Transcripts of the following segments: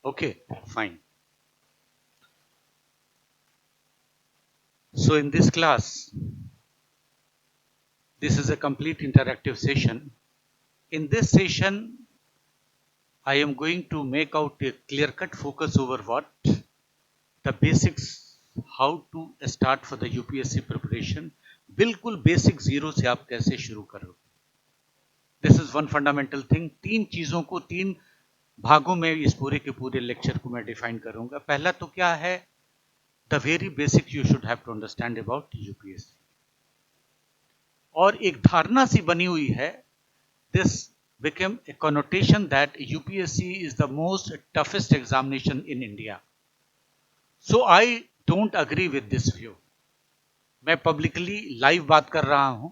Okay, fine. So in this class, this is a complete interactive session. In this session, I am going to make out a clear-cut focus over what? The basics, how to start for the UPSC preparation. बिल्कुल basic zero से आप कैसे शुरू करोगे. This is one fundamental thing. तीन चीजों को तीन भागों में इस पूरे के पूरे लेक्चर को मैं डिफाइन करूंगा. पहला तो क्या है, the very basic you should have to understand about UPSC. और एक धारणा सी बनी हुई है, this became a connotation that UPSC is the most toughest examination in India. So I don't agree with this view. मैं पब्लिकली लाइव बात कर रहा हूं.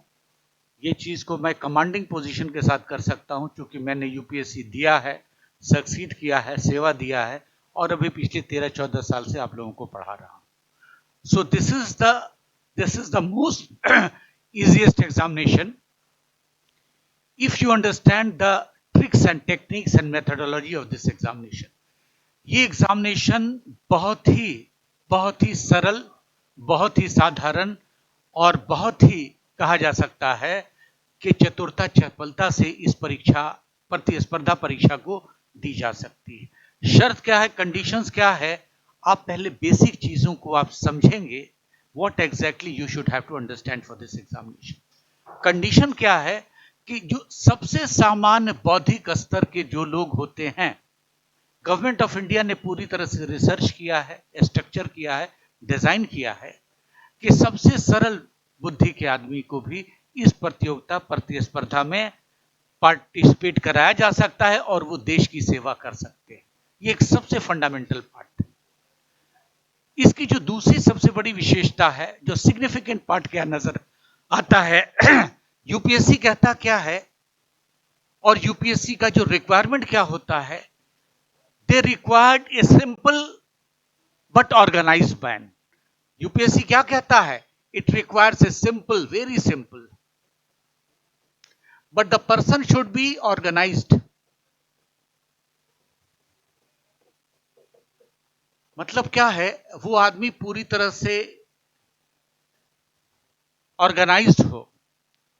ये चीज को मैं कमांडिंग पोजीशन के साथ कर सकता हूं क्योंकि मैंने यूपीएससी दिया है, सक्सीड किया है, सेवा दिया है और अभी पिछले 13-14 साल से आप लोगों को पढ़ा रहा हूं. So this is the most easiest examination if you understand the tricks and techniques and methodology of this examination. ये एग्जामिनेशन बहुत ही सरल, बहुत ही साधारण और बहुत ही कहा जा सकता है कि चतुरता चपलता से इस परीक्षा प्रतिस्पर्धा परीक्षा को दी जा सकती है. शर्त क्या है, कंडीशंस क्या है, आप पहले बेसिक चीजों को आप समझेंगे. What exactly you should have to understand for this examination. Condition क्या है कि जो सबसे सामान्य बौद्धिक स्तर के जो लोग होते हैं, गवर्नमेंट ऑफ इंडिया ने पूरी तरह से रिसर्च किया है, स्ट्रक्चर किया है, डिजाइन किया है कि सबसे सरल बुद्धि के आदमी को भी इस प्रतियोगिता प्रतिस्पर्धा में पार्टिसिपेट कराया जा सकता है और वो देश की सेवा कर सकते हैं. ये एक सबसे फंडामेंटल पार्ट है. इसकी जो दूसरी सबसे बड़ी विशेषता है, जो सिग्निफिकेंट पार्ट क्या नजर आता है, यूपीएससी कहता क्या है और यूपीएससी का जो रिक्वायरमेंट क्या होता है. They required a simple but organised man. UPSC क्या कहता है, it requires a simple, very simple, but the person should be organised. मतलब क्या है, वो आदमी पूरी तरह से ऑर्गेनाइज्ड हो,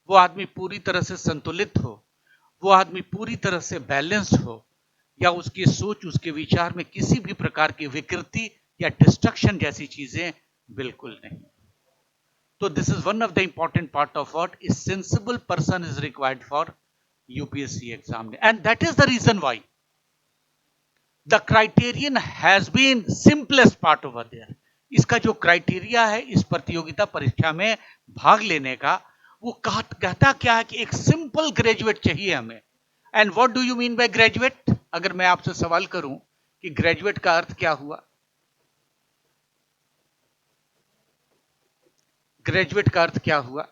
वो आदमी पूरी तरह से संतुलित हो, वो आदमी पूरी तरह से बैलेंस्ड हो, या उसकी सोच, उसके विचार में किसी भी प्रकार की विकृति या डिस्ट्रक्शन जैसी चीजें बिल्कुल नहीं. तो this is one of the important part of what is sensible person is required for UPSC exam. And that is the reason why the criterion has been simplest part over there. इसका जो criteria है इस प्रतियोगिता परीक्षा में भाग लेने का, वो कहता क्या है कि एक सिंपल ग्रेजुएट चाहिए हमें. And what do you mean by graduate? अगर मैं आपसे सवाल करूं कि ग्रेजुएट का अर्थ क्या हुआ, ग्रेजुएट का अर्थ क्या हुआ?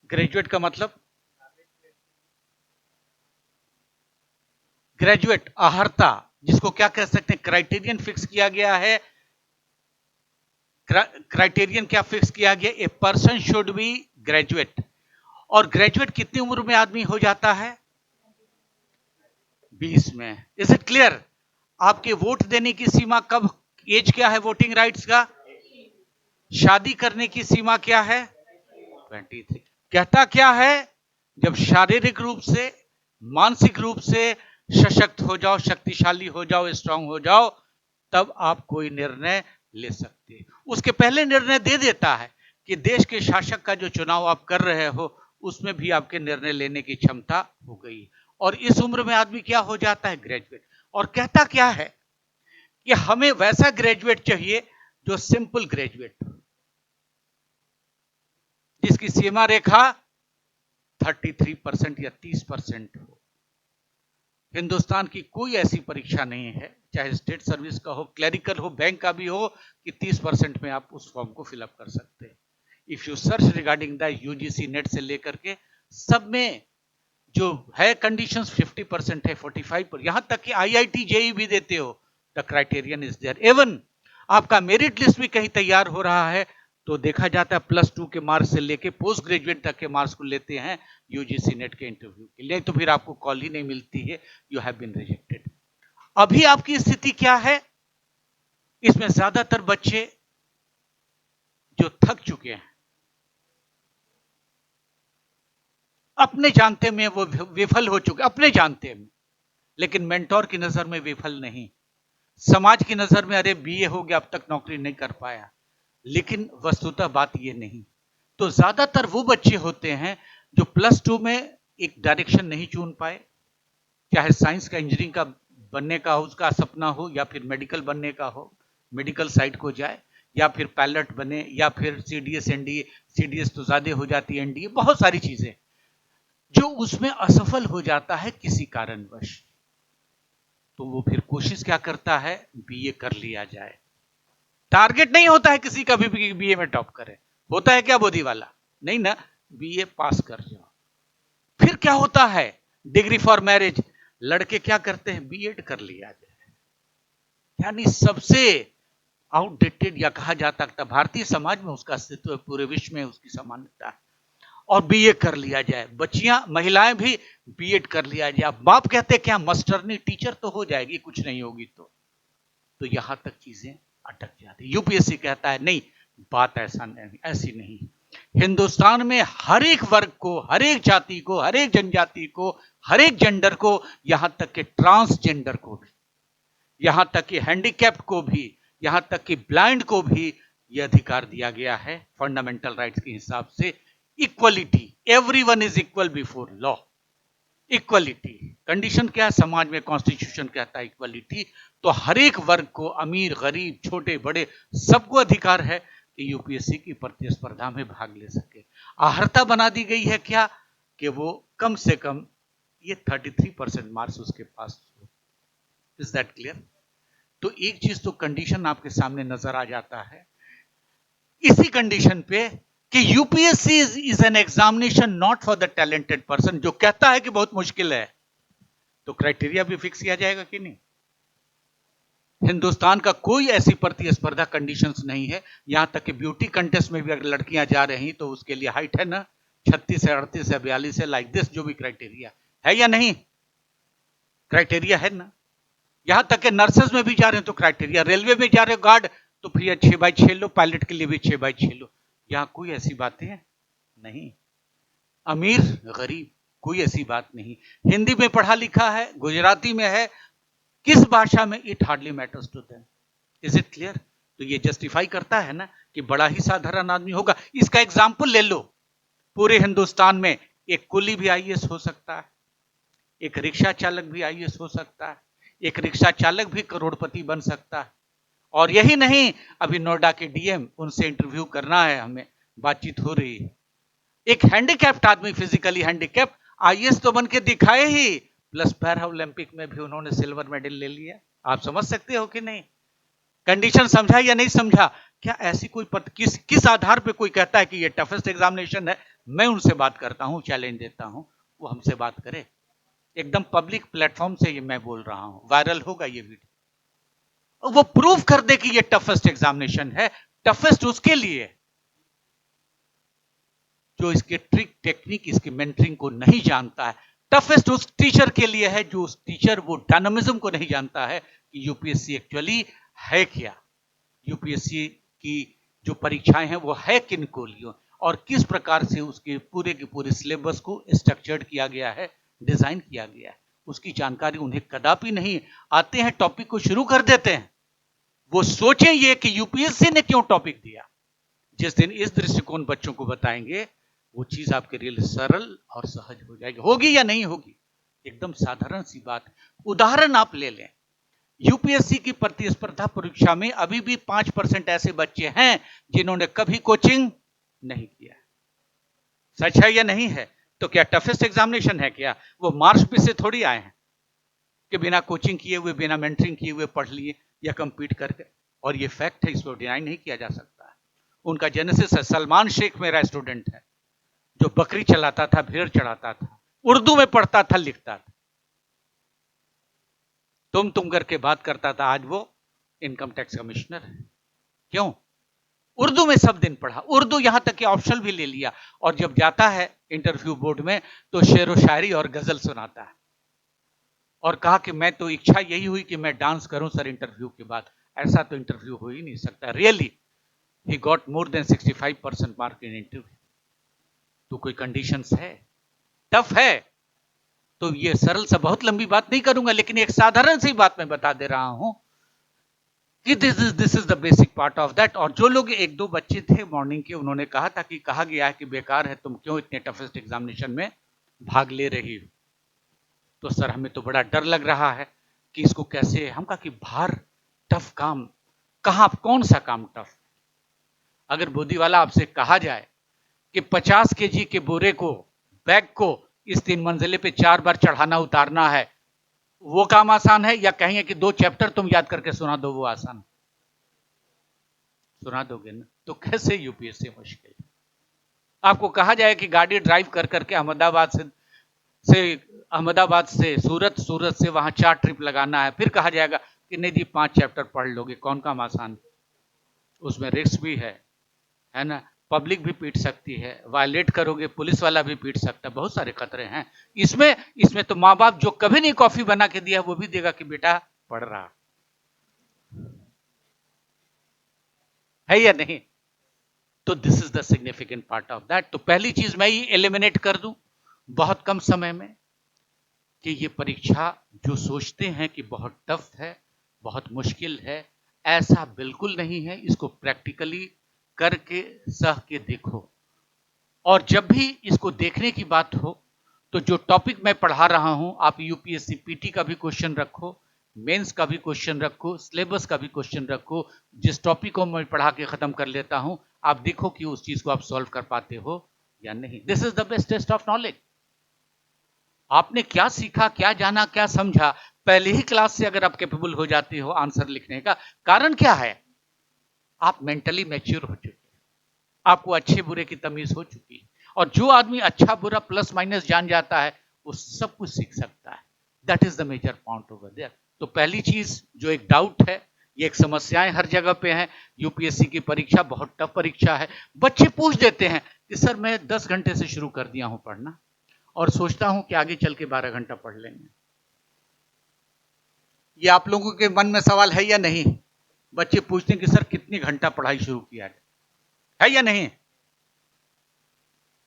ग्रेजुएट का मतलब, ग्रेजुएट आहर्ता, जिसको क्या कह सकते हैं, क्राइटेरियन फिक्स किया गया है. क्राइटेरियन क्या फिक्स किया गया? A person should B graduate. और ग्रेजुएट कितनी उम्र में आदमी हो जाता है? 20 में. Is it clear? आपके वोट देने की सीमा कब, एज क्या है वोटिंग राइट्स का? शादी करने की सीमा क्या है? 23. कहता क्या है, जब शारीरिक रूप से, मानसिक रूप से सशक्त हो जाओ, शक्तिशाली हो जाओ, स्ट्रांग हो जाओ, तब आप कोई निर्णय ले सकते हैं. उसके पहले निर्णय दे देता है कि देश के शासक का जो चुनाव आप कर रहे हो उसमें भी आपके निर्णय लेने की क्षमता हो गई. और इस उम्र में आदमी क्या हो जाता है? ग्रेजुएट. और कहता क्या है कि हमें वैसा ग्रेजुएट चाहिए जो सिंपल ग्रेजुएट, जिसकी सीमा रेखा 33% या 30% हो. हिंदुस्तान की कोई ऐसी परीक्षा नहीं है, चाहे स्टेट सर्विस का हो, क्लरिकल हो, बैंक का भी हो, कि 30% में आप उस फॉर्म को फिलअप कर सकते हैं. If you search regarding the UGC net से लेकर के सब में जो है कंडीशंस 50% है, 45%, यहां तक कि आईआईटी जेई भी देते हो, the criterion is there. Even आपका मेरिट लिस्ट भी कहीं तैयार हो रहा है तो देखा जाता है +2 के मार्क्स से लेके पोस्ट ग्रेजुएट तक के मार्क्स को लेते हैं यूजीसी नेट के इंटरव्यू के लिए, तो फिर आपको कॉल ही नहीं मिलती है, यू हैव बीन रिजेक्टेड। अभी आपकी स्थिति क्या है? इसमें ज्यादातर बच्चे जो थक चुके हैं, अपने जानते में वो विफल हो चुके, अपने जानते में, लेकिन मेंटोर की नजर में विफल नहीं, समाज की नजर में अरे बीए हो गया अब तक नौकरी नहीं कर पाया, लेकिन वस्तुतः बात ये नहीं। तो ज्यादातर वो बच्चे होते हैं जो +2 में एक डायरेक्शन नहीं चुन पाए, चाहे साइंस का, इंजीनियरिंग का बनने का हो, उसका सपना हो, या फिर मेडिकल बनने का हो, मेडिकल साइड को जाए, या फिर पायलट बने, या फिर सीडीएस एनडीए, सीडीएस तो ज्यादा हो जाती है, एनडीए, बहुत सारी चीजें जो उसमें असफल हो जाता है किसी कारणवश, तो वो फिर कोशिश क्या करता है, बीए कर लिया जाए। टारगेट नहीं होता है किसी का भी बीए में टॉप करे, होता है क्या बोधी वाला, नहीं ना, बीए पास कर जाओ। फिर क्या होता है, डिग्री फॉर मैरिज, लड़के क्या करते हैं, बीएड कर लिया जाए। यानी सबसे आउटडेटेड, या कहा जा सकता भारतीय समाज में उसका अस्तित्व, पूरे विश्व में उसकी समानता है, और बीए कर लिया जाए। बच्चियां, महिलाएं भी बीएड कर लिया जाए। बाप कहते क्या, मास्टरनी टीचर तो हो जाएगी, कुछ नहीं होगी तो यहां तक चीजें अटक जाती। यूपीएससी कहता है नहीं, बात ऐसा नहीं, ऐसी नहीं। हिंदुस्तान में हर एक वर्ग को, हर एक जाति को, हर एक जनजाति को, हर एक जेंडर को, यहां तक कि ट्रांसजेंडर को भी, यहां तक कि हैंडीकैप्ड को भी, यहां तक कि ब्लाइंड को भी यह अधिकार दिया गया है फंडामेंटल राइट्स के हिसाब से। Equality, everyone is equal before law. Equality condition क्या है, समाज में कॉन्स्टिट्यूशन कहता है इक्वलिटी। तो हर एक वर्ग को, अमीर गरीब छोटे बड़े, सबको अधिकार है कि यूपीएससी की प्रतिस्पर्धा में भाग ले सके। आहर्ता बना दी गई है क्या, कि वो कम से कम ये 33% मार्क्स उसके पास हो। Is that clear? तो एक चीज तो कंडीशन आपके सामने नजर आ जाता है इसी कंडीशन पे कि UPSC is an examination not for the talented person, जो कहता है कि बहुत मुश्किल है, तो क्राइटेरिया भी फिक्स किया जाएगा कि नहीं। हिंदुस्तान का कोई ऐसी प्रतिस्पर्धा कंडीशंस नहीं है, यहां तक कि ब्यूटी कंटेस्ट में भी अगर लड़कियां जा रही तो उसके लिए हाइट है ना, 36 है, 38 है, 42 है, लाइक दिस, जो भी क्राइटेरिया है या नहीं, क्राइटेरिया है ना। यहां तक कि नर्सेज में भी जा रहे हैं तो क्राइटेरिया, रेलवे में जा रहे हो गार्ड तो फिर 6x6 लो, पायलट के लिए भी 6x6 लो। यहां कोई ऐसी बातें नहीं, अमीर गरीब कोई ऐसी बात नहीं। हिंदी में पढ़ा लिखा है, गुजराती में है, किस भाषा में, it hardly matters to them. Is it clear? तो ये जस्टिफाई करता है ना कि बड़ा ही साधारण आदमी होगा। इसका एग्जाम्पल ले लो, पूरे हिंदुस्तान में एक कुली भी आईएएस हो सकता है, एक रिक्शा चालक भी आईएएस हो सकता है, एक रिक्शा चालक भी करोड़पति बन सकता है। और यही नहीं, अभी नोएडा के डीएम, उनसे इंटरव्यू करना है हमें, बातचीत हो रही है। एक हैंडीकैप्ड आदमी, फिजिकली हैंडीकैप्ड, आईएएस तो बन के दिखाए ही, प्लस पैरा ओलंपिक में भी उन्होंने सिल्वर मेडल ले लिया। आप समझ सकते हो कि नहीं? कंडीशन समझा या नहीं समझा? क्या ऐसी कोई किस आधार पे कोई कहता है कि ये टफेस्ट एग्जामिनेशन है? मैं उनसे बात करता हूं, चैलेंज देता हूं, वो हमसे बात करे। एकदम पब्लिक प्लेटफॉर्म से ये मैं बोल रहा हूं, वायरल होगा ये वीडियो, वो प्रूव कर दे कि ये टफेस्ट एग्जामिनेशन है। टफेस्ट उसके लिए जो इसके ट्रिक टेक्निक, इसकी मेंटरिंग को नहीं जानता है। टफेस्ट उस टीचर के लिए है जो उस टीचर वो डायनामिज्म को नहीं जानता है कि यूपीएससी एक्चुअली है क्या, यूपीएससी की जो परीक्षाएं हैं वो है किन को लिए, और किस प्रकार से उसके पूरे के पूरे सिलेबस को स्ट्रक्चर्ड किया गया है, डिजाइन किया गया है, उसकी जानकारी उन्हें कदापि नहीं। आते हैं, टॉपिक को शुरू कर देते हैं, वो सोचें ये कि यूपीएससी ने क्यों टॉपिक दिया। जिस दिन इस दृष्टिकोण बच्चों को बताएंगे, वो चीज आपके लिए सरल और सहज हो जाएगी। होगी या नहीं होगी? एकदम साधारण सी बात। उदाहरण आप ले लें, यूपीएससी की प्रतिस्पर्धा परीक्षा में अभी भी 5% ऐसे बच्चे हैं जिन्होंने कभी कोचिंग नहीं किया। सच है या नहीं है? तो क्या टफेस्ट एग्जामिनेशन है क्या? वो मार्क्स पे से थोड़ी आए हैं कि बिना कोचिंग किए हुए, बिना मेंटरिंग किए हुए पढ़ लिए या कंपीट करके। और ये फैक्ट है, इसको डिनाई नहीं किया जा सकता है। उनका जेनेसिस है। सलमान शेख मेरा स्टूडेंट है, जो बकरी चलाता था, भेड़ चढ़ाता था, उर्दू में पढ़ता था, लिखता था, तुम करके बात करता था, आज वो इनकम टैक्स कमिश्नर है। क्यों? उर्दू में सब दिन पढ़ा, उर्दू यहां तक कि ऑप्शनल भी ले लिया, और जब जाता है इंटरव्यू बोर्ड में तो शेर व शायरी और गजल सुनाता है, और कहा कि मैं तो इच्छा यही हुई कि मैं डांस करूं सर इंटरव्यू के बाद। ऐसा तो इंटरव्यू हो ही नहीं सकता। Really he got more than 65% mark in interview. तो कोई कंडीशंस है, टफ है। तो ये सरल सा, बहुत लंबी बात नहीं करूंगा, लेकिन एक साधारण सी बात मैं बता दे रहा हूं कि this is the basic part of that. और जो लोग एक दो बच्चे थे मॉर्निंग के, उन्होंने कहा था कि कहा गया है कि बेकार है, तुम क्यों इतने टफेस्ट एग्जामिनेशन में भाग ले रही हो। तो सर हमें तो बड़ा डर लग रहा है कि इसको कैसे, हम कहा कि भार, टफ काम कहां, कौन सा काम टफ। अगर बोदी वाला आपसे कहा जाए कि 50 केजी के बोरे को, बैग को इस 3 मंजिले पे 4 बार चढ़ाना उतारना है, वो काम आसान है, या कहेंगे कि 2 चैप्टर तुम याद करके सुना दो, वो आसान? सुना दोगे ना? तो कैसे यूपीएससी मुश्किल? आपको कहा जाए कि गाड़ी ड्राइव कर करके अहमदाबाद से सूरत, सूरत से वहां 4 ट्रिप लगाना है, फिर कहा जाएगा कि नहीं जी 5 चैप्टर पढ़ लोगे, कौन काम आसान? उसमें रिस्क भी है ना, पब्लिक भी पीट सकती है, वायलेट करोगे पुलिस वाला भी पीट सकता है, बहुत सारे खतरे हैं इसमें तो माँ बाप जो कभी नहीं कॉफी बना के दिया वो भी देगा कि बेटा पढ़ रहा है या नहीं। तो this is the significant part of that. तो पहली चीज मैं ये एलिमिनेट कर दूं बहुत कम समय में कि ये परीक्षा जो सोचते हैं कि बहुत टफ है, बहुत मुश्किल है, ऐसा बिल्कुल नहीं है। इसको प्रैक्टिकली करके सह के देखो, और जब भी इसको देखने की बात हो तो जो टॉपिक मैं पढ़ा रहा हूं, आप यूपीएससी पीटी का भी क्वेश्चन रखो, मेंस का भी क्वेश्चन रखो, सिलेबस का भी क्वेश्चन रखो, जिस टॉपिक को मैं पढ़ा के खत्म कर लेता हूं, आप देखो कि उस चीज को आप सॉल्व कर पाते हो या नहीं। This is the best test of knowledge. आपने क्या सीखा, क्या जाना, क्या समझा, पहले ही क्लास से अगर आप कैपेबल हो जाते हो आंसर लिखने का, कारण क्या है? आप मेंटली मैच्योर हो चुके, आपको अच्छे बुरे की तमीज हो चुकी। और जो आदमी अच्छा बुरा प्लस माइनस जान जाता है वो सब कुछ सीख सकता है। That is the major point over there. तो पहली चीज जो एक डाउट है, ये एक समस्याएं हर जगह पे हैं। यूपीएससी की परीक्षा बहुत टफ परीक्षा है। बच्चे पूछ देते हैं कि सर मैं 10 घंटे से शुरू कर दिया हूं पढ़ना और सोचता हूं कि आगे चल के 12 घंटा पढ़ लेंगे। ये आप लोगों के मन में सवाल है या नहीं? बच्चे पूछते हैं कि सर कितनी घंटा पढ़ाई शुरू किया है या नहीं?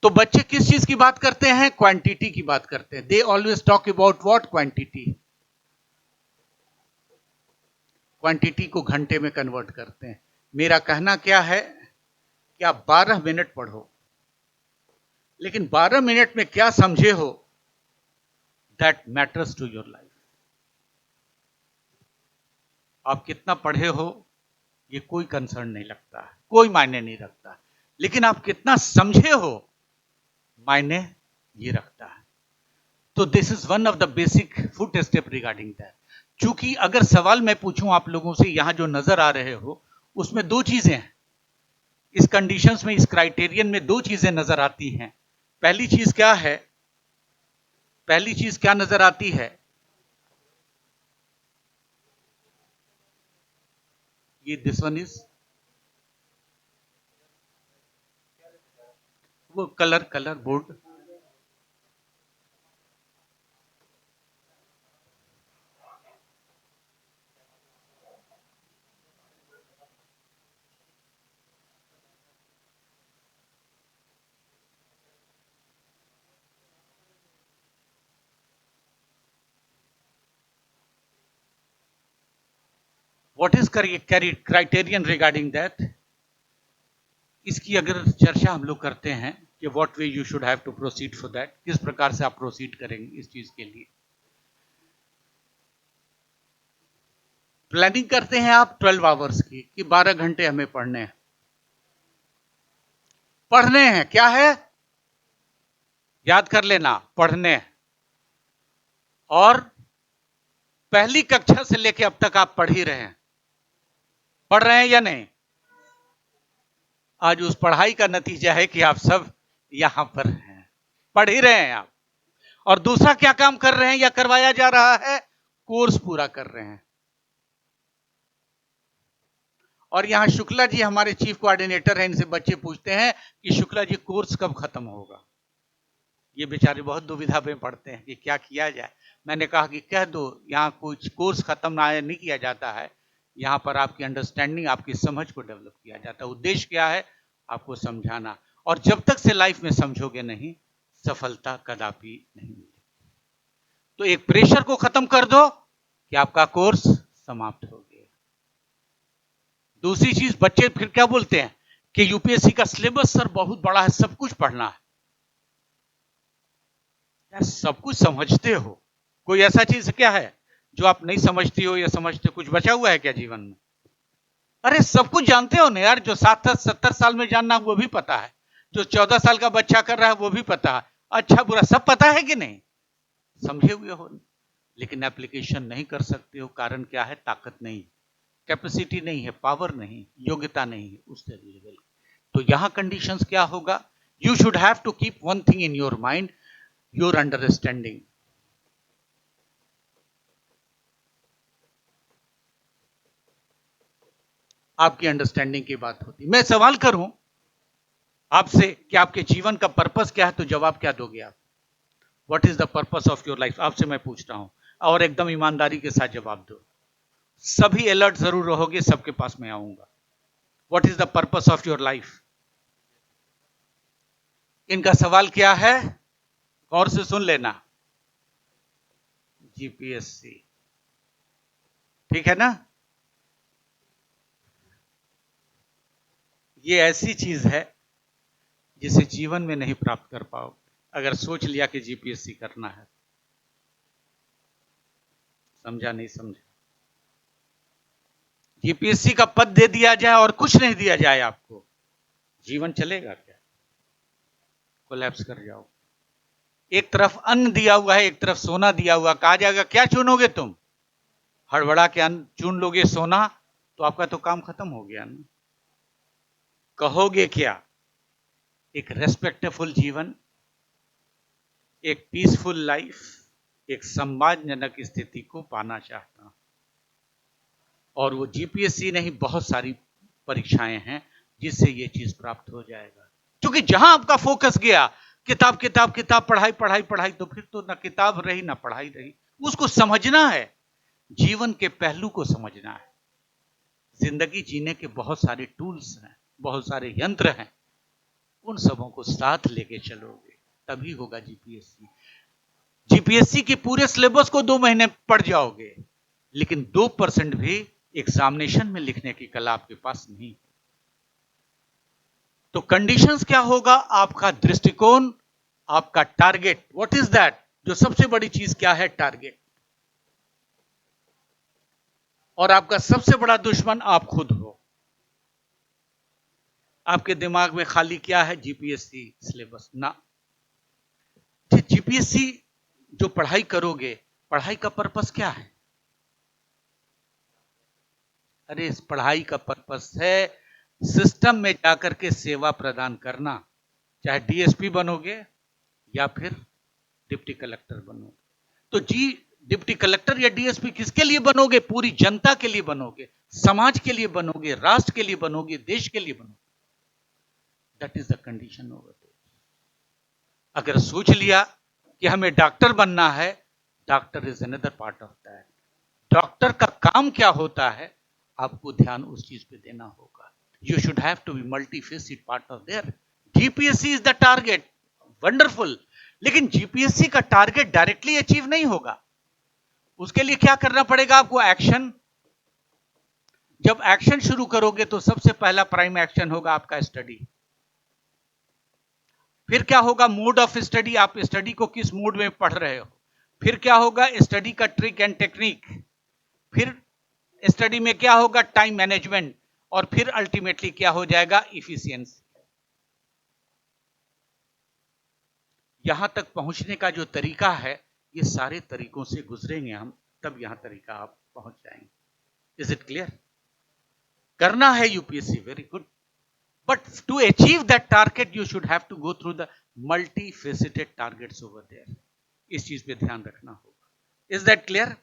तो बच्चे किस चीज की बात करते हैं? क्वांटिटी की बात करते हैं। They always talk about what? Quantity. Quantity को घंटे में कन्वर्ट करते हैं। मेरा कहना क्या है कि आप 12 मिनट पढ़ो, लेकिन 12 मिनट में क्या समझे हो, that matters to your life. आप कितना पढ़े हो ये कोई कंसर्न नहीं लगता है, कोई मायने नहीं रखता, लेकिन आप कितना समझे हो मायने ये रखता है। तो this is one of the basic foot step regarding that. चूंकि अगर सवाल मैं पूछूं आप लोगों से, यहां जो नजर आ रहे हो उसमें 2 चीजें हैं, इस कंडीशंस में, इस क्राइटेरियन में 2 चीजें नजर आती हैं। पहली चीज क्या है? पहली चीज क्या नजर आती है? ये दिस वन इज वो colour board. What is criterion regarding that? इसकी अगर चर्चा हम लोग करते हैं कि what way you should have to proceed for that, किस प्रकार से आप प्रोसीड करेंगे इस चीज के लिए। प्लानिंग करते हैं आप 12 आवर्स की कि 12 घंटे हमें पढ़ने हैं। पढ़ने हैं क्या है? याद कर लेना, पढ़ने। और पहली कक्षा से लेकर अब तक आप पढ़ ही रहे हैं, पढ़ रहे हैं या नहीं? आज उस पढ़ाई का नतीजा है कि आप सब यहां पर हैं, पढ़ ही रहे हैं आप। और दूसरा क्या काम कर रहे हैं या करवाया जा रहा है? कोर्स पूरा कर रहे हैं। और यहाँ शुक्ला जी हमारे चीफ कोऑर्डिनेटर हैं, इनसे बच्चे पूछते हैं कि शुक्ला जी कोर्स कब खत्म होगा। ये बेचारे बहुत दुविधा में पड़ते हैं कि क्या किया जाए। मैंने कहा कि कह दो, यहाँ कुछ कोर्स खत्म नहीं किया जाता है, यहाँ पर आपकी अंडरस्टैंडिंग, आपकी समझ को डेवलप किया जाता है। उद्देश्य क्या है? आपको समझाना। और जब तक से लाइफ में समझोगे नहीं, सफलता कदापि नहीं मिलेगी। तो एक प्रेशर को खत्म कर दो कि आपका कोर्स समाप्त हो गया। दूसरी चीज, बच्चे फिर क्या बोलते हैं कि यूपीएससी का सिलेबस सर बहुत बड़ा है, सब कुछ पढ़ना है। यार सब कुछ समझते हो, कोई ऐसा चीज क्या है जो आप नहीं समझती हो या समझते हो? कुछ बचा हुआ है क्या जीवन में? अरे सब कुछ जानते हो ना यार, जो 70 साल में जानना वो भी पता है, जो 14 साल का बच्चा कर रहा है वो भी पता है, अच्छा बुरा सब पता है कि नहीं? समझे हुए हो, लेकिन एप्लीकेशन नहीं कर सकते हो। कारण क्या है? ताकत नहीं, कैपेसिटी नहीं है, पावर नहीं, योग्यता नहीं है उस लेवल। तो यहां कंडीशंस क्या होगा? You should have to keep one thing in your mind, your understanding. आपकी अंडरस्टैंडिंग की बात होती। मैं सवाल करूं आपसे कि आपके जीवन का पर्पस क्या है, तो जवाब क्या दोगे आप? What is the purpose of your life? आपसे मैं पूछ रहा हूं, और एकदम ईमानदारी के साथ जवाब दो। सभी अलर्ट जरूर रहोगे, सबके पास मैं आऊंगा। What is the purpose of your life? इनका सवाल क्या है? गौर से सुन लेना। जीपीएससी, ठीक है ना? ये ऐसी चीज है जिसे जीवन में नहीं प्राप्त कर पाओगे अगर सोच लिया कि जीपीएससी करना है। समझा नहीं समझा? जीपीएससी का पद दे दिया जाए और कुछ नहीं दिया जाए आपको, जीवन चलेगा क्या? कोलैप्स कर जाओ। एक तरफ अन्न दिया हुआ है, एक तरफ सोना दिया हुआ, कहा जाएगा क्या चुनोगे तुम? हड़बड़ा के अन्न चुन लोगे सोना, तो आपका तो काम खत्म हो गया ना। कहोगे क्या? एक रेस्पेक्टफुल जीवन, एक पीसफुल लाइफ, एक सम्मानजनक स्थिति को पाना चाहता हूं। और वो जीपीएससी नहीं, बहुत सारी परीक्षाएं हैं जिससे ये चीज प्राप्त हो जाएगा। क्योंकि जहां आपका फोकस गया, किताब किताब किताब, पढ़ाई पढ़ाई पढ़ाई, तो फिर तो ना किताब रही ना पढ़ाई रही। उसको समझना है, जीवन के पहलू को समझना है। जिंदगी जीने के बहुत सारे टूल्स हैं, बहुत सारे यंत्र हैं, उन सबों को साथ लेके चलोगे तभी होगा जीपीएससी। जीपीएससी के पूरे सिलेबस को 2 महीने पढ़ जाओगे, लेकिन 2% भी एग्जामिनेशन में लिखने की कला आपके पास नहीं। तो कंडीशंस क्या होगा? आपका दृष्टिकोण, आपका टारगेट। What is that? जो सबसे बड़ी चीज क्या है? टारगेट। और आपका सबसे बड़ा दुश्मन आप खुद हो। आपके दिमाग में खाली क्या है? जीपीएससी सिलेबस ना। जीपीएससी जो पढ़ाई करोगे, पढ़ाई का पर्पस क्या है? अरे इस पढ़ाई का पर्पस है सिस्टम में जाकर के सेवा प्रदान करना। चाहे डीएसपी बनोगे या फिर डिप्टी कलेक्टर बनोगे, तो डिप्टी कलेक्टर या डीएसपी किसके लिए बनोगे? पूरी जनता के लिए बनोगे, समाज के लिए बनोगे, राष्ट्र के लिए बनोगे, देश के लिए बनोगे। That is the condition over there. अगर सोच लिया कि हमें डॉक्टर बनना है, doctor is another part of that. Doctor का काम क्या होता है, आपको ध्यान उस चीज पे देना होगा। You should have to be multifaceted part of there. GPSC is the target, wonderful. लेकिन जीपीएससी का टारगेट डायरेक्टली अचीव नहीं होगा। उसके लिए क्या करना पड़ेगा आपको? एक्शन। जब एक्शन शुरू करोगे तो सबसे पहला प्राइम एक्शन होगा आपका स्टडी। फिर क्या होगा? Mode of study. आप स्टडी को किस मोड में पढ़ रहे हो। फिर क्या होगा? स्टडी का ट्रिक एंड टेक्निक। फिर स्टडी में क्या होगा? Time management. और फिर अल्टीमेटली क्या हो जाएगा? इफिशियंसी। यहां तक पहुंचने का जो तरीका है, ये सारे तरीकों से गुजरेंगे हम, तब यहां तरीका आप पहुंच जाएंगे। Is it clear? करना है UPSC, very good, but to achieve that target you should have to go through the multi faceted targets over there. इस चीज पे ध्यान रखना होगा। Is that clear?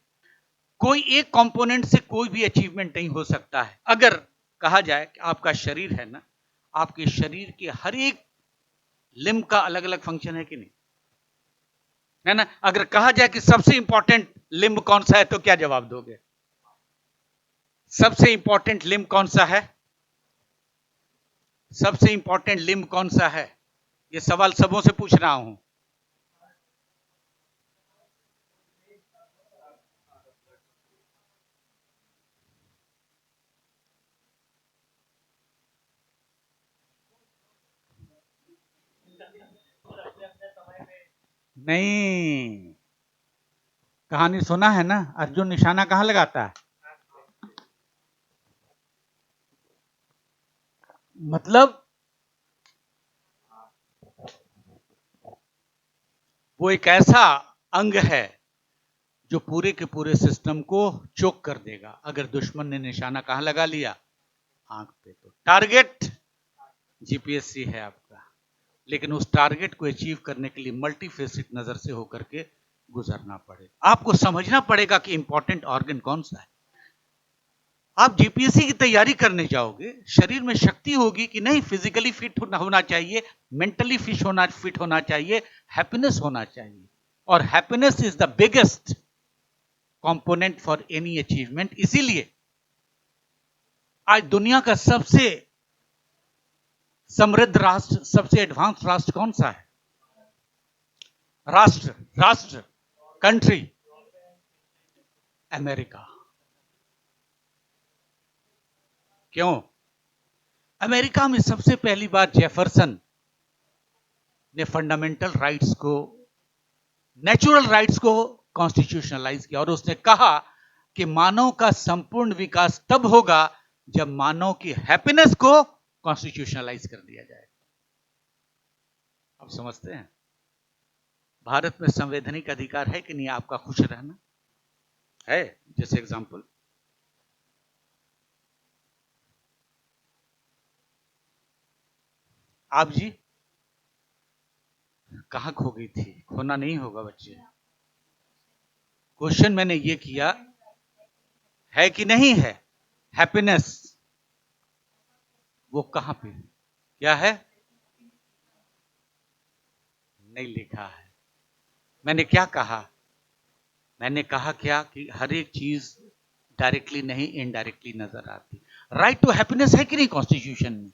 कोई एक कंपोनेंट से कोई भी अचीवमेंट नहीं हो सकता है। अगर कहा जाए कि आपका शरीर है ना, आपके शरीर के हर एक लिम्ब का अलग अलग फंक्शन है कि नहीं, है ना? अगर कहा जाए कि सबसे इंपॉर्टेंट लिम्ब कौन सा है तो क्या जवाब दोगे? सबसे इंपॉर्टेंट लिम्ब कौन सा है? सबसे इंपॉर्टेंट लिम्ब कौन सा है? ये सवाल सबों से पूछ रहा हूं। नहीं, कहानी सुना है ना, अर्जुन निशाना कहां लगाता है? मतलब वो एक ऐसा अंग है जो पूरे के पूरे सिस्टम को चोक कर देगा अगर दुश्मन ने निशाना कहां लगा लिया, आंख पे। तो टारगेट जीपीएससी है आपका, लेकिन उस टारगेट को अचीव करने के लिए मल्टीफेसिट नजर से होकर के गुजरना पड़ेगा। आपको समझना पड़ेगा कि इंपॉर्टेंट ऑर्गन कौन सा है। आप जीपीएससी की तैयारी करने जाओगे, शरीर में शक्ति होगी कि नहीं, फिजिकली फिट होना चाहिए, मेंटली फिट होना चाहिए, हैप्पीनेस होना चाहिए। और happiness is the biggest component for any achievement. इसीलिए आज दुनिया का सबसे समृद्ध राष्ट्र, सबसे एडवांस राष्ट्र कौन सा है? राष्ट्र कंट्री, अमेरिका। क्यों? अमेरिका में सबसे पहली बार जेफरसन ने फंडामेंटल राइट्स को, नेचुरल राइट्स को कॉन्स्टिट्यूशनलाइज किया, और उसने कहा कि मानव का संपूर्ण विकास तब होगा जब मानव की हैप्पीनेस को कॉन्स्टिट्यूशनलाइज कर दिया जाए। आप समझते हैं? भारत में संवैधानिक अधिकार है कि नहीं आपका खुश रहना? है। जैसे एग्जांपल, आप जी कहां खो गई थी? खोना नहीं होगा बच्चे। क्वेश्चन मैंने ये किया है कि नहीं है, हैप्पीनेस वो कहां पे, क्या है? नहीं लिखा है। मैंने क्या कहा? मैंने कहा क्या कि हर एक चीज डायरेक्टली नहीं, इनडायरेक्टली नजर आती। राइट टू हैप्पीनेस है कि नहीं कॉन्स्टिट्यूशन में?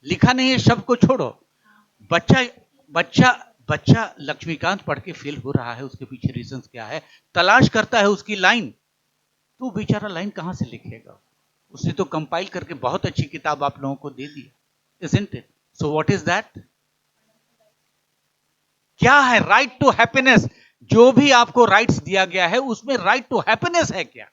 लिखा नहीं है, शब्द को छोड़ो। बच्चा बच्चा बच्चा लक्ष्मीकांत पढ़ के फेल हो रहा है, उसके पीछे रीजंस क्या है, तलाश करता है उसकी लाइन। तो बेचारा लाइन कहां से लिखेगा? उसने तो कंपाइल करके बहुत अच्छी किताब आप लोगों को दे दी, isn't it? So what is that? क्या है राइट टू हैप्पीनेस? जो भी आपको राइट्स दिया गया है उसमें राइट टू हैप्पीनेस है क्या?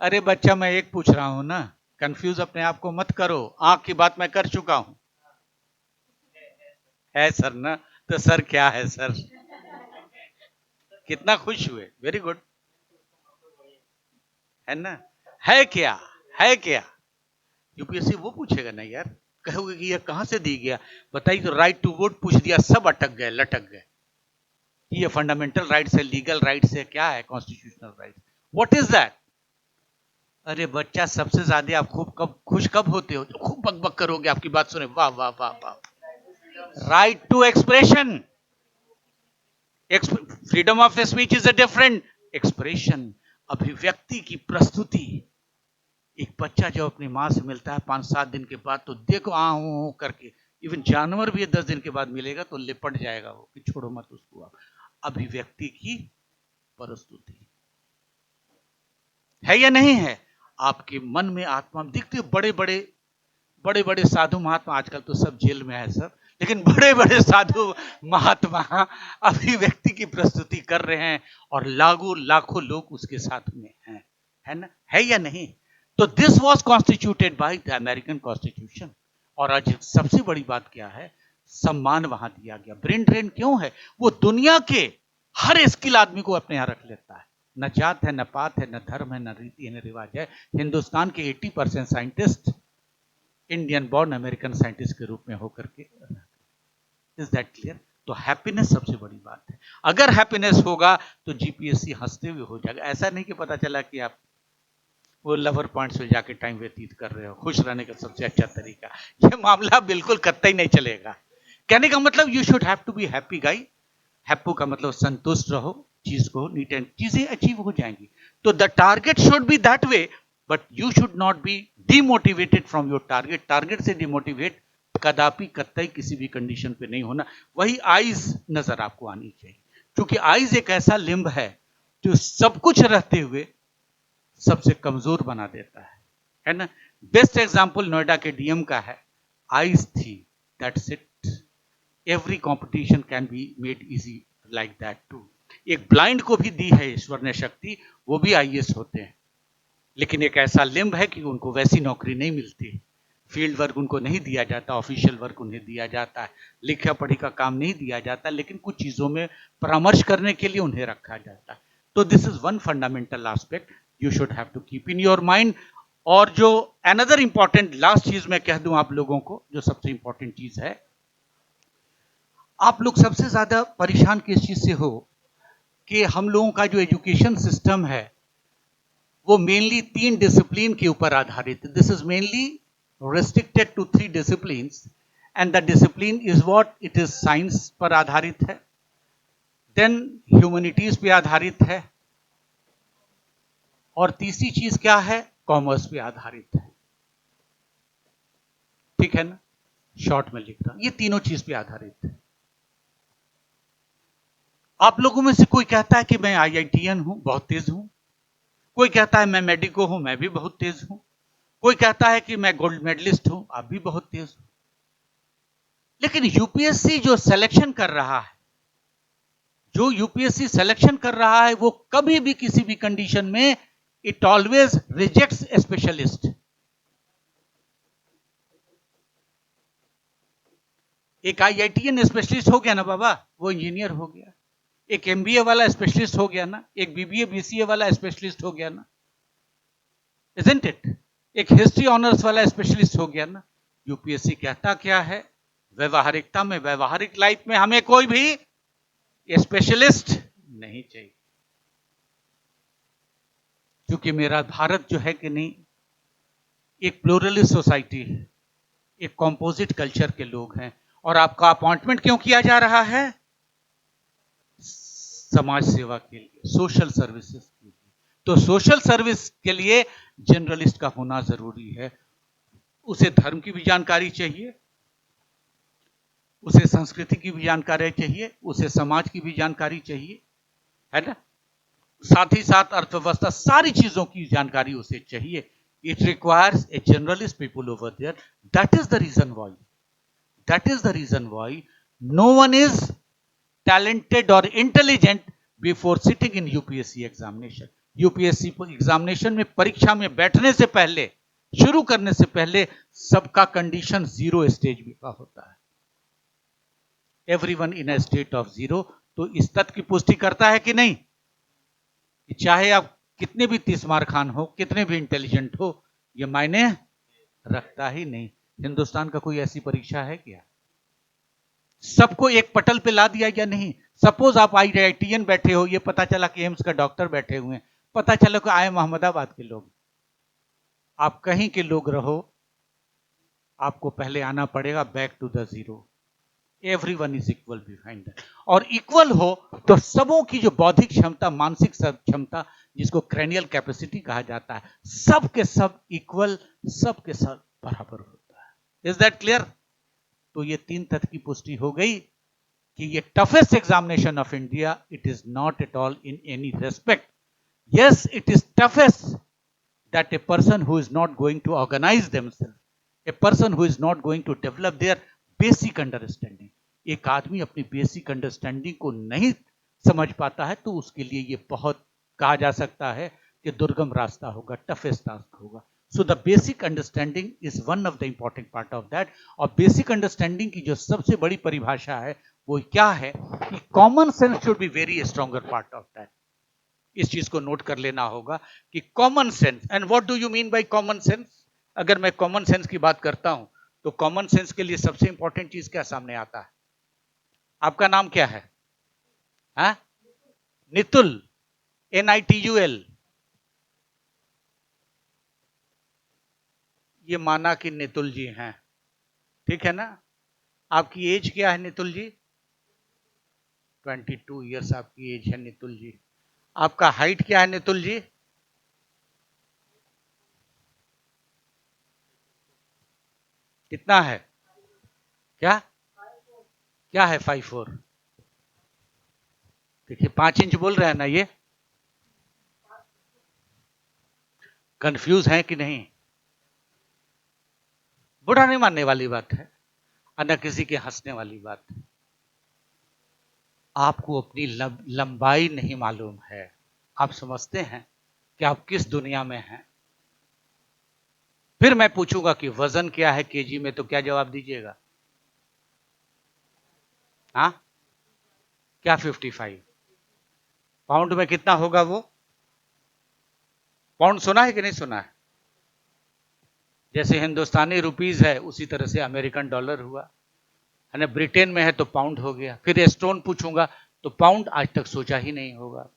अरे बच्चा, मैं एक पूछ रहा हूं ना, कंफ्यूज अपने आप को मत करो। आंख की बात मैं कर चुका हूं। है सर ना? तो सर क्या है सर? कितना खुश हुए, वेरी गुड। है ना? है क्या? है क्या? यूपीएससी वो पूछेगा ना यार, कहोगे कि ये कहां से दी गया, बताइए। तो राइट टू वोट पूछ दिया, सब अटक गए, लटक गए। ये फंडामेंटल राइट्स है, लीगल राइट्स है, क्या है constitutional rights? What is that? अरे बच्चा, सबसे ज्यादा आप खुश कब होते हो? खूब बकबक करोगे, आपकी बात सुने, वाह वाह वाह वाह। Right to expression, freedom of speech is a different expression, अभिव्यक्ति की प्रस्तुति। एक बच्चा जब अपनी माँ से मिलता है 5-7 दिन के बाद, तो देखो आ करके, इवन जानवर भी 10 दिन के बाद मिलेगा तो लिपट जाएगा वो, कि छोड़ो मत उसको। आप अभिव्यक्ति की प्रस्तुति है या नहीं है? आपके मन में आत्मा दिखते हो, बड़े बड़े साधु महात्मा, आजकल तो सब जेल में है सब, लेकिन बड़े बड़े साधु महात्मा अभिव्यक्ति की प्रस्तुति कर रहे हैं, और लाखों लोग उसके साथ में हैं, है ना? है या नहीं? तो this was constituted by the American constitution. और आज सबसे बड़ी बात क्या है? सम्मान वहां दिया गया। ब्रेन ड्रेन क्यों है? वो दुनिया के हर स्किल आदमी को अपने यहां रख लेता है। न जात है, न पात है, न धर्म है, न रीति है, न रिवाज है। हिंदुस्तान के 80% scientist Indian born American scientist के रूप में होकर के। Is that clear? तो हैप्पीनेस सबसे बड़ी बात है। अगर हैप्पीनेस होगा तो जीपीएससी हंसते हुए हो जाएगा। ऐसा नहीं कि पता चला कि आप वो लवर पॉइंट्स में जाके टाइम व्यतीत कर रहे हो। खुश रहने का सबसे अच्छा तरीका, ये मामला बिल्कुल कतई नहीं चलेगा। कहने का मतलब you should have to be happy guy. हैप्पू का मतलब संतुष्ट रहो, चीज को नीट एंड चीजें अचीव हो जाएंगी। तो the target should be that way, but you should not be demotivated from your target. Target से डिमोटिवेट कदापि कतई किसी भी कंडीशन पे नहीं होना। वही आइज नजर आपको आनी चाहिए, क्योंकि आइज एक ऐसा लिंब है जो सब कुछ रहते हुए सबसे कमजोर बना देता है ना। बेस्ट एग्जांपल नोएडा के डीएम का है। आइज थी, that's it. Every competition can be made easy like that too. एक ब्लाइंड को भी दी है ईश्वर ने शक्ति, वो भी आईएएस होते हैं, लेकिन एक ऐसा लिंब है कि उनको वैसी नौकरी नहीं मिलती। फील्ड वर्क उनको नहीं दिया जाता, ऑफिशियल वर्क उन्हें दिया जाता है, लिखा पढ़ी का काम नहीं दिया जाता, लेकिन कुछ चीजों में परामर्श करने के लिए उन्हें रखा जाता है। तो this is one fundamental aspect you should have to keep in your mind. और जो अनदर इंपॉर्टेंट लास्ट चीज मैं कह दूं आप लोगों को, जो सबसे इंपॉर्टेंट चीज है, आप लोग सबसे ज्यादा परेशान किस चीज से हो कि हम लोगों का जो एजुकेशन सिस्टम है वो मेनली 3 डिसिप्लिन के ऊपर आधारित है। This is mainly restricted to 3 disciplines, and the discipline is what it is science पर आधारित है, then humanities पे आधारित है, और तीसरी चीज क्या है, कॉमर्स पे आधारित है। ठीक है ना, शॉर्ट में लिख रहा हूं, ये तीनों चीज पे आधारित है। आप लोगों में से कोई कहता है कि मैं आईआईटीएन हूं, बहुत तेज हूं। कोई कहता है मैं मेडिको हूं, मैं भी बहुत तेज हूं। कोई कहता है कि मैं गोल्ड मेडलिस्ट हूं, आप भी बहुत तेज हो। लेकिन यूपीएससी जो सिलेक्शन कर रहा है, जो यूपीएससी सिलेक्शन कर रहा है, वो कभी भी किसी भी कंडीशन में इट ऑलवेज रिजेक्ट्स स्पेशलिस्ट। एक आईआईटीएन स्पेशलिस्ट हो गया ना बाबा, वो इंजीनियर हो गया। एक एमबीए वाला स्पेशलिस्ट हो गया ना, एक बीबीए बीसीए वाला स्पेशलिस्ट हो गया ना, इजंट इट? एक हिस्ट्री ऑनर्स वाला स्पेशलिस्ट हो गया ना। यूपीएससी कहता क्या है, व्यवहारिकता में, व्यवहारिक लाइफ में हमें कोई भी स्पेशलिस्ट नहीं चाहिए, क्योंकि मेरा भारत जो है कि नहीं, एक प्लूरलिस्ट सोसाइटी है, एक कॉम्पोजिट कल्चर के लोग हैं। और आपका अपॉइंटमेंट क्यों किया जा रहा है? समाज सेवा के लिए, सोशल सर्विसेज के लिए। तो सोशल सर्विस के लिए जनरलिस्ट का होना जरूरी है। उसे धर्म की भी जानकारी चाहिए, उसे संस्कृति की भी जानकारी चाहिए, उसे समाज की भी जानकारी चाहिए, है ना। साथ ही साथ अर्थव्यवस्था, सारी चीजों की जानकारी उसे चाहिए। It requires a generalist people over there. That is the reason why, that is the reason why no one is talented और intelligent before sitting in UPSC examination. UPSC examination में, परीक्षा में बैठने से पहले, शुरू करने से पहले, सबका कंडीशन 0 स्टेज का होता है। Everyone in a state of 0। तो इस तथ्य की पुष्टि करता है कि नहीं, चाहे आप कितने भी 30 मार खान हो, कितने भी इंटेलिजेंट हो, यह मायने रखता ही नहीं। हिंदुस्तान का कोई ऐसी परीक्षा है क्या? सबको एक पटल पे ला दिया या नहीं? सपोज आप आईआईटीएन बैठे हो, ये पता चला कि एम्स का डॉक्टर बैठे हुए हैं, पता चला कि आए अहमदाबाद के लोग। आप कहीं के लोग रहो, आपको पहले आना पड़ेगा back to the 0। Everyone is equal behind that. और इक्वल हो तो सबों की जो बौद्धिक क्षमता, मानसिक क्षमता, जिसको क्रेनियल कैपेसिटी कहा जाता है, सब के सब इक्वल, सब के सब बराबर होता है। Is that clear? तो ये 3 तथ्य की पुष्टि हो गई कि ये toughest examination of India, it is not at all in any respect. Yes, it is toughest that a person who is not going to organise themselves, a person who is not going to develop their basic understanding. एक आदमी अपनी basic understanding को नहीं समझ पाता है तो उसके लिए ये बहुत, कहा जा सकता है कि दुर्गम रास्ता होगा, टफेस्ट टास्क होगा। So the basic understanding is one of the important part of that. और बेसिक अंडरस्टैंडिंग की जो सबसे बड़ी परिभाषा है वो क्या है कि common sense should be very stronger part of that. इस चीज को नोट कर लेना होगा कि common sense, and what do you mean by common sense? अगर मैं कॉमन सेंस की बात करता हूं तो कॉमन सेंस के लिए सबसे इंपॉर्टेंट चीज क्या सामने आता है? आपका नाम क्या है? हाँ, नितुल, NITUL। ये माना कि नितुल जी हैं, ठीक है ना। आपकी एज क्या है नितुल जी? 22 ईयर्स आपकी एज है नितुल जी। आपका हाइट क्या है नितुल जी? कितना है? क्या क्या है? 5'4"। देखिए 5 इंच बोल रहे हैं ना ये। कंफ्यूज हैं कि नहीं? बुरा नहीं मानने वाली बात है और न किसी के हंसने वाली बात है। आपको अपनी लंबाई नहीं मालूम है। आप समझते हैं कि आप किस दुनिया में हैं? फिर मैं पूछूंगा कि वजन क्या है केजी में, तो क्या जवाब दीजिएगा? हाँ, क्या 55? पाउंड में कितना होगा वो? पाउंड सुना है कि नहीं सुना है? जैसे हिंदुस्तानी रुपीज है उसी तरह से अमेरिकन डॉलर हुआ है ना। ब्रिटेन में है तो पाउंड हो गया। फिर स्टोन पूछूंगा तो पाउंड आज तक सोचा ही नहीं होगा,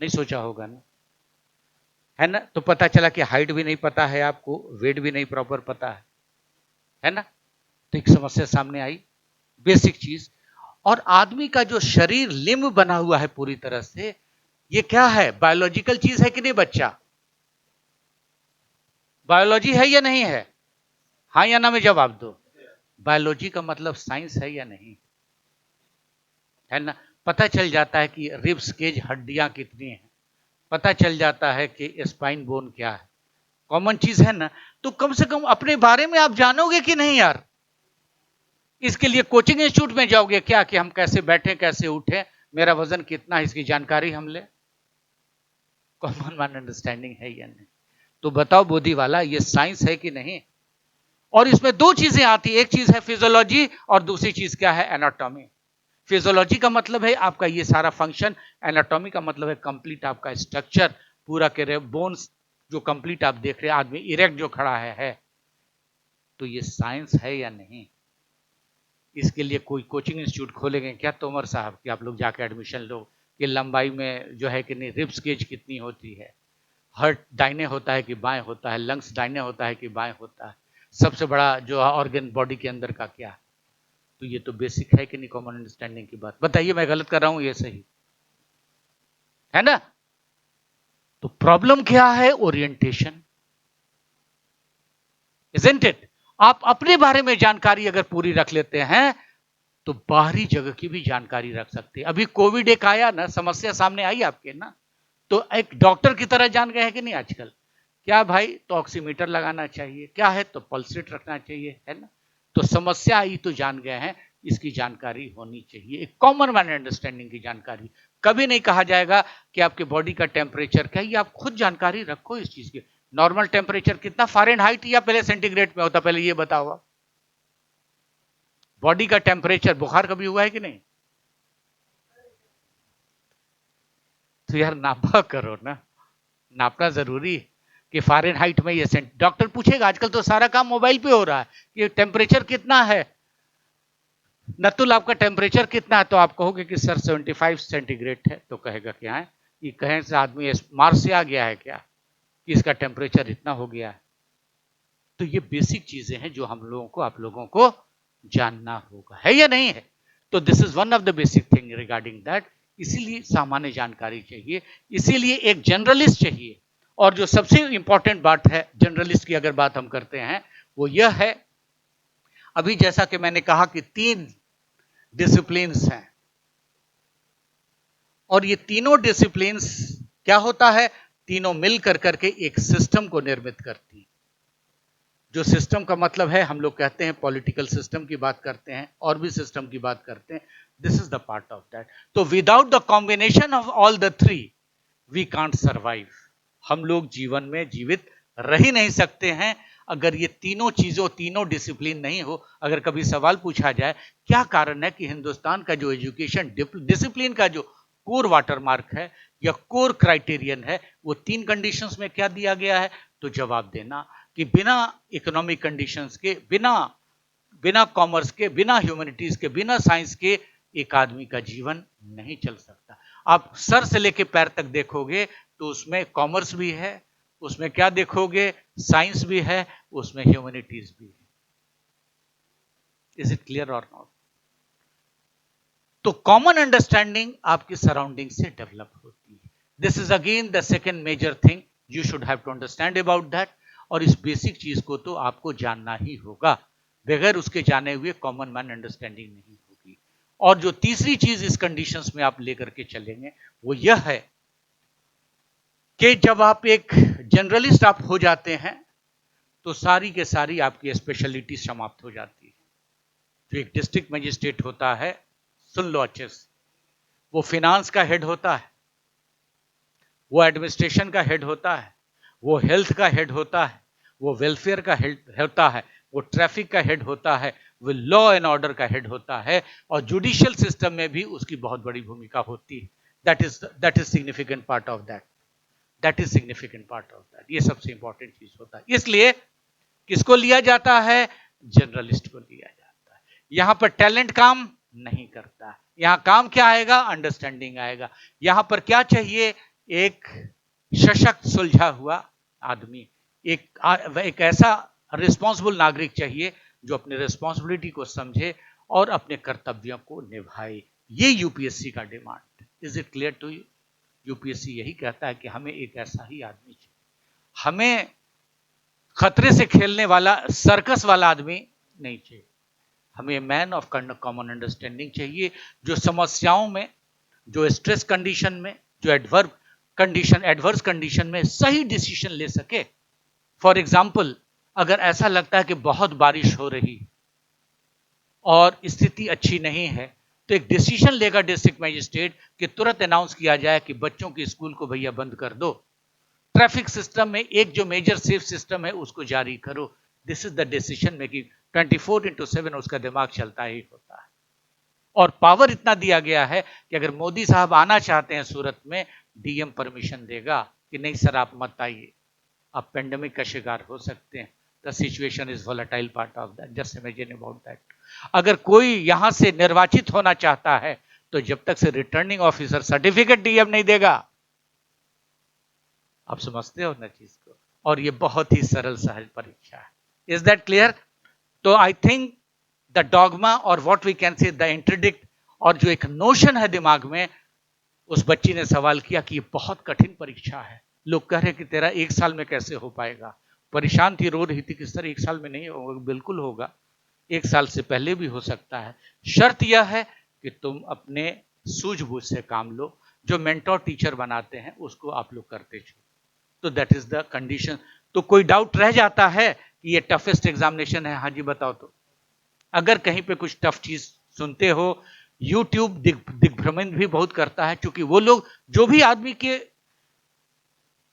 नहीं सोचा होगा ना, है ना। तो पता चला कि हाइट भी नहीं पता है आपको, वेट भी नहीं प्रॉपर पता है ना। तो एक समस्या सामने आई, बेसिक चीज। और आदमी का जो शरीर लिम्ब बना हुआ है पूरी तरह से, ये क्या है? बायोलॉजिकल चीज है कि नहीं बच्चा? बायोलॉजी है या नहीं है? हाँ या ना में जवाब दो। बायोलॉजी का मतलब साइंस है या नहीं? है ना। पता चल जाता है कि रिब्स केज हड्डियां कितनी हैं, पता चल जाता है कि स्पाइन बोन क्या है, कॉमन चीज है ना। तो कम से कम अपने बारे में आप जानोगे कि नहीं यार? इसके लिए कोचिंग इंस्टीट्यूट में जाओगे क्या कि हम कैसे बैठे कैसे उठे, मेरा वजन कितना है, इसकी जानकारी हम ले? कॉमन मैन अंडरस्टैंडिंग है या नहीं? तो बताओ बोधी वाला, ये साइंस है कि नहीं? और इसमें दो चीजें आती, एक चीज है फिजियोलॉजी और दूसरी चीज क्या है? एनाटॉमी। फिजियोलॉजी का मतलब है आपका ये सारा फंक्शन, एनाटॉमी का मतलब है कंप्लीट आपका स्ट्रक्चर, पूरा के बोन्स जो कंप्लीट आप देख रहे हैं, आदमी इरेक्ट जो खड़ा है। तो ये साइंस है या नहीं? इसके लिए कोई कोचिंग इंस्टीट्यूट खोलेंगे क्या तोमर साहब कि आप लोग जाके एडमिशन लो, कि लंबाई में जो है कि नहीं, रिब्स गेज कितनी होती है, हार्ट दाहिने होता है कि बाएं होता है, लंग्स दाहिने होता है कि बाएं होता है, सबसे बड़ा जो ऑर्गन बॉडी के अंदर का क्या? तो ये तो बेसिक है कि नहीं? कॉमन अंडरस्टैंडिंग की बात बताइए, मैं गलत कर रहा हूं ये सही है ना। तो प्रॉब्लम क्या है? Orientation, isn't it. आप अपने बारे में जानकारी अगर पूरी रख लेते हैं तो बाहरी जगह की भी जानकारी रख सकते हैं। अभी कोविड एक आया ना, समस्या सामने आई आपके ना, तो एक डॉक्टर की तरह जान गए हैं कि नहीं आजकल? क्या भाई, तो ऑक्सीमीटर लगाना चाहिए, क्या है तो पल्स रेट रखना चाहिए, है ना। तो समस्या आई तो जान गए हैं, इसकी जानकारी होनी चाहिए, एक कॉमन मैन अंडरस्टैंडिंग की जानकारी। कभी नहीं कहा जाएगा कि आपके बॉडी का टेम्परेचर क्या, ये आप खुद जानकारी रखो इस चीज की। नॉर्मल टेम्परेचर कितना फ़ारेनहाइट या पहले सेंटीग्रेड में होता, पहले ये बताओ। बॉडी का टेम्परेचर, बुखार कभी हुआ है कि नहीं? तो यार नापा करो ना, नापना जरूरी कि फ़ारेनहाइट में ये सेंट, डॉक्टर पूछेगा, आजकल तो सारा काम मोबाइल पे हो रहा है कि टेम्परेचर कितना है नतुल, आपका टेम्परेचर कितना है, तो आप कहोगे कि सर 75 सेंटीग्रेड है, तो कहेगा क्या है ये, कहें से आदमी मार्स से आ गया है क्या कि इसका टेम्परेचर इतना हो गया है? तो ये बेसिक चीजें हैं जो हम लोगों को, आप लोगों को जानना होगा, है या नहीं है? तो this is one of the basic thing regarding that. इसीलिए सामान्य जानकारी चाहिए, इसीलिए एक जनरलिस्ट चाहिए। और जो सबसे इंपॉर्टेंट बात है जनरलिस्ट की अगर बात हम करते हैं, वो यह है, अभी जैसा कि मैंने कहा कि 3 डिसिप्लिन्स हैं, और ये तीनों डिसिप्लिन्स क्या होता है, तीनों मिल कर करके एक सिस्टम को निर्मित करती है। जो सिस्टम का मतलब है, हम लोग कहते हैं पॉलिटिकल सिस्टम की बात करते हैं और भी सिस्टम की बात करते हैं, this is the part of that. तो without the combination of all the three we can't survive. हम लोग जीवन में जीवित रह ही नहीं सकते हैं अगर ये तीनों चीजों, तीनों डिसिप्लिन नहीं हो। अगर कभी सवाल पूछा जाए क्या कारण है कि हिंदुस्तान का जो एजुकेशन डिसिप्लिन का जो कोर वाटरमार्क है या कोर क्राइटेरियन है, वो 3 कंडीशंस में क्या दिया गया है, तो जवाब देना कि बिना इकोनॉमिक कंडीशंस के, बिना बिना कॉमर्स के, बिना ह्यूमैनिटीज के, बिना साइंस के एक आदमी का जीवन नहीं चल सकता। आप सर से लेके पैर तक देखोगे तो उसमें कॉमर्स भी है, उसमें क्या देखोगे, साइंस भी है, उसमें ह्यूमैनिटीज भी है। इज इट क्लियर और नॉट? तो कॉमन अंडरस्टैंडिंग आपकी सराउंडिंग से डेवलप होती है। This is again the second major thing you should have to understand about that. और इस बेसिक चीज को तो आपको जानना ही होगा, बगैर उसके जाने हुए कॉमन मैन अंडरस्टैंडिंग नहीं होगी। और जो तीसरी चीज इस कंडीशंस में आप लेकर के चलेंगे वो यह है कि जब आप एक जनरलिस्ट आप हो जाते हैं तो सारी के सारी आपकी स्पेशलिटी समाप्त हो जाती है। जो एक डिस्ट्रिक्ट मजिस्ट्रेट होता है, सुन लो अच्छे से, वो फिनांस का हेड होता है, वो एडमिनिस्ट्रेशन का हेड होता है, वो हेल्थ का हेड होता है, वो वेलफेयर का हेड होता है, वो ट्रैफिक का हेड होता है, वो लॉ एंड ऑर्डर का हेड होता है, और जुडिशियल सिस्टम में भी उसकी बहुत बड़ी भूमिका होती है। That is significant part of that. That is significant part of that. ये सबसे इंपॉर्टेंट चीज होता है। इसलिए किसको लिया जाता है? जनरलिस्ट को लिया जाता है। यहां पर टैलेंट काम नहीं करता। यहां काम क्या आएगा? अंडरस्टैंडिंग आएगा। यहां पर क्या चाहिए? एक सशक्त सुलझा हुआ आदमी, एक ऐसा रिस्पॉन्सिबल नागरिक चाहिए जो अपनी रिस्पॉन्सिबिलिटी को समझे और अपने कर्तव्यों को निभाए। ये यूपीएससी का demand. Is it clear to you? UPSC यही कहता है कि हमें एक ऐसा ही आदमी चाहिए। हमें खतरे से खेलने वाला सर्कस वाला आदमी नहीं चाहिए। हमें मैन ऑफ कॉमन अंडरस्टैंडिंग चाहिए, जो समस्याओं में, जो स्ट्रेस कंडीशन में, जो एडवर्स कंडीशन में सही डिसीजन ले सके। फॉर एग्जाम्पल, अगर ऐसा लगता है कि बहुत बारिश हो रही और स्थिति अच्छी नहीं है, तो एक डिसीजन लेगा डिस्ट्रिक्ट मजिस्ट्रेट कि तुरंत अनाउंस किया जाए कि बच्चों के स्कूल को भैया बंद कर दो। ट्रैफिक सिस्टम में एक जो मेजर सेफ सिस्टम है उसको जारी करो। This is the decision making. 24/7 उसका दिमाग चलता ही होता है। और पावर इतना दिया गया है कि अगर मोदी साहब आना चाहते हैं सूरत में, डीएम परमिशन देगा कि नहीं सर आप मत आइए, आप पेंडेमिक का शिकार हो सकते हैं। The situation is volatile part of that, just imagine about that. अगर कोई यहां से निर्वाचित होना चाहता है तो जब तक से रिटर्निंग ऑफिसर सर्टिफिकेट डीएम नहीं देगा, आप समझते हो ना चीज को। और ये बहुत ही सरल सहज परीक्षा है। Is that clear? तो आई थिंक द डॉगमा और what we can say the interdict, और जो एक नोशन है दिमाग में, उस बच्ची ने सवाल किया कि ये बहुत कठिन परीक्षा है, लोग कह रहे कि तेरा 1 साल में कैसे हो पाएगा। परेशान थी, रो रही थी कि सर 1 साल में नहीं होगा। बिल्कुल होगा, 1 साल से पहले भी हो सकता है। शर्त यह है कि तुम अपने सूझबूझ से काम लो। जो मेंटोर टीचर बनाते हैं उसको आप लोग करते चलो। तो दैट इज द कंडीशन। तो कोई डाउट रह जाता है कि ये टफेस्ट एग्जामिनेशन है? हाँ जी बताओ। तो अगर कहीं पे कुछ टफ चीज सुनते हो, यूट्यूब दिग्भ्रमित भी बहुत करता है, क्योंकि वो लोग जो भी आदमी के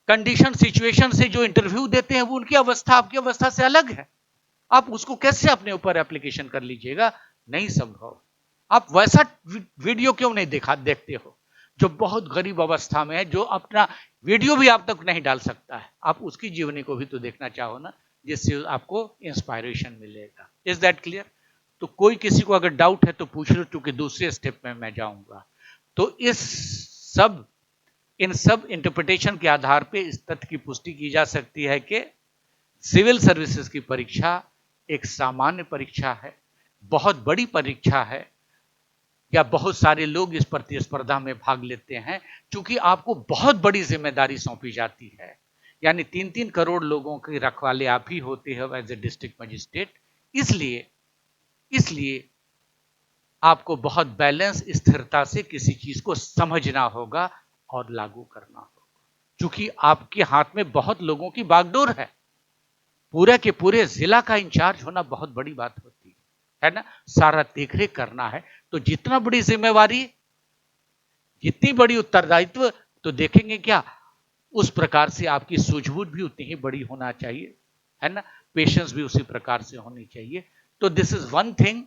कंडीशन सिचुएशन से जो इंटरव्यू देते हैं, वो उनकी अवस्था आपकी अवस्था से अलग है। आप उसको कैसे अपने ऊपर एप्लीकेशन कर लीजिएगा? नहीं संभव। आप वैसा वीडियो क्यों नहीं देखते हो जो बहुत गरीब अवस्था में है, जो अपना वीडियो भी आप तक नहीं डाल सकता है? आप उसकी जीवनी को भी तो देखना चाहो ना, जिससे आपको इंस्पायरेशन मिलेगा। Is that clear? तो कोई किसी को अगर डाउट है तो पूछ लो, क्योंकि दूसरे स्टेप में मैं जाऊंगा। तो इन सब इंटरप्रिटेशन के आधार पे इस तथ्य की पुष्टि की जा सकती है कि सिविल सर्विसेज की परीक्षा एक सामान्य परीक्षा है, बहुत बड़ी परीक्षा है, या बहुत सारे लोग इस प्रतिस्पर्धा में भाग लेते हैं क्योंकि आपको बहुत बड़ी जिम्मेदारी सौंपी जाती है। यानी 3-3 करोड़ लोगों के रखवाले आप ही होते हैं एज ए डिस्ट्रिक्ट मजिस्ट्रेट। इसलिए आपको बहुत बैलेंस, स्थिरता से किसी चीज को समझना होगा और लागू करना होगा, क्योंकि आपके हाथ में बहुत लोगों की बागडोर है। पूरे के पूरे जिला का इंचार्ज होना बहुत बड़ी बात होती है ना, सारा देखरेख करना है। तो जितना बड़ी जिम्मेवारी, जितनी बड़ी उत्तरदायित्व, तो देखेंगे क्या उस प्रकार से आपकी सूझबूझ भी उतनी ही बड़ी होना चाहिए, है ना, पेशेंस भी उसी प्रकार से होनी चाहिए। तो this is one thing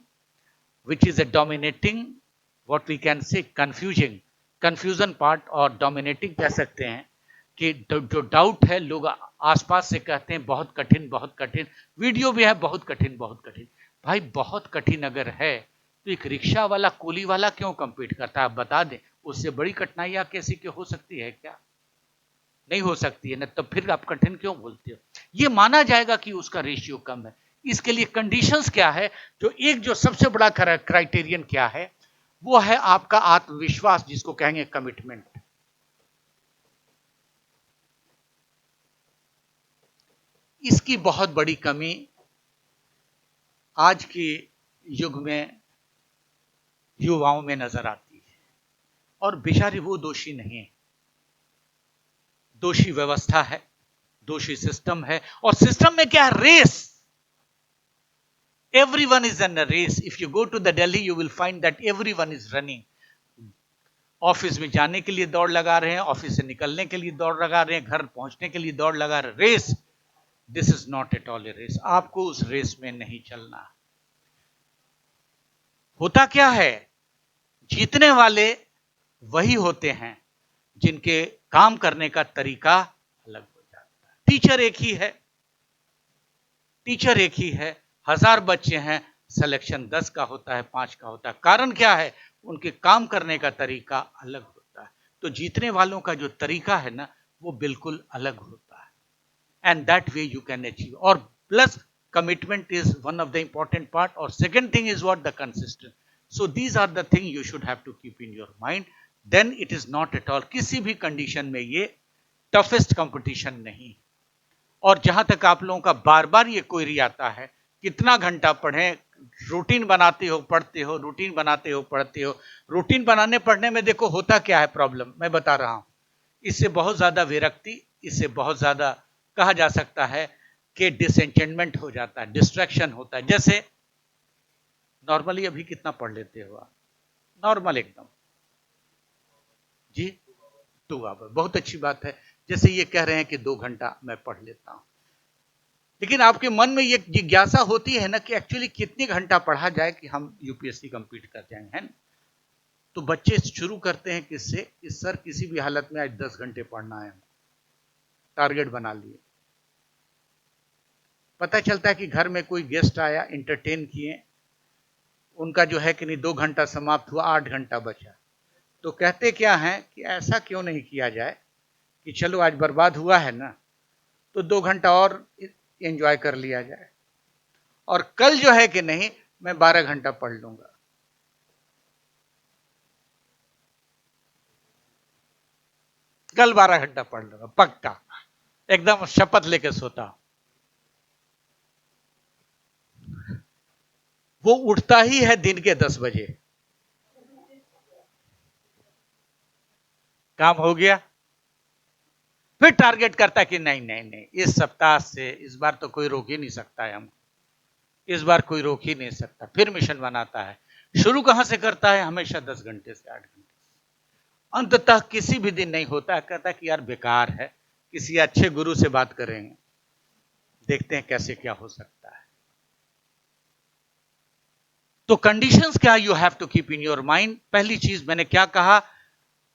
which is a dominating, what we can say, confusion part, और dominating कह सकते हैं कि जो डाउट है, लोग आसपास से कहते हैं बहुत कठिन बहुत कठिन, वीडियो भी है बहुत कठिन बहुत कठिन। भाई बहुत कठिन अगर है तो एक रिक्शा वाला कूली वाला क्यों कम्पीट करता है, आप बता दें। उससे बड़ी कठिनाइयां कैसी के हो सकती है क्या? नहीं हो सकती है ना, तब फिर आप कठिन क्यों बोलते हो? ये माना जाएगा कि उसका रेशियो कम है। इसके लिए कंडीशंस क्या है? जो सबसे बड़ा क्राइटेरियन क्या है, वो है आपका आत्मविश्वास, जिसको कहेंगे कमिटमेंट। इसकी बहुत बड़ी कमी आज के युग में युवाओं में नजर आती है। और बेचारे वो दोषी नहीं है, दोषी व्यवस्था है, दोषी सिस्टम है। और सिस्टम में क्या है? Race. Everyone is in a race. If you go to the Delhi, you will find that everyone is running. Office में जाने के लिए दौड़ लगा रहे हैं, ऑफिस से निकलने के लिए दौड़ लगा रहे हैं, घर पहुंचने के लिए दौड़ लगा रहे हैं। Race, this is not at all a race. आपको उस रेस में नहीं चलना। होता क्या है, जीतने वाले वही होते हैं जिनके काम करने का तरीका अलग हो जाता है। टीचर एक ही है, 1000 बच्चे हैं, सिलेक्शन 10 का होता है, 5 का होता है। कारण क्या है? उनके काम करने का तरीका अलग होता है। तो जीतने वालों का जो तरीका है ना, वो बिल्कुल अलग होता है। And that way you can achieve. और plus commitment is one of the important part. और second thing is what? The consistent. So these are the thing you should have to keep in your mind. Then it is not at all, किसी भी condition में ये toughest competition नहीं। और जहां तक आप लोगों का बार बार ये क्वेरी आता है, कितना घंटा पढ़ें, रूटीन बनाते हो पढ़ते हो, रूटीन बनाते हो पढ़ते हो। रूटीन बनाने पढ़ने में देखो होता क्या है प्रॉब्लम, मैं बता रहा हूं। इससे बहुत ज्यादा विरक्ति, इससे बहुत ज्यादा कहा जा सकता है कि डिसएंचेंटमेंट हो जाता है, डिस्ट्रैक्शन होता है। जैसे नॉर्मली अभी कितना पढ़ लेते हो आप? नॉर्मल एकदम जी 2 आवर, बहुत अच्छी बात है। जैसे ये कह रहे हैं कि 2 घंटा मैं पढ़ लेता हूं, लेकिन आपके मन में ये जिज्ञासा होती है ना कि एक्चुअली कितने घंटा पढ़ा जाए कि हम यूपीएससी कंप्लीट कर जाएंगे, है ना? तो बच्चे शुरू करते हैं किससे कि सर किसी भी हालत में आज 10 घंटे पढ़ना है, टारगेट बना लिए। पता चलता है कि घर में कोई गेस्ट आया, इंटरटेन किए, उनका जो है कि नहीं 2 घंटा समाप्त हुआ, 8 घंटा बचा। तो कहते क्या है कि ऐसा क्यों नहीं किया जाए कि चलो आज बर्बाद हुआ है ना, तो 2 घंटा और एंजॉय कर लिया जाए, और कल जो है कि नहीं मैं 12 घंटा पढ़ लूंगा। कल 12 घंटा पढ़ लूंगा पक्का, एकदम शपथ लेके सोता हूं। वो उठता ही है दिन के 10 बजे, काम हो गया, फिर टारगेट करता कि नहीं नहीं नहीं, इस सप्ताह से इस बार तो कोई रोक ही नहीं सकता है, हम इस बार कोई रोक ही नहीं सकता। फिर मिशन बनाता है, शुरू कहां से करता है? हमेशा 10 घंटे से 8 घंटे से। अंततः किसी भी दिन नहीं होता है, कहता है कि यार बेकार है, किसी अच्छे गुरु से बात करेंगे, देखते हैं कैसे क्या हो सकता है। तो कंडीशंस क्या you have to keep in your mind. पहली चीज मैंने क्या कहा,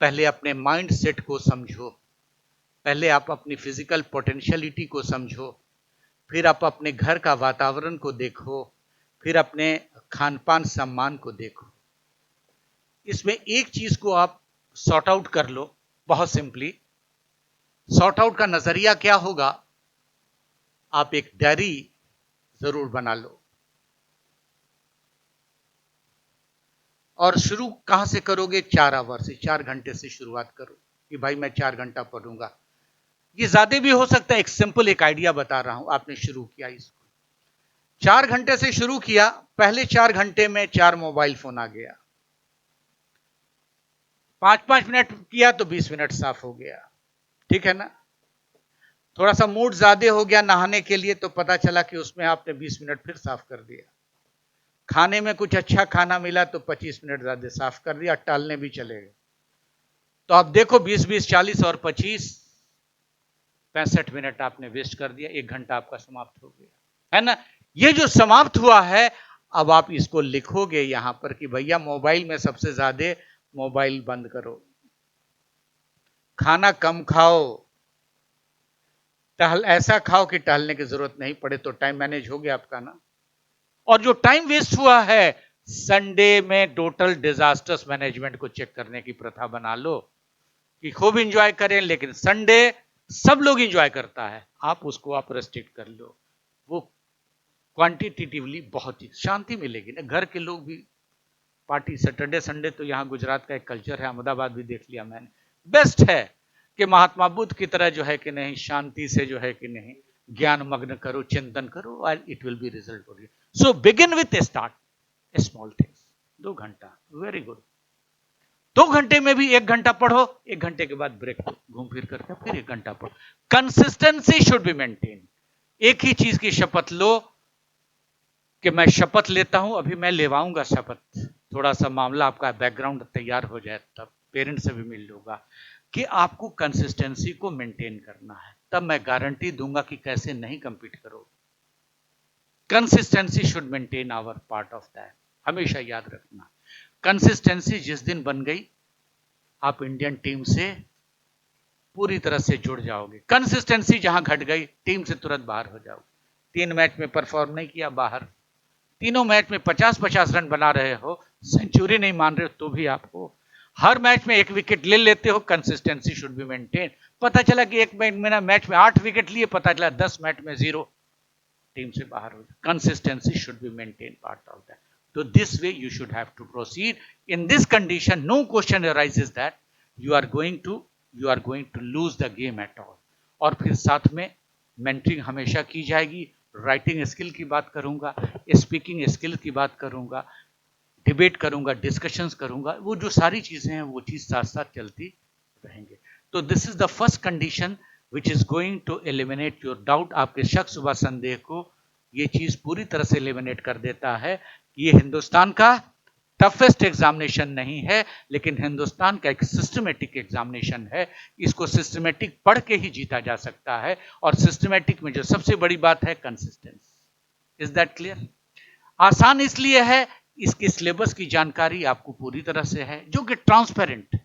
पहले अपने माइंड सेट को समझो, पहले आप अपनी फिजिकल पोटेंशियलिटी को समझो, फिर आप अपने घर का वातावरण को देखो, फिर अपने खान पान सम्मान को देखो। इसमें एक चीज को आप सॉर्ट आउट कर लो, बहुत सिंपली। सॉर्ट आउट का नजरिया क्या होगा? आप एक डायरी जरूर बना लो, और शुरू कहां से करोगे? 4 आवर से, 4 घंटे से शुरुआत करो कि भाई मैं 4 घंटा पढ़ूंगा। ये ज्यादा भी हो सकता है, एक सिंपल एक आइडिया बता रहा हूं। आपने शुरू किया इसको, 4 घंटे से शुरू किया, पहले 4 घंटे में 4 मोबाइल फोन आ गया, 5-5 मिनट किया तो 20 मिनट साफ हो गया, ठीक है ना? थोड़ा सा मूड ज्यादा हो गया नहाने के लिए, तो पता चला कि उसमें आपने 20 मिनट फिर साफ कर दिया। खाने में कुछ अच्छा खाना मिला तो 25 मिनट ज्यादा साफ कर दिया, टालने भी चले गए। तो आप देखो 20-20, 40 और 25, 65 मिनट आपने वेस्ट कर दिया, 1 घंटा आपका समाप्त हो गया, है ना? ये जो समाप्त हुआ है, अब आप इसको लिखोगे यहां पर कि भैया मोबाइल में सबसे ज्यादा मोबाइल बंद करो, खाना कम खाओ, ऐसा खाओ कि टहलने की जरूरत नहीं पड़े, तो टाइम मैनेज हो गया आपका ना। और जो टाइम वेस्ट हुआ है, संडे में टोटल डिजास्टर्स मैनेजमेंट को चेक करने की प्रथा बना लो कि खूब इंजॉय करें, लेकिन संडे सब लोग इंजॉय करता है, आप उसको आप रेस्ट्रिक्ट कर लो। वो क्वांटिटेटिवली बहुत ही शांति मिलेगी ना, घर के लोग भी पार्टी। सैटरडे संडे तो यहाँ गुजरात का एक कल्चर है, अहमदाबाद भी देख लिया मैंने। बेस्ट है कि महात्मा बुद्ध की तरह जो है कि नहीं, शांति से जो है कि नहीं ज्ञान मग्न करो, चिंतन करो, and it will be result oriented. So begin with start small things. 2 घंटा वेरी गुड। 2 घंटे में भी 1 घंटा पढ़ो, 1 घंटे के बाद ब्रेक दो, घूम फिर करके फिर 1 घंटा पढ़ो। Consistency should be maintain. एक ही चीज की शपथ लो कि मैं शपथ लेता हूं, अभी मैं लेवाऊंगा शपथ, थोड़ा सा मामला आपका बैकग्राउंड तैयार हो जाए, तब पेरेंट्स से भी मिल लूंगा कि आपको कंसिस्टेंसी को मेंटेन करना है, तब मैं गारंटी दूंगा कि कैसे नहीं कंपीट करो। Consistency should maintain our part of that, हमेशा याद रखना। कंसिस्टेंसी जिस दिन बन गई, आप इंडियन टीम से पूरी तरह से जुड़ जाओगे। कंसिस्टेंसी जहां घट गई, टीम से तुरंत बाहर हो जाओगे। 3 मैच में परफॉर्म नहीं किया, बाहर। तीनों मैच में 50-50 रन बना रहे हो, सेंचुरी नहीं मान रहे हो, तो भी आपको हर मैच में 1 विकेट ले लेते हो। Consistency should be maintain. पता चला कि एक मैच में 8 विकेट लिए, पता चला 10 मैच में 0, टीम से बाहर हो जाए। Consistency should be maintain part of that. तो this way you should have to proceed. In this condition no question arises that you are going to lose the game at all. और फिर साथ में mentoring हमेशा की जाएगी। Writing skill की बात करूंगा, स्पीकिंग स्किल की बात करूंगा, डिबेट करूंगा, डिस्कशंस करूंगा, वो जो सारी चीजें हैं वो चीज साथ साथ चलती रहेंगे। तो this is the first condition which is going to eliminate your doubt. आपके शक व संदेह को ये चीज पूरी तरह से एलिमिनेट कर देता है कि ये हिंदुस्तान का टफेस्ट एग्जामिनेशन नहीं है, लेकिन हिंदुस्तान का एक सिस्टमेटिक एग्जामिनेशन है। इसको सिस्टमेटिक पढ़ के ही जीता जा सकता है, और सिस्टमेटिक में जो सबसे बड़ी बात है, कंसिस्टेंसी। Is that clear? आसान इसलिए है, इसके सिलेबस की जानकारी आपको पूरी तरह से है, जो कि ट्रांसपेरेंट।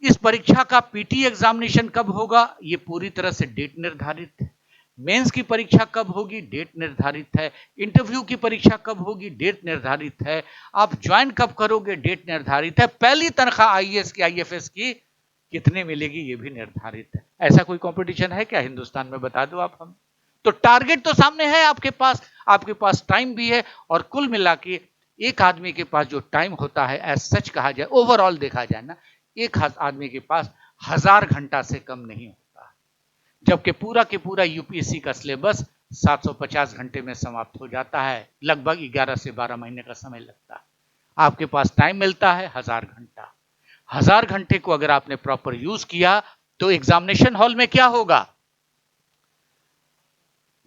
इस परीक्षा का पीटी एग्जामिनेशन कब होगा, ये पूरी तरह से डेट निर्धारित है। मेंस की परीक्षा कब होगी, डेट निर्धारित है। इंटरव्यू की परीक्षा कब होगी, डेट निर्धारित है। आप ज्वाइन कब करोगे, डेट निर्धारित है। पहली तनख्वाह आईएएस की, आईएफएस की कितने मिलेगी, ये भी निर्धारित है। ऐसा कोई कंपटीशन है क्या हिंदुस्तान में, बता दो आप हम। तो टारगेट तो सामने है आपके पास टाइम भी है। और कुल मिला के एक आदमी के पास जो टाइम होता है, एज सच कहा जाए, ओवरऑल देखा जाए ना, एक आदमी के पास 1000 घंटा से कम नहीं होता। जबकि पूरा के पूरा यूपीएससी का सिलेबस 750 घंटे में समाप्त हो जाता है। लगभग 11 से 12 महीने का समय लगता है। आपके पास टाइम मिलता है 1000 घंटा। 1000 घंटे को अगर आपने प्रॉपर यूज किया, तो एग्जामिनेशन हॉल में क्या होगा,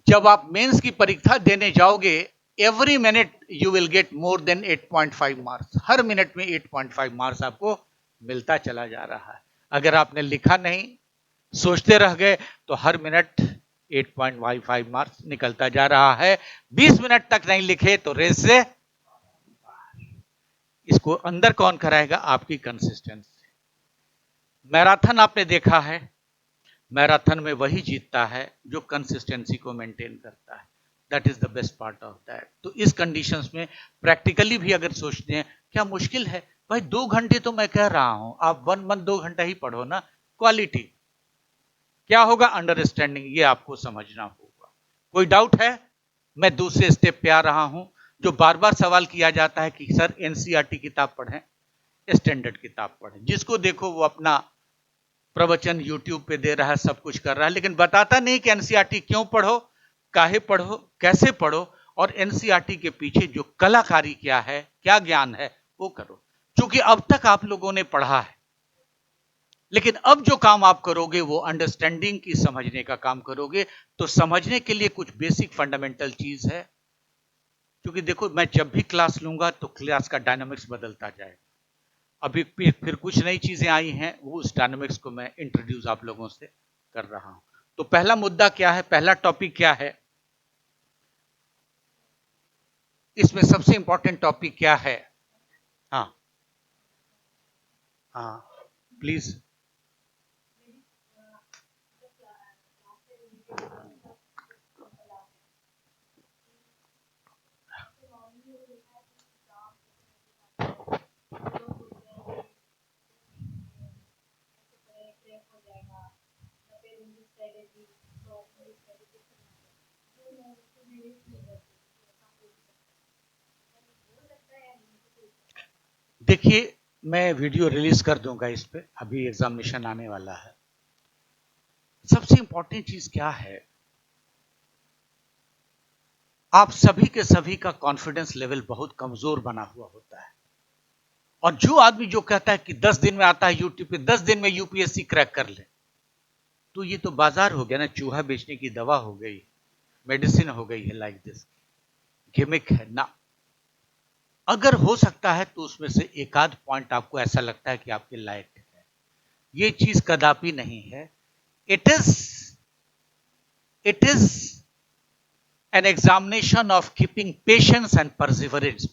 जब आप मेंस की परीक्षा देने जाओगे, every minute you will get more than 8.5 marks. Her minute में 8.5 मार्क्स आपको मिलता चला जा रहा है। अगर आपने लिखा नहीं, सोचते रह गए, तो हर मिनट 8.55 मार्क्स निकलता जा रहा है। 20 मिनट तक नहीं लिखे तो रेस से, इसको अंदर कौन कराएगा, आपकी कंसिस्टेंसी। मैराथन आपने देखा है, मैराथन में वही जीतता है जो कंसिस्टेंसी को मेंटेन करता है। That is the best part of that. तो इस कंडीशंस में प्रैक्टिकली भी अगर सोचते हैं, क्या मुश्किल है भाई, 2 घंटे तो मैं कह रहा हूं, आप 1 मंथ 2 घंटा ही पढ़ो ना। क्वालिटी क्या होगा, अंडरस्टैंडिंग, ये आपको समझना होगा। कोई डाउट है? मैं दूसरे स्टेप पे आ रहा हूं। जो बार बार सवाल किया जाता है कि सर एनसीईआरटी किताब पढ़ें, स्टैंडर्ड किताब पढ़ें। जिसको देखो वो अपना प्रवचन यूट्यूब पे दे रहा है, सब कुछ कर रहा है, लेकिन बताता नहीं कि एनसीईआरटी क्यों पढ़ो, काहे पढ़ो, कैसे पढ़ो, और एनसीईआरटी के पीछे जो कलाकारी क्या है, क्या ज्ञान है, वो करो। क्योंकि अब तक आप लोगों ने पढ़ा है, लेकिन अब जो काम आप करोगे वो अंडरस्टैंडिंग की, समझने का काम करोगे। तो समझने के लिए कुछ बेसिक फंडामेंटल चीज है। क्योंकि देखो, मैं जब भी क्लास लूंगा तो क्लास का डायनामिक्स बदलता जाएगा। अभी फिर कुछ नई चीजें आई हैं, वो उस डायनामिक्स को मैं इंट्रोड्यूस आप लोगों से कर रहा हूं। तो पहला मुद्दा क्या है, पहला टॉपिक क्या है, इसमें सबसे इंपॉर्टेंट टॉपिक क्या है? हाँ हाँ, प्लीज। देखिए, मैं वीडियो रिलीज कर दूंगा इस पे, अभी एग्जामिनेशन आने वाला है। सबसे इंपॉर्टेंट चीज क्या है, आप सभी के सभी का कॉन्फिडेंस लेवल बहुत कमजोर बना हुआ होता है। और जो आदमी जो कहता है कि 10 दिन में आता है यूट्यूब पे, 10 दिन में यूपीएससी क्रैक कर ले, तो ये तो बाजार हो गया ना, चूहा बेचने की दवा हो गई, मेडिसिन हो गई है, लाइक दिस गिमिक है ना। अगर हो सकता है तो उसमें से एक आध पॉइंट आपको ऐसा लगता है कि आपके लायक है, ये चीज कदापि नहीं है। It is an examination of keeping patience and perseverance.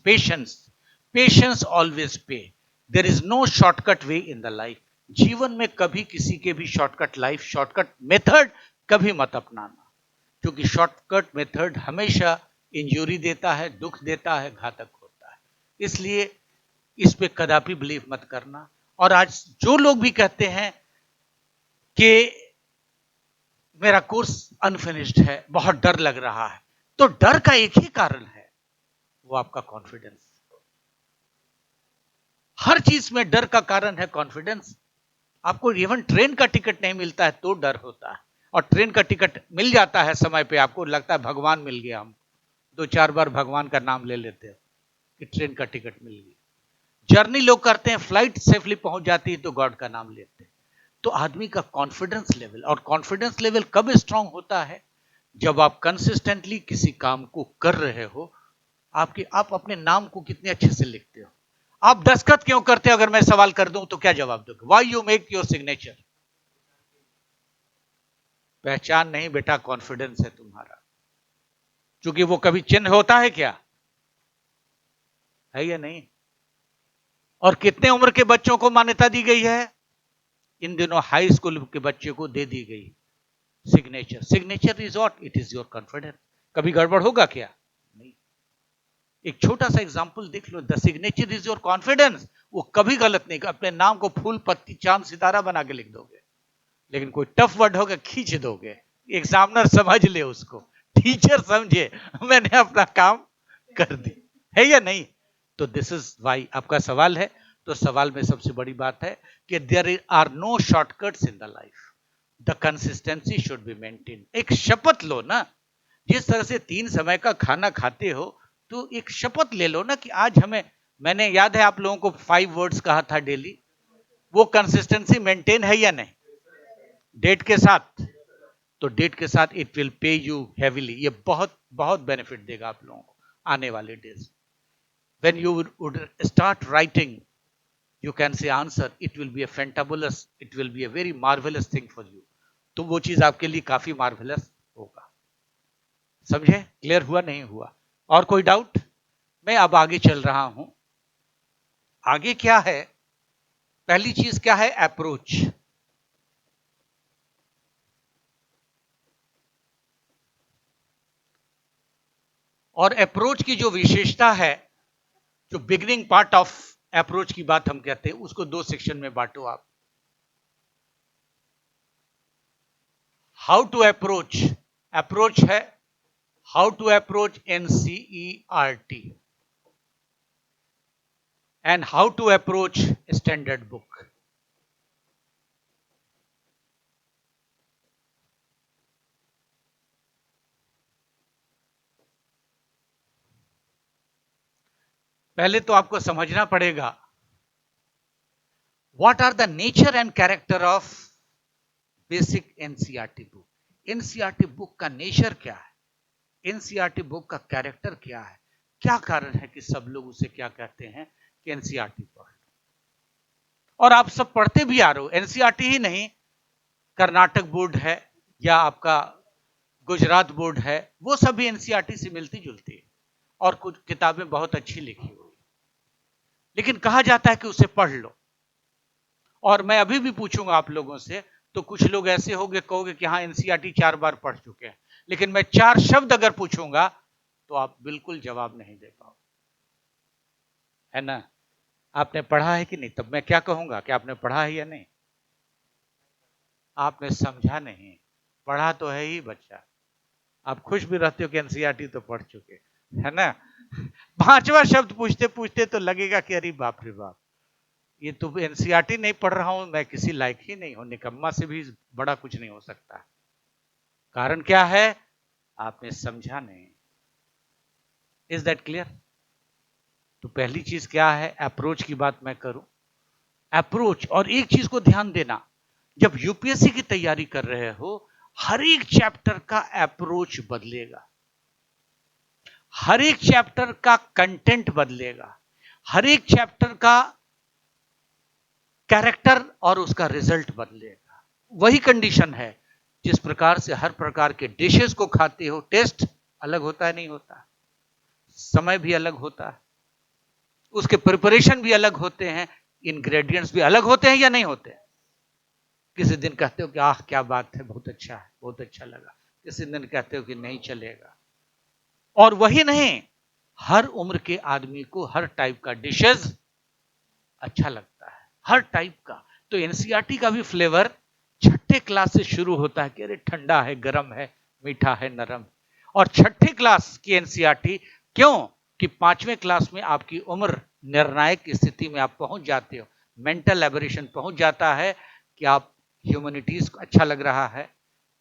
Patience always pay. There is no shortcut way in the life. जीवन में कभी किसी के भी शॉर्टकट मेथड कभी मत अपनाना, क्योंकि शॉर्टकट मेथड हमेशा इंजरी देता है, दुख देता है, घातक होता है। इसलिए इस पे कदापि बिलीव मत करना। और आज जो लोग भी कहते हैं कि मेरा कोर्स अनफिनिश्ड है, बहुत डर लग रहा है, तो डर का एक ही कारण है, वो आपका कॉन्फिडेंस। हर चीज में डर का कारण है कॉन्फिडेंस। आपको इवन ट्रेन का टिकट नहीं मिलता है तो डर होता है, और ट्रेन का टिकट मिल जाता है समय पे, आपको लगता है भगवान मिल गया। हम 2-4 बार भगवान का नाम ले लेते हैं कि ट्रेन का टिकट मिल गया। जर्नी लोग करते हैं, फ्लाइट सेफली पहुंच जाती है तो गॉड का नाम लेते हैं। तो आदमी का कॉन्फिडेंस लेवल, और कॉन्फिडेंस लेवल कब स्ट्रांग होता है, जब आप कंसिस्टेंटली किसी काम को कर रहे हो। आप अपने नाम को कितने अच्छे से लिखते हो, आप दस्तखत क्यों करते हो, अगर मैं सवाल कर दूं तो क्या जवाब दोगे? Why you make your signature? पहचान नहीं बेटा, कॉन्फिडेंस है तुम्हारा। क्योंकि वो कभी चिन्ह होता है क्या, है या नहीं? और कितने उम्र के बच्चों को मान्यता दी गई है? इन दिनों हाई स्कूल के बच्चे को दे दी गई signature. Signature is what? It is your confidence. कभी गड़बड़ होगा क्या? नहीं। एक छोटा सा एग्जांपल देख लो, the signature is your confidence. वो कभी गलत नहीं, अपने नाम को फूल पत्ती चांद सितारा बना के लिख दोगे, लेकिन कोई टफ वर्ड होगा खींच दोगे, एग्जामिनर समझ ले उसको, टीचर समझे मैंने अपना काम कर दी, है या नहीं? तो दिस इज वाई आपका सवाल है। तो सवाल में सबसे बड़ी बात है कि there are no shortcuts in the life, the consistency should be maintain. एक शपथ लो ना, जिस तरह से 3 समय का खाना खाते हो, तो एक शपथ ले लो ना कि आज हमें, मैंने याद है आप लोगों को 5 वर्ड्स कहा था डेली, वो कंसिस्टेंसी मेंटेन है या नहीं? डेट के साथ, तो डेट के साथ it will pay you heavily. ये बहुत बहुत बेनिफिट देगा आप लोगों को आने वाले days. When you would start writing, you can say answer, it will be a fantabulous, it will be a very marvellous thing for you. तो वो चीज आपके लिए काफी मार्वेलस होगा। समझे? क्लियर हुआ नहीं हुआ? और कोई डाउट? मैं अब आगे चल रहा हूं। आगे क्या है? पहली चीज क्या है? अप्रोच। और अप्रोच की जो विशेषता है, जो बिगिनिंग पार्ट ऑफ अप्रोच की बात हम कहते हैं, उसको 2 सेक्शन में बांटो आप। हाउ टू अप्रोच, अप्रोच है how to approach NCERT, and how to approach standard book. पहले तो आपको समझना पड़ेगा what are the nature and character of basic NCERT book. NCERT book का नेचर क्या है, एनसीईआरटी बुक का कैरेक्टर क्या है, क्या कारण है कि सब लोग उसे क्या कहते हैं कि एनसीईआरटी पढ़। और आप सब पढ़ते भी आ रहे हो, एनसीईआरटी ही नहीं, कर्नाटक बोर्ड है या आपका गुजरात बोर्ड है, वो सभी एनसीईआरटी से मिलती जुलती है, और कुछ किताबें बहुत अच्छी लिखी हुई, लेकिन कहा जाता है कि उसे पढ़ लो। और मैं अभी भी पूछूंगा आप लोगों से, तो कुछ लोग ऐसे होंगे, कहोगे कि हाँ एनसीईआरटी 4 बार पढ़ चुके हैं, लेकिन मैं 4 शब्द अगर पूछूंगा तो आप बिल्कुल जवाब नहीं दे पाओगे, है ना? आपने पढ़ा है कि नहीं? तब मैं क्या कहूंगा कि आपने पढ़ा है या नहीं? आपने समझा नहीं, पढ़ा तो है ही बच्चा, आप खुश भी रहते हो कि एनसीईआरटी तो पढ़ चुके, है ना। 5वां शब्द पूछते पूछते तो लगेगा कि अरे बाप रे बाप, ये तो एनसीईआरटी नहीं पढ़ रहा हूं, मैं किसी लायक ही नहीं हूं, निकम्मा से भी बड़ा कुछ नहीं हो सकता। कारण क्या है, आपने समझा नहीं। Is that clear? तो पहली चीज क्या है, अप्रोच की बात मैं करूं, अप्रोच। और एक चीज को ध्यान देना, जब यूपीएससी की तैयारी कर रहे हो, हर एक चैप्टर का अप्रोच बदलेगा, हर एक चैप्टर का कंटेंट बदलेगा, हर एक चैप्टर का कैरेक्टर और उसका रिजल्ट बदलेगा। वही कंडीशन है, जिस प्रकार से हर प्रकार के डिशेस को खाते हो, टेस्ट अलग होता है नहीं होता, समय भी अलग होता है, उसके प्रिपरेशन भी अलग होते हैं, इंग्रेडिएंट्स भी अलग होते हैं या नहीं होते हैं। किसी दिन कहते हो कि आह क्या बात है, बहुत अच्छा है, बहुत अच्छा लगा, किसी दिन कहते हो कि नहीं चलेगा। और वही नहीं, हर उम्र के आदमी को हर टाइप का डिशेस अच्छा लगता है, हर टाइप का। तो एनसीईआरटी का भी फ्लेवर छठे क्लास से शुरू होता है कि अरे ठंडा है, गर्म है, मीठा है, नरम। और छठे क्लास की एनसीईआरटी क्यों, कि 5वें क्लास में आपकी उम्र निर्णायक स्थिति में आप पहुंच जाते हो, मेंटल एबरेशन पहुंच जाता है कि आप ह्यूमैनिटीज अच्छा लग रहा है,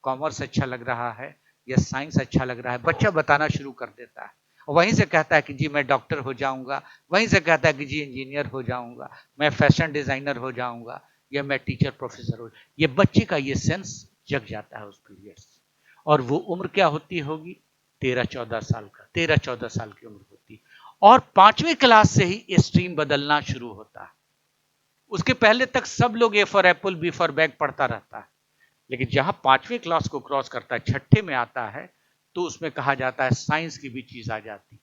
कॉमर्स अच्छा लग रहा है, या साइंस अच्छा लग रहा है, बच्चा बताना शुरू कर देता है। वहीं से कहता है कि जी मैं डॉक्टर हो जाऊंगा, वहीं से कहता है कि जी इंजीनियर हो जाऊंगा, मैं फैशन डिजाइनर हो जाऊंगा, या मैं टीचर प्रोफेसर हो। ये बच्चे का ये सेंस जग जाता है उस पीरियड से। और वो उम्र क्या होती होगी, 13-14 साल का, 13-14 साल की उम्र होती। और 5वीं क्लास से ही स्ट्रीम बदलना शुरू होता है। उसके पहले तक सब लोग A for apple, B for bag पढ़ता रहता है, लेकिन जहां 5वीं क्लास को क्रॉस करता है, छठे में आता है, तो उसमें कहा जाता है साइंस की भी चीज आ जाती है,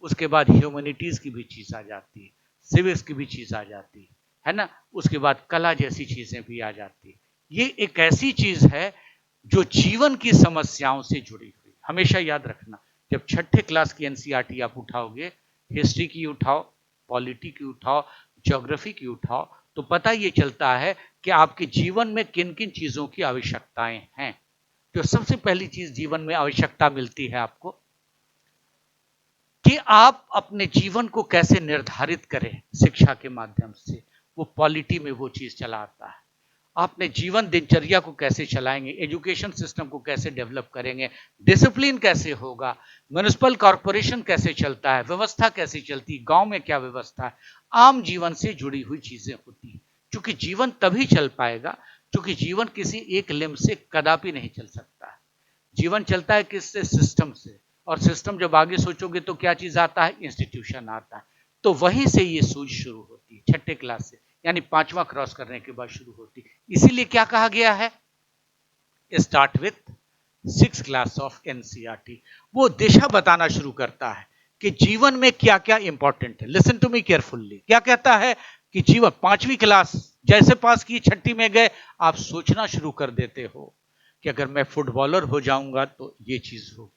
उसके बाद ह्यूमैनिटीज की भी चीज आ जाती है, सिविक्स की भी चीज आ जाती है ना, उसके बाद कला जैसी चीजें भी आ जाती है। ये एक ऐसी चीज है जो जीवन की समस्याओं से जुड़ी हुई। हमेशा याद रखना, जब छठे क्लास की एनसीईआरटी आप उठाओगे, हिस्ट्री की उठाओ, पॉलिटी की उठाओ, ज्योग्राफी की उठाओ, तो पता ये चलता है कि आपके जीवन में किन किन चीजों की आवश्यकताएं हैं। तो सबसे पहली चीज जीवन में आवश्यकता मिलती है आपको, कि आप अपने जीवन को कैसे निर्धारित करें शिक्षा के माध्यम से। वो पॉलिटी में वो चीज चलाता है, अपने जीवन दिनचर्या को कैसे चलाएंगे, एजुकेशन सिस्टम को कैसे डेवलप करेंगे, डिसिप्लिन कैसे होगा, म्युनिसिपल कॉर्पोरेशन कैसे चलता है, व्यवस्था कैसे चलती है, गांव में क्या व्यवस्था है, आम जीवन से जुड़ी हुई चीजें होती हैं। क्योंकि जीवन तभी चल पाएगा, क्योंकि जीवन किसी एक लिम्ब से कदापि नहीं चल सकता है। जीवन चलता है किससे, सिस्टम से। और सिस्टम जब आगे सोचोगे तो क्या चीज आता है, इंस्टीट्यूशन आता है। तो वहीं से ये सूझ शुरू होती है, छठे क्लास से, यानी 5वां क्रॉस करने के बाद शुरू होती। इसीलिए क्या कहा गया है, start with 6 class of NCERT. वो दिशा बताना शुरू करता है कि जीवन में क्या क्या इंपॉर्टेंट है। लिसन टू मी केयरफुल्ली, क्या कहता है कि जीवन, 5वीं क्लास जैसे पास की, छठी में गए, आप सोचना शुरू कर देते हो कि अगर मैं फुटबॉलर हो जाऊंगा तो ये चीज होगी,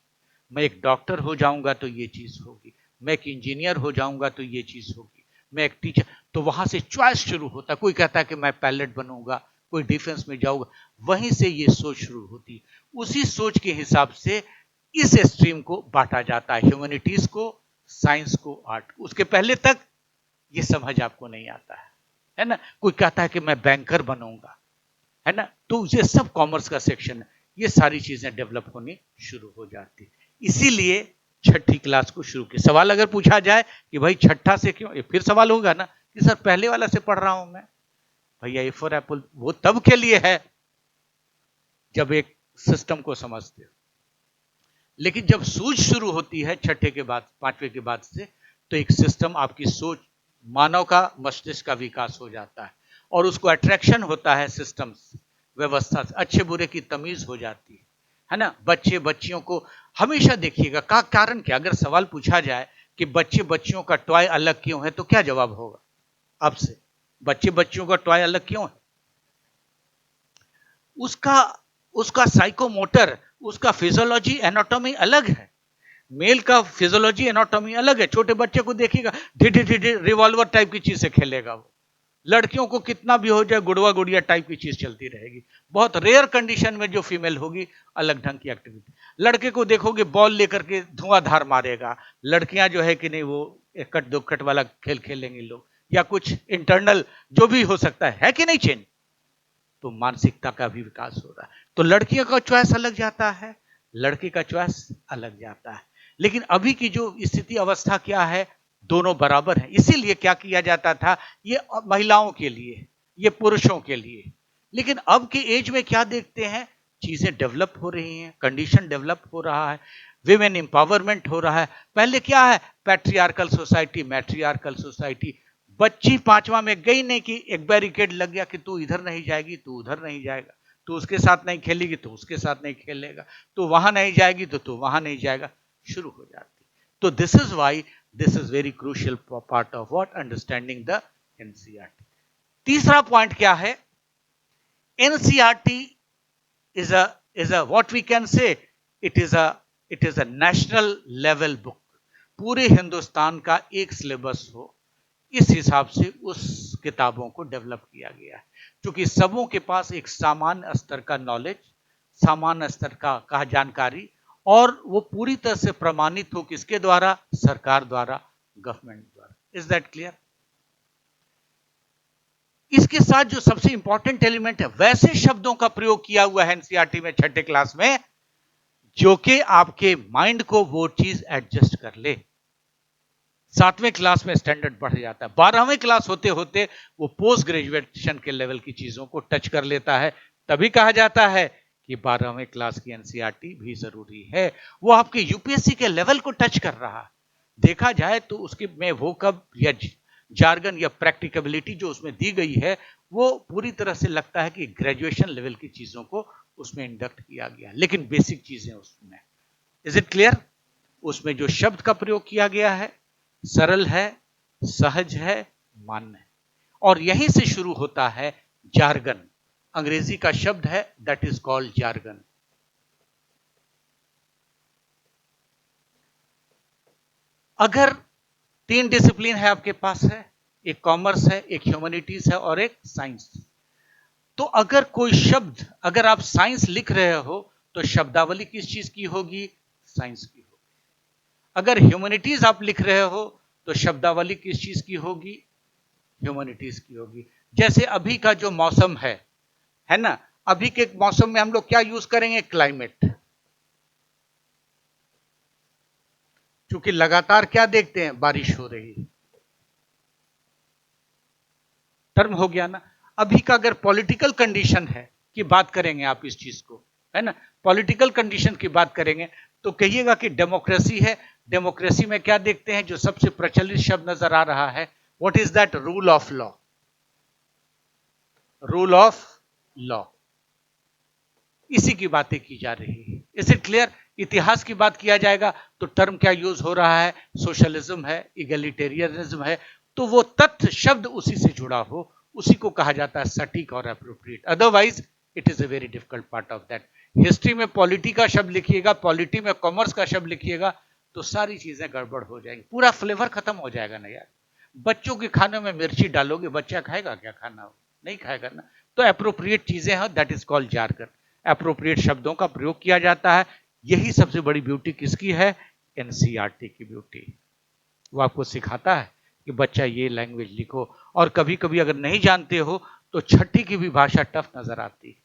मैं एक डॉक्टर हो जाऊंगा तो ये चीज होगी, मैं एक इंजीनियर हो जाऊंगा तो ये चीज होगी, मैं एक टीचर। तो वहां से चॉइस शुरू होता है। कोई कहता है कि मैं पायलट बनूंगा, कोई डिफेंस में जाऊंगा, वहीं से ये सोच शुरू होती। उसी सोच के हिसाब से इस स्ट्रीम को बांटा जाता है, ह्यूमैनिटीज को, साइंस को, आर्ट को। उसके पहले तक ये समझ आपको नहीं आता है ना। कोई कहता है कि मैं बैंकर बनूंगा, है ना, तो ये सब कॉमर्स का सेक्शन है। ये सारी चीजें डेवलप होनी शुरू हो जाती। इसीलिए छठी क्लास को शुरू किया। सवाल अगर पूछा जाए कि भाई छठा से क्यों, फिर सवाल होगा ना कि सर पहले वाला से पढ़ रहा हूं मैं। भैया ए फॉर एप्पल वो तब के लिए है जब एक सिस्टम को समझते हो, लेकिन जब सूझ शुरू होती है छठे के बाद, 5वें के बाद से, तो एक सिस्टम, आपकी सोच, मानव का मस्तिष्क का विकास हो जाता है, और उसको अट्रैक्शन होता है सिस्टम से, व्यवस्था से, अच्छे बुरे की तमीज हो जाती है ना। बच्चे बच्चियों को हमेशा देखिएगा, का कारण क्या, अगर सवाल पूछा जाए कि बच्चे बच्चियों का टॉय अलग क्यों है, तो क्या जवाब होगा आपसे, बच्चे बच्चियों का टॉय अलग क्यों है, उसका उसका साइकोमोटर, उसका फिजियोलॉजी एनाटॉमी अलग है। मेल का फिजियोलॉजी एनाटॉमी अलग है। छोटे बच्चे को देखिएगा, रिवॉल्वर टाइप की चीज से खेलेगा वो। लड़कियों को कितना भी हो जाए, गुड़वा गुड़िया टाइप की चीज चलती रहेगी। बहुत रेयर कंडीशन में जो फीमेल होगी, अलग ढंग की एक्टिविटी। लड़के को देखोगे बॉल लेकर के धुआंधार मारेगा, लड़कियां जो है कि नहीं वो इकट दुक्कट वाला खेल खेलेंगे लोग, या कुछ इंटरनल जो भी हो सकता है कि नहीं चेंज। तो मानसिकता का भी विकास हो रहा है। तो लड़कियों का चॉइस अलग जाता है, लड़के का चॉइस अलग जाता है। लेकिन अभी की जो स्थिति अवस्था क्या है, दोनों बराबर है। इसीलिए क्या किया जाता था, ये महिलाओं के लिए, ये पुरुषों के लिए। लेकिन अब के एज में क्या देखते हैं, चीजें डेवलप हो रही हैं, कंडीशन डेवलप हो रहा है, विमेन एम्पावरमेंट हो रहा है। पहले क्या है, पैट्रियार्कल सोसाइटी, मैट्रियार्कल सोसाइटी। बच्ची 5वां में गई नहीं कि एक बैरिकेड लग गया कि तू इधर नहीं जाएगी, तू उधर नहीं जाएगा, तू उसके साथ नहीं खेलेगी तो उसके साथ नहीं खेलेगा, तू वहां नहीं जाएगी तो तू वहां नहीं जाएगा, शुरू हो जाती। तो this is why this is very crucial part of what, understanding the NCERT. तीसरा पॉइंट क्या है, NCERT is a what we can say, it is a national level book। पूरे हिंदुस्तान का एक सिलेबस हो, इस हिसाब से उस किताबों को डेवलप किया गया है, क्योंकि सबों के पास एक सामान्य स्तर का नॉलेज, सामान्य स्तर का जानकारी, और वो पूरी तरह से प्रमाणित हो किसके द्वारा, सरकार द्वारा, गवर्नमेंट द्वारा। Is that clear? इसके साथ जो सबसे इंपॉर्टेंट एलिमेंट है, वैसे शब्दों का प्रयोग किया हुआ है एनसीईआरटी में 6ठे क्लास में, जो कि आपके माइंड को वो चीज एडजस्ट कर ले। 7वें क्लास में स्टैंडर्ड बढ़ जाता है, 12वें क्लास होते होते वो पोस्ट ग्रेजुएशन के लेवल की चीजों को टच कर लेता है। तभी कहा जाता है कि 12वें क्लास की एनसीईआरटी भी जरूरी है। वो आपके यूपीएससी के लेवल को टच कर रहा है। देखा जाए तो उसके में वो कब या जार्गन या प्रैक्टिकबिलिटी जो उसमें दी गई है, वो पूरी तरह से लगता है कि ग्रेजुएशन लेवल की चीजों को उसमें इंडक्ट किया गया, लेकिन बेसिक चीजें उसमें। Is it clear? उसमें जो शब्द का प्रयोग किया गया है सरल है, सहज है, मान्य है, और यहीं से शुरू होता है जार्गन। अंग्रेजी का शब्द है दैट इज कॉल्ड जार्गन। अगर 3 डिसिप्लिन है आपके पास है, एक कॉमर्स है, एक ह्यूमैनिटीज है और एक साइंस, तो अगर कोई शब्द, अगर आप साइंस लिख रहे हो तो शब्दावली किस चीज की होगी, साइंस की होगी। अगर ह्यूमैनिटीज आप लिख रहे हो तो शब्दावली किस चीज की होगी, ह्यूमैनिटीज की होगी। जैसे अभी का जो मौसम है ना, अभी के मौसम में हम लोग क्या यूज करेंगे, क्लाइमेट। क्योंकि लगातार क्या देखते हैं, बारिश हो रही है, टर्म हो गया ना। अभी का अगर पॉलिटिकल कंडीशन है कि बात करेंगे आप इस चीज को, है ना, पॉलिटिकल कंडीशन की बात करेंगे तो कहिएगा कि डेमोक्रेसी है। डेमोक्रेसी में क्या देखते हैं, जो सबसे प्रचलित शब्द नजर आ रहा है, what is that, rule of law. Rule of law, इसी की बातें की जा रही है। Is it clear? इतिहास की बात किया जाएगा तो टर्म क्या यूज हो रहा है, सोशलिज्म है, इगलिटेरियनिज्म है। तो वो तथ्य शब्द उसी से जुड़ा हो, उसी को कहा जाता है सटीक और appropriate. Otherwise it is a very difficult part of that. History में पॉलिटी का शब्द लिखिएगा, पॉलिटी में कॉमर्स का शब्द लिखिएगा, तो सारी चीजें गड़बड़ हो जाएंगी, पूरा फ्लेवर खत्म हो जाएगा ना यार। बच्चों के खाने में मिर्ची डालोगे, बच्चा खाएगा क्या, खाना नहीं खाएगा ना। तो एप्रोप्रिएट चीजें हैं, that is called jargon. Appropriate शब्दों का प्रयोग किया जाता है। यही सबसे बड़ी ब्यूटी किसकी है, एनसीईआरटी की ब्यूटी। वो आपको सिखाता है कि बच्चा ये लैंग्वेज लिखो, और कभी कभी अगर नहीं जानते हो तो 6ठी की भी भाषा टफ नजर आती है।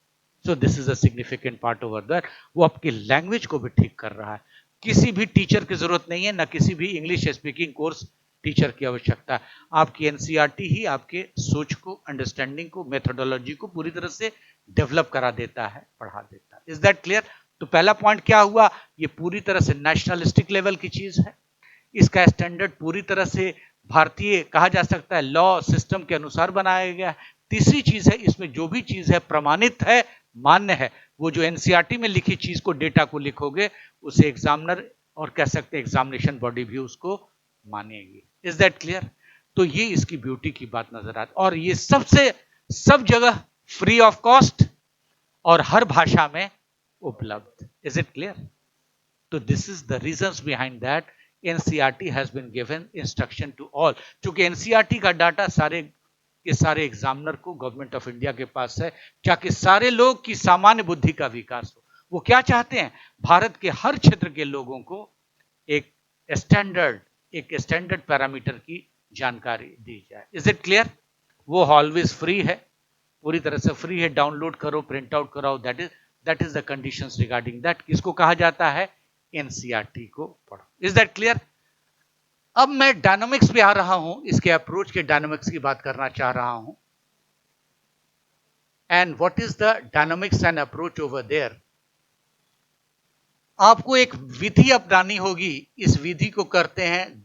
So this is a significant part over that. वो आपकी लैंग्वेज को भी ठीक कर रहा है। किसी भी टीचर की जरूरत नहीं है, ना किसी भी इंग्लिश स्पीकिंग कोर्स टीचर की आवश्यकता है। आपकी एनसीईआरटी ही आपके सोच को, अंडरस्टैंडिंग को, मेथोडोलॉजी को पूरी तरह से डेवलप करा देता है, पढ़ा देता है। Is that clear? तो पहला पॉइंट क्या हुआ, ये पूरी तरह से नेशनलिस्टिक लेवल की चीज है। इसका स्टैंडर्ड पूरी तरह से भारतीय कहा जा सकता है, लॉ सिस्टम के अनुसार बनाया गया है। तीसरी चीज है, इसमें जो भी चीज है प्रमाणित है, मान्य है। वो जो एनसीईआरटी में लिखी चीज को, डेटा को लिखोगे, उसे एग्जामिनर और कह सकते हैं एग्जामिनेशन बॉडी भी उसको मानेगी। Is that clear? तो ये इसकी ब्यूटी की बात नजर आती, और ये सबसे सब जगह फ्री ऑफ कॉस्ट और हर भाषा में उपलब्ध। Is it clear? तो this is the reasons behind that NCERT has been given instruction to all. क्योंकि एनसीईआरटी का डाटा सारे के सारे एग्जामिनर को, गवर्नमेंट ऑफ इंडिया के पास है, ताकि सारे लोग की सामान्य बुद्धि का विकास हो। वो क्या चाहते हैं? भारत के हर क्षेत्र के लोगों को एक स्टैंडर्ड पैरामीटर की जानकारी दी जाए। Is it clear? वो ऑलवेज फ्री है, पूरी तरह से फ्री है, डाउनलोड करो, प्रिंट आउट कराओ। That is the conditions regarding that. किसको कहा जाता है? एनसीईआरटी को पढ़ो। Is that clear? अब मैं डायनामिक्स पे आ रहा हूं, इसके अप्रोच के डायनामिक्स की बात करना चाह रहा हूं। And what is the dynamics and approach over there? आपको एक विधि अपनानी होगी। इस विधि को करते हैं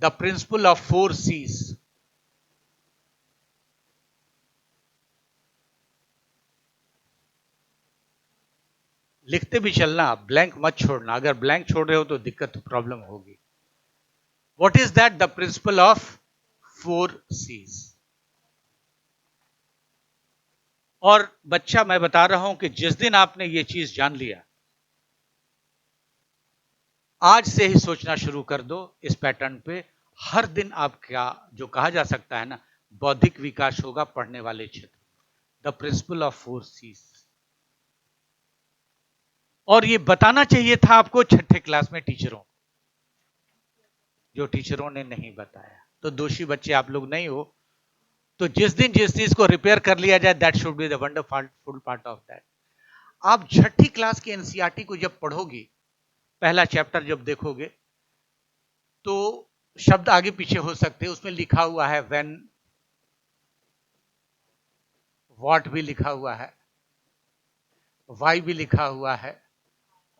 द प्रिंसिपल ऑफ 4 C's। लिखते भी चलना, ब्लैंक मत छोड़ना। अगर ब्लैंक छोड़ रहे हो तो दिक्कत, प्रॉब्लम होगी। What is that? The principle of 4 C's। और बच्चा, मैं बता रहा हूं कि जिस दिन आपने ये चीज जान लिया, आज से ही सोचना शुरू कर दो इस पैटर्न पे। हर दिन आपका जो कहा जा सकता है ना, बौद्धिक विकास होगा पढ़ने वाले क्षेत्र। The principle of 4 C's। और ये बताना चाहिए था आपको छठे क्लास में टीचरों, जो टीचरों ने नहीं बताया। तो दोषी बच्चे आप लोग नहीं हो। तो जिस दिन जिस चीज को रिपेयर कर लिया जाए, that should be the wonderful part of that. आप छठी क्लास की एनसीईआरटी को जब पढ़ोगे, पहला चैप्टर जब देखोगे, तो शब्द आगे पीछे हो सकते हैं। उसमें लिखा हुआ है व्हेन, व्हाट भी लिखा हुआ है, वाई भी लिखा हुआ है,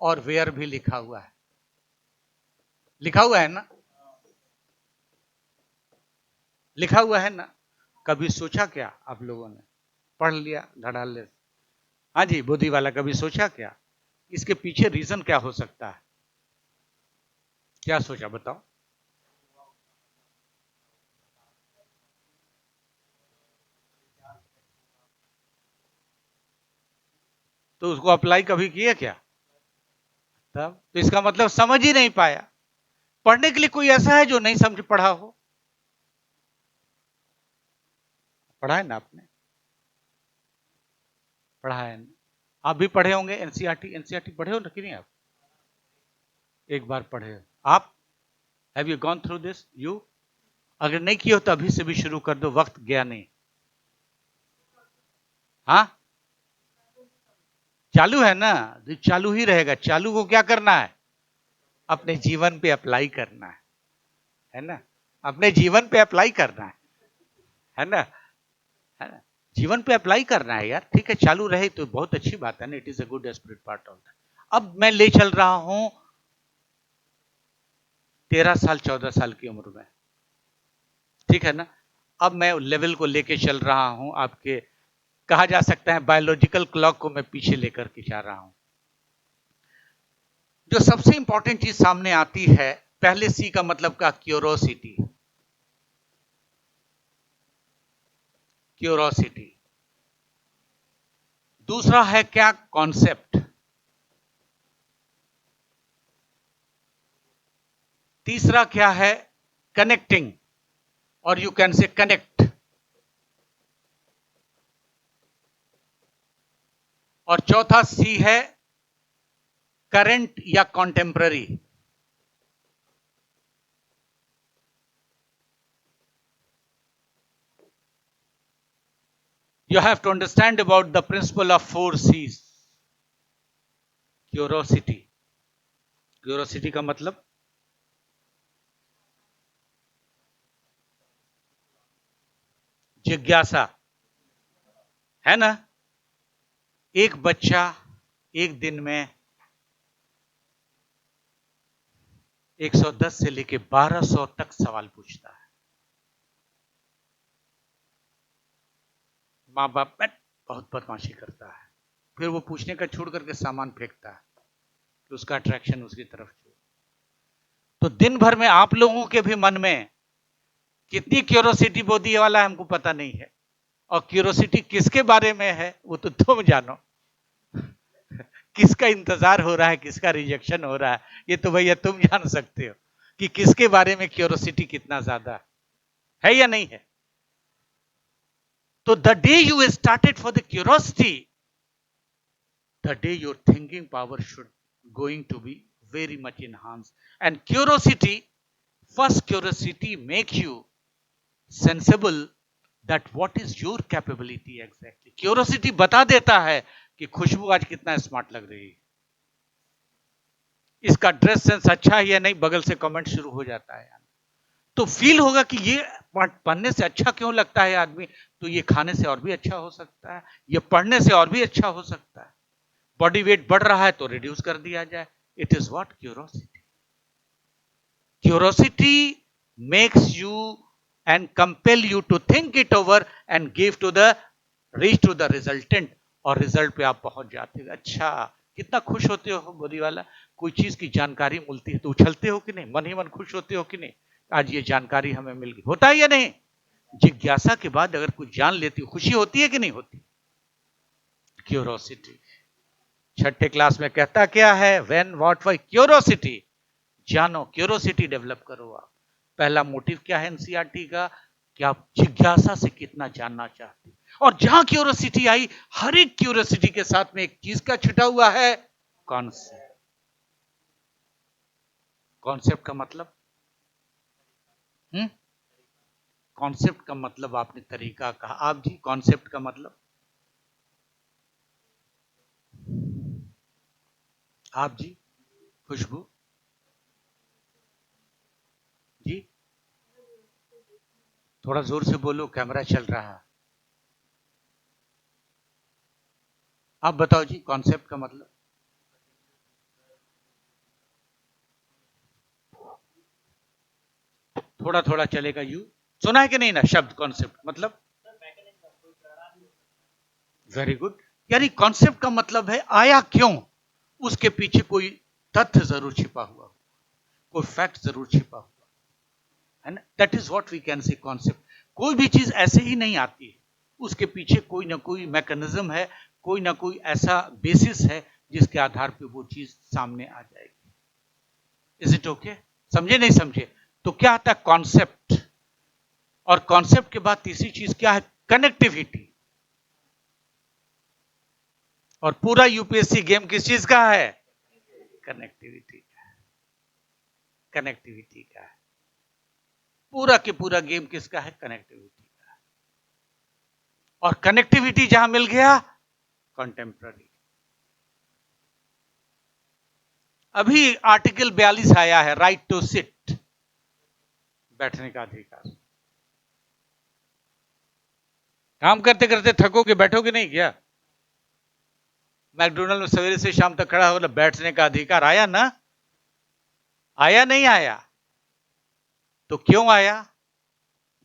और वेयर भी लिखा हुआ है। लिखा हुआ है ना? लिखा हुआ है ना? कभी सोचा क्या आप लोगों ने? पढ़ लिया धड़ाल्ले। हाँ जी, बुद्धि वाला, कभी सोचा क्या इसके पीछे रीजन क्या हो सकता है? क्या सोचा बताओ? तो उसको अप्लाई कभी किया क्या? तब तो इसका मतलब समझ ही नहीं पाया। पढ़ने के लिए कोई ऐसा है जो नहीं समझ पढ़ा हो? पढ़ा है ना आपने? पढ़ा है ना? आप भी पढ़े होंगे एनसीईआरटी। एनसीईआरटी पढ़े हो ना कि नहीं आप? एक बार पढ़े हो आप? Have you gone through this? You अगर नहीं किया हो तो अभी से भी शुरू कर दो, वक्त गया नहीं। हाँ, चालू है ना? तो चालू ही रहेगा। चालू को क्या करना है? अपने जीवन पे अप्लाई करना है ना? अपने जीवन पे अप्लाई करना है ना? है ना? जीवन पे अप्लाई करना है यार। ठीक है, चालू रहे तो बहुत अच्छी बात है ना। It is a good Spirit part of that. अब मैं ले चल रहा हूं 13 साल 14 साल की उम्र में, ठीक है ना? अब मैं लेवल को लेके चल रहा हूं आपके, कहा जा सकता है बायोलॉजिकल क्लॉक को मैं पीछे लेकर के जा रहा हूं। जो सबसे इंपॉर्टेंट चीज सामने आती है, पहले सी का मतलब का क्यूरोसिटी। क्यूरोसिटी। दूसरा है क्या? कॉन्सेप्ट। तीसरा क्या है? कनेक्टिंग, और यू कैन से कनेक्ट। और चौथा सी है करंट या contemporary. You have to understand about the principle of 4 C's. Curiosity. Curiosity का मतलब जिज्ञासा, है ना? एक बच्चा एक दिन में 110 से लेके 1200 तक सवाल पूछता है। माँ बाप में बहुत बदमाशी करता है, फिर वो पूछने का छोड़ करके सामान फेंकता है, तो उसका अट्रैक्शन उसकी तरफ। तो दिन भर में आप लोगों के भी मन में कितनी क्यूरोसिटी बोधी वाला है हमको पता नहीं है। और क्यूरोसिटी किसके बारे में है वो तो तुम जानो। किसका इंतजार हो रहा है, किसका रिजेक्शन हो रहा है, ये तो भैया तुम जान सकते हो कि किसके बारे में क्यूरोसिटी कितना ज्यादा है या नहीं है। तो the day you started for the curiosity, the day your thinking power should going to be very much enhanced. And curiosity, first curiosity make you sensible that what is your capability exactly. Curiosity बता देता है कि खुशबू आज कितना smart लग रही है, इसका ड्रेस सेंस अच्छा है या नहीं, बगल से कमेंट शुरू हो जाता है। तो फील होगा कि ये पढ़ने से अच्छा क्यों लगता है आदमी, तो ये खाने से और भी अच्छा हो सकता है, ये पढ़ने से और भी अच्छा हो सकता है। बॉडी वेट बढ़ रहा है तो रिड्यूस कर दिया जाए। It is what curiosity. Curiosity makes you and compel you to think it over and give to the reach to the resultant, और रिजल्ट पे आप पहुंच जाते हो। अच्छा, कितना खुश होते हो बोली वाला, कोई चीज की जानकारी मिलती है तो उछलते हो कि नहीं, मन ही मन खुश होते हो कि नहीं, आज ये जानकारी हमें मिल गई, होता है या नहीं? जिज्ञासा के बाद अगर कुछ जान लेती हो, खुशी होती है कि नहीं होती? क्यूरोसिटी। छठे क्लास में कहता क्या है, व्हेन व्हाट वाई क्यूरोसिटी, जानो, क्यूरोसिटी डेवलप करो आप। पहला मोटिव क्या है एनसीईआरटी का, कि आप जिज्ञासा से कितना जानना चाहते, और जहां क्यूरोसिटी आई, हर एक क्यूरोसिटी के साथ में एक चीज का छिटा हुआ है, कॉन्सेप्ट। कॉन्सेप्ट का मतलब, कॉन्सेप्ट का मतलब आपने तरीका कहा। आप जी, कॉन्सेप्ट का मतलब, आप जी, खुशबू जी, थोड़ा जोर से बोलो, कैमरा चल रहा है। आप बताओ जी, कॉन्सेप्ट का मतलब। थोड़ा थोड़ा चलेगा, यू सुना है कि नहीं ना शब्द कॉन्सेप्ट मतलब? Very good. यानी कॉन्सेप्ट का मतलब है आया क्यों, उसके पीछे कोई तथ्य जरूर छिपा हुआ, कोई फैक्ट जरूर छिपा हुआ है ना। That is what we can say concept. कोई भी चीज ऐसे ही नहीं आती है, उसके पीछे कोई ना कोई मैकेनिज्म है, कोई ना कोई ऐसा बेसिस है जिसके आधार पे वो चीज सामने आ जाएगी। Is it okay? समझे नहीं समझे? तो क्या आता है कॉन्सेप्ट, और कॉन्सेप्ट के बाद तीसरी चीज क्या है, कनेक्टिविटी। और पूरा यूपीएससी गेम किस चीज का है? कनेक्टिविटी का है। कनेक्टिविटी का है, पूरा के पूरा गेम किसका है? कनेक्टिविटी का है। और कनेक्टिविटी जहां मिल गया, कंटेम्प्ररी। अभी आर्टिकल 42 आया है, राइट टू सिट, बैठने का अधिकार। काम करते करते थकोगे, बैठोगे नहीं क्या? मैकडोनल्ड में सवेरे से शाम तक खड़ा हो, बैठने का अधिकार आया ना? आया नहीं आया? तो क्यों आया?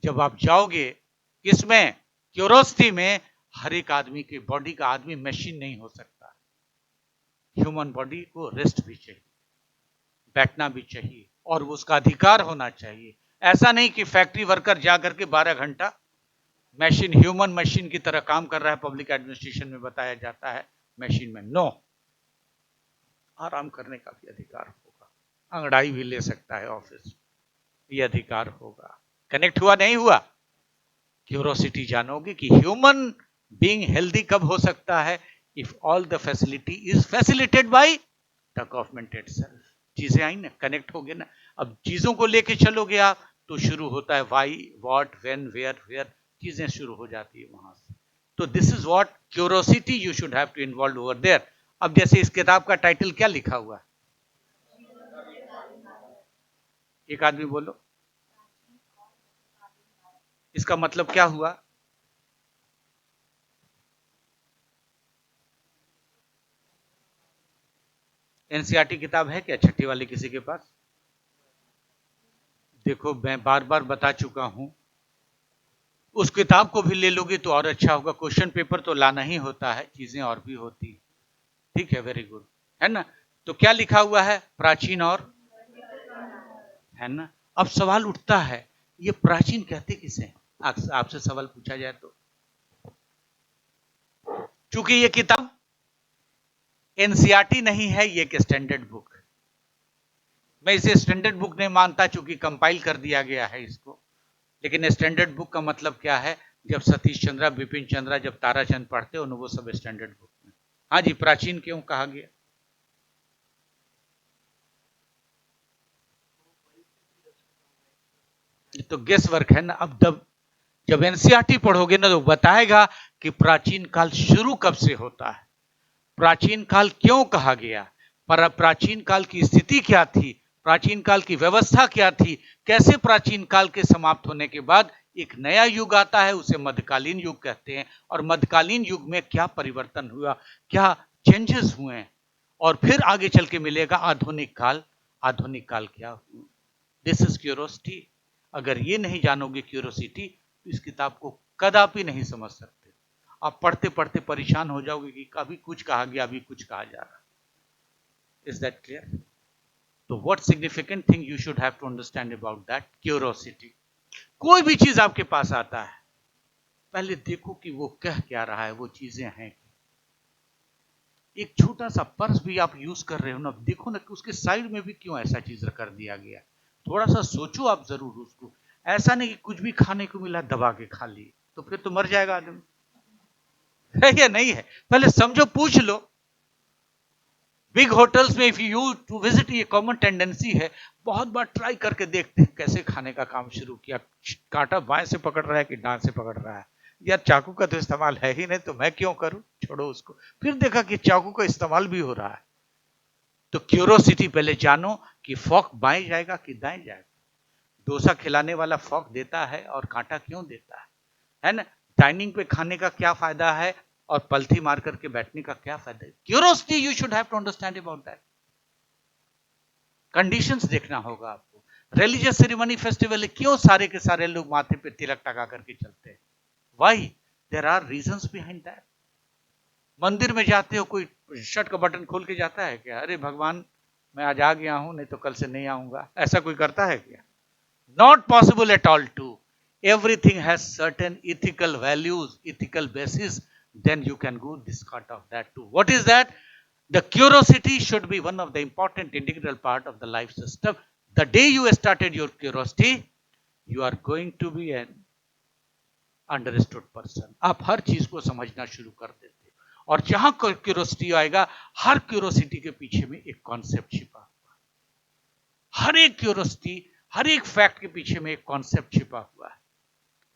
जब आप जाओगे किसमें? क्यूरोसिटी में। हर एक आदमी की बॉडी का, आदमी मशीन नहीं हो सकता, ह्यूमन बॉडी को रेस्ट भी चाहिए, बैठना भी चाहिए, और उसका अधिकार होना चाहिए। ऐसा नहीं कि फैक्ट्री वर्कर जाकर के 12 घंटा मशीन, ह्यूमन मशीन की तरह काम कर रहा है, पब्लिक एडमिनिस्ट्रेशन में बताया जाता है मशीन में। नो, आराम करने का भी अधिकार होगा, अंगड़ाई भी ले सकता है ऑफिस, ये अधिकार होगा। कनेक्ट हुआ नहीं हुआ? क्यूरोसिटी जानोगे कि ह्यूमन बीइंग हेल्दी कब हो सकता है, if all the facility is facilitated by the government itself. चीजें आई ना, कनेक्ट हो गए ना। अब चीजों को लेके चलोगे आप तो शुरू होता है why, what, when, where, where, चीजें शुरू हो जाती है वहां से। तो this is what curiosity you should have to involve over there. अब जैसे इस किताब का टाइटल क्या लिखा हुआ है, एक आदमी बोलो, इसका मतलब क्या हुआ? एनसीईआरटी किताब है क्या छठी वाली किसी के पास? देखो, मैं बार बार बता चुका हूं, उस किताब को भी ले लोगे तो और अच्छा होगा। क्वेश्चन पेपर तो लाना ही होता है, चीजें और भी होती, ठीक है, वेरी गुड, है ना। तो क्या लिखा हुआ है, प्राचीन और, है ना। अब सवाल उठता है, ये प्राचीन कहते किसे? आपसे सवाल पूछा जाए तो, चूंकि ये किताब एनसीईआरटी नहीं है, ये एक स्टैंडर्ड बुक, मैं इसे स्टैंडर्ड बुक नहीं मानता, चूंकि कंपाइल कर दिया गया है इसको। लेकिन स्टैंडर्ड बुक का मतलब क्या है, जब सतीश चंद्रा, बिपिन चंद्रा, जब ताराचंद पढ़ते हो वो सब स्टैंडर्ड बुक में, हाँ जी, प्राचीन क्यों कहा गया? ये तो गेस वर्क है ना। अब जब एनसीईआरटी पढ़ोगे ना तो बताएगा कि प्राचीन काल शुरू कब से होता है, प्राचीन काल क्यों कहा गया, पर प्राचीन काल की स्थिति क्या थी, प्राचीन काल की व्यवस्था क्या थी, कैसे प्राचीन काल के समाप्त होने के बाद एक नया युग आता है, उसे मध्यकालीन युग कहते हैं, और मध्यकालीन युग में क्या परिवर्तन हुआ, क्या चेंजेस हुए हैं, और फिर आगे चल के मिलेगा आधुनिक काल। आधुनिक काल क्या हुआ? This is curiosity. अगर ये नहीं जानोगे क्यूरोसिटी तो इस किताब को कदापि नहीं समझ सकते। आप पढ़ते पढ़ते परेशान हो जाओगे कि अभी कुछ कहा गया, अभी कुछ कहा जा रहा। Is that clear? तो what significant thing you should have to understand about that curiosity. कोई भी चीज आपके पास आता है, पहले देखो कि वो कह क्या रहा है, वो चीजें हैं। एक छोटा सा पर्स भी आप यूज कर रहे हो ना, देखो ना कि उसके साइड में भी क्यों ऐसा चीज कर दिया गया। थोड़ा सा सोचो आप जरूर उसको। ऐसा नहीं कि कुछ भी खाने को मिला दबा के खा लिए, तो फिर तो मर जाएगा आदमी। है या नहीं है? पहले समझो, पूछ लो। बिग होटल्स में इफ यू टू विजिट, ये कॉमन टेंडेंसी है, बहुत बार ट्राई करके देखते हैं कैसे खाने का काम शुरू किया। कांटा बाएं से पकड़ रहा है कि डांस से पकड़ रहा है, यार चाकू का तो इस्तेमाल है ही नहीं, तो मैं क्यों करूं, छोड़ो उसको। फिर देखा कि चाकू का इस्तेमाल भी हो रहा है। तो क्यूरोसिटी पहले जानो कि फॉक बाएं जाएगा कि दाएं जाएगा। डोसा खिलाने वाला फॉक देता है और कांटा क्यों देता है ना? डाइनिंग पे खाने का क्या फायदा है और पलथी मार करके बैठने का क्या फायदा है? Curiosity you should have to understand about that. Conditions देखना होगा आपको। रिलीजियस सेरेमनी फेस्टिवल है, क्यों सारे के सारे लोग माथे पे तिलक टका करके चलते हैं? Why? There are reasons behind that. मंदिर में जाते हो, कोई शर्ट का बटन खोल के जाता है क्या? अरे भगवान, मैं आज आ गया हूं, नहीं तो कल से नहीं आऊंगा। ऐसा कोई करता है क्या? Not possible at all too. Everything has certain ethical values, ethical basis. Then you can go discard of that too. What is that? The curiosity should be one of the important integral part of the life system. The day you started your curiosity, you are going to be an understood person. आप हर चीज को समझना शुरू कर देते हो, और जहां क्यूरोसिटी आएगा, हर क्यूरोसिटी के पीछे में एक कॉन्सेप्ट छिपा हुआ। हर एक क्यूरोसिटी, हर एक फैक्ट के पीछे में एक कॉन्सेप्ट छिपा हुआ है।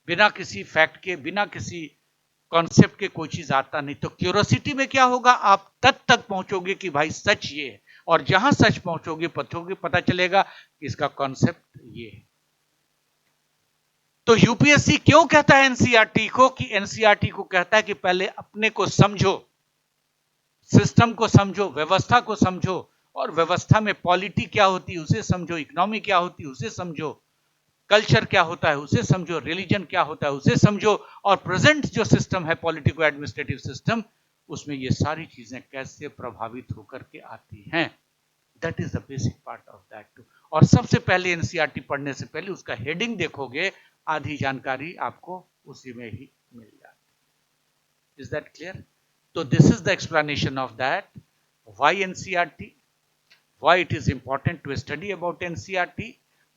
बिना किसी फैक्ट के, बिना किसी कॉन्सेप्ट के कोई चीज आता नहीं। तो क्यूरोसिटी में क्या होगा, आप तक पहुंचोगे कि भाई सच ये है, और जहां सच पहुंचोगे पता चलेगा कि इसका कॉन्सेप्ट ये है। तो यूपीएससी क्यों कहता है एनसीईआरटी को, कि एनसीईआरटी को कहता है कि पहले अपने को समझो, सिस्टम को समझो, व्यवस्था को समझो, और व्यवस्था में पॉलिटी क्या होती है उसे समझो, इकोनॉमी क्या होती है उसे समझो, कल्चर क्या होता है उसे समझो, रिलीजन क्या होता है उसे समझो, और प्रेजेंट जो सिस्टम है पॉलिटिको एडमिनिस्ट्रेटिव सिस्टम, उसमें ये सारी चीजें कैसे प्रभावित होकर के आती हैं। That is the basic part of that too. और सबसे पहले एनसीईआरटी पढ़ने से पहले उसका हेडिंग देखोगे, आधी जानकारी आपको उसी में ही मिल जाती। Is that clear? तो this is the explanation of that, why NCERT, why it is important to study about NCERT,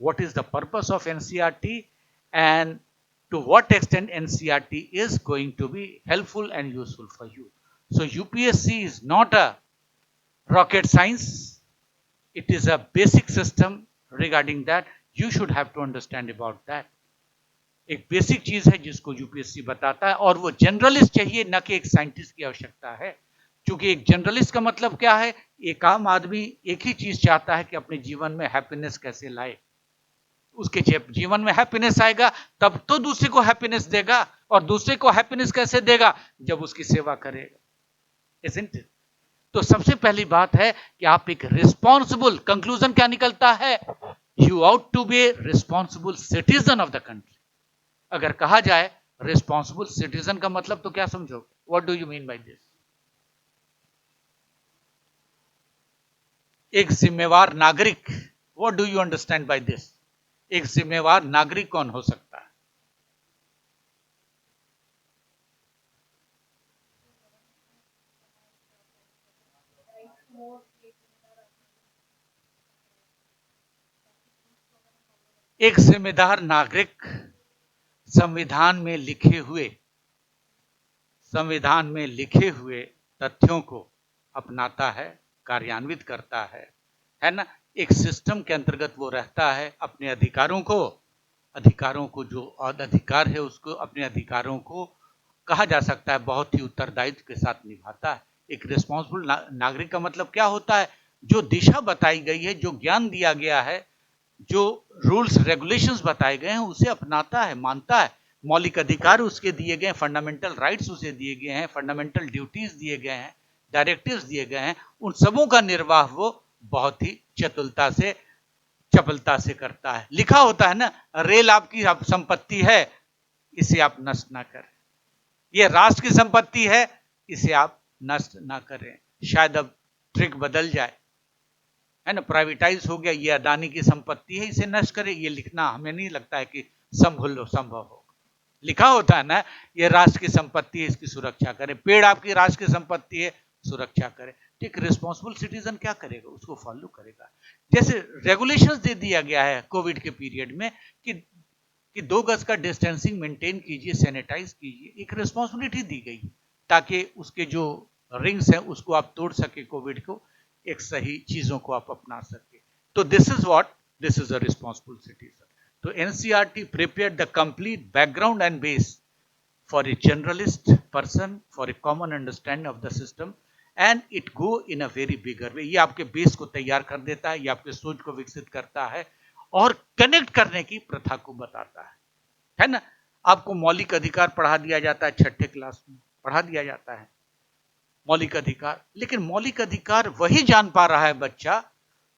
what is the purpose of NCERT, and to what extent NCERT is going to be helpful and useful for you. So UPSC is not a rocket science, it is a basic system regarding that. You should have to understand about that. एक basic चीज है जिसको UPSC बताता है, और वो generalist चाहिए, न कि एक साइंटिस्ट की आवश्यकता है। क्योंकि एक जनरलिस्ट का मतलब क्या है, एक आम आदमी एक ही चीज चाहता है कि अपने जीवन में हैप्पीनेस कैसे लाए। उसके जीवन में हैप्पीनेस आएगा तब तो दूसरे को हैप्पीनेस देगा, और दूसरे को हैप्पीनेस कैसे देगा, जब उसकी सेवा करेगा। Isn't it? तो सबसे पहली बात है कि आप एक रिस्पॉन्सिबल, कंक्लूजन क्या निकलता है, you out to be responsible citizen of the country. अगर कहा जाए रिस्पॉन्सिबल सिटीजन का मतलब तो क्या समझोगे, what do you mean by this? एक जिम्मेवार नागरिक, what do you understand by this? एक जिम्मेवार नागरिक कौन हो सकता है? एक जिम्मेदार नागरिक संविधान में लिखे हुए तथ्यों को अपनाता है, कार्यान्वित करता है ना। एक सिस्टम के अंतर्गत वो रहता है, अपने अधिकारों को जो अधिकार है उसको, अपने अधिकारों को कहा जा सकता है बहुत ही उत्तरदायित्व के साथ निभाता है। एक रिस्पॉन्सिबल नागरिक का मतलब क्या होता है? जो दिशा बताई गई है, जो ज्ञान दिया गया है, जो रूल्स रेगुलेशंस बताए गए हैं उसे अपनाता है, मानता है। मौलिक अधिकार उसके दिए गए हैं, फंडामेंटल राइट्स उसे दिए गए हैं, फंडामेंटल ड्यूटीज दिए गए हैं, डायरेक्टिव्स दिए गए हैं, उन सबों का निर्वाह वो बहुत ही चपलता से करता है। लिखा होता है ना, रेल आपकी संपत्ति है, इसे आप नष्ट ना करें। यह राष्ट्र की संपत्ति है, इसे आप नष्ट ना करें। शायद अब ट्रिक बदल जाए, है ना, प्राइवेटाइज हो गया, ये अडानी की संपत्ति है, इसे नष्ट करें। ये लिखना हमें नहीं लगता है कि संभव हो। लिखा होता है ना, ये राष्ट्र की संपत्ति है, इसकी सुरक्षा करें। पेड़ आपकी राष्ट्र की संपत्ति है, सुरक्षा करें। एक रिस्पॉन्सिबल सिटीजन क्या करेगा? उसको फॉलो करेगा। जैसे रेगुलेशंस दे दिया गया है कोविड के पीरियड में कि 2 गज का डिस्टेंसिंग मेंटेन कीजिए, सैनिटाइज कीजिए। एक रिस्पॉन्सिबिलिटी दी गई ताकि उसके जो रिंग्स हैं उसको आप तोड़ सके, कोविड को, एक सही चीजों को आप अपना सके। तो this is a responsible citizen. तो NCERT prepared the complete background and base for a generalist person for a common understanding of the system and it go in a very bigger way। ये आपके base को तैयार कर देता है, ये आपके सोच को विकसित करता है और कनेक्ट करने की प्रथा को बताता है ना। आपको मौलिक अधिकार पढ़ा दिया जाता है, 6ठी क्लास में पढ़ा दिया जाता है मौलिक अधिकार, लेकिन मौलिक अधिकार वही जान पा रहा है बच्चा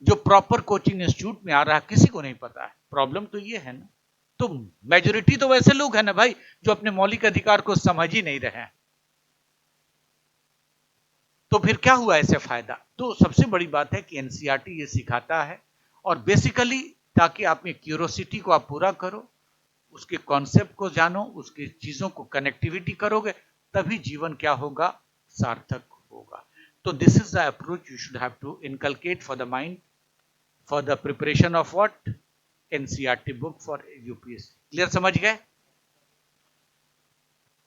जो प्रॉपर कोचिंग इंस्टीट्यूट में आ रहा है, किसी को नहीं पता है। प्रॉब्लम तो ये है ना। तो मेजोरिटी तो वैसे लोग हैं ना भाई, जो अपने मौलिक अधिकार को समझ ही नहीं रहे हैं। तो फिर क्या हुआ ऐसे फायदा? तो सबसे बड़ी बात है कि एनसीईआरटी ये सिखाता है, और बेसिकली ताकि आप में क्यूरोसिटी को आप पूरा करो, उसके कॉन्सेप्ट को जानो, उसके चीजों को कनेक्टिविटी करोगे, तभी जीवन क्या होगा? सार्थक होगा। तो this is the approach you should have to inculcate for the mind for the preparation of what? NCERT book for UPSC. Clear समझ गए?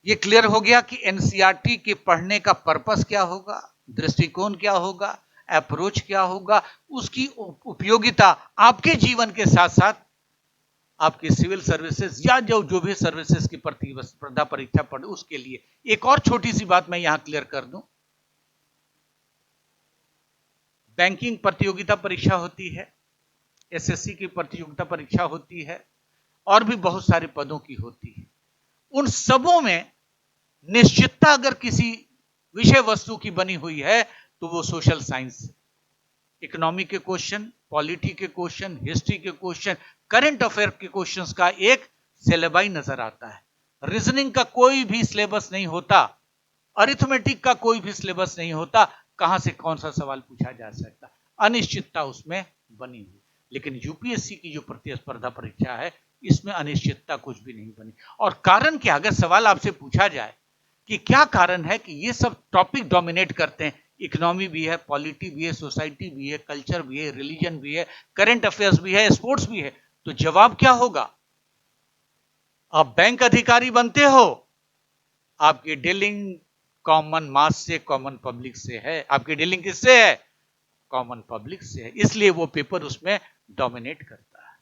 ये क्लियर हो गया कि एनसीईआरटी के पढ़ने का पर्पस क्या होगा, दृष्टिकोण क्या होगा, अप्रोच क्या होगा, उसकी उपयोगिता आपके जीवन के साथ साथ आपकी सिविल सर्विसेज या जो भी सर्विसेज की प्रतिस्पर्धा परीक्षा पढ़े उसके लिए। एक और छोटी सी बात मैं यहां क्लियर कर दूं, बैंकिंग प्रतियोगिता परीक्षा होती है, एसएससी की प्रतियोगिता परीक्षा होती है, और भी बहुत सारे पदों की होती है। उन सबों में निश्चितता अगर किसी विषय वस्तु की बनी हुई है तो वो सोशल साइंस, इकोनॉमी के क्वेश्चन, पॉलिटी के क्वेश्चन, हिस्ट्री के क्वेश्चन, करंट अफेयर के क्वेश्चंस का एक सिलेबस नजर आता है। रीजनिंग का कोई भी सिलेबस नहीं होता, अरिथमेटिक का कोई भी सिलेबस नहीं होता। कहां से कौन सा सवाल पूछा जा सकता, अनिश्चितता उसमें बनी हुई। लेकिन यूपीएससी की जो प्रतिस्पर्धा परीक्षा है, इसमें अनिश्चितता कुछ भी नहीं बनी। और कारण क्या? अगर सवाल आपसे पूछा जाए कि क्या कारण है कि ये सब टॉपिक डोमिनेट करते हैं, इकोनॉमी भी है, पॉलिटी भी है, सोसाइटी भी है, कल्चर भी है, रिलीजन भी है, करंट अफेयर्स भी है, स्पोर्ट्स भी है, तो जवाब क्या होगा? आप बैंक अधिकारी बनते हो, आपकी डीलिंग कॉमन मास से, कॉमन पब्लिक से है। आपकी डीलिंग किससे है? कॉमन पब्लिक से है, इसलिए वो पेपर उसमें डोमिनेट करता है।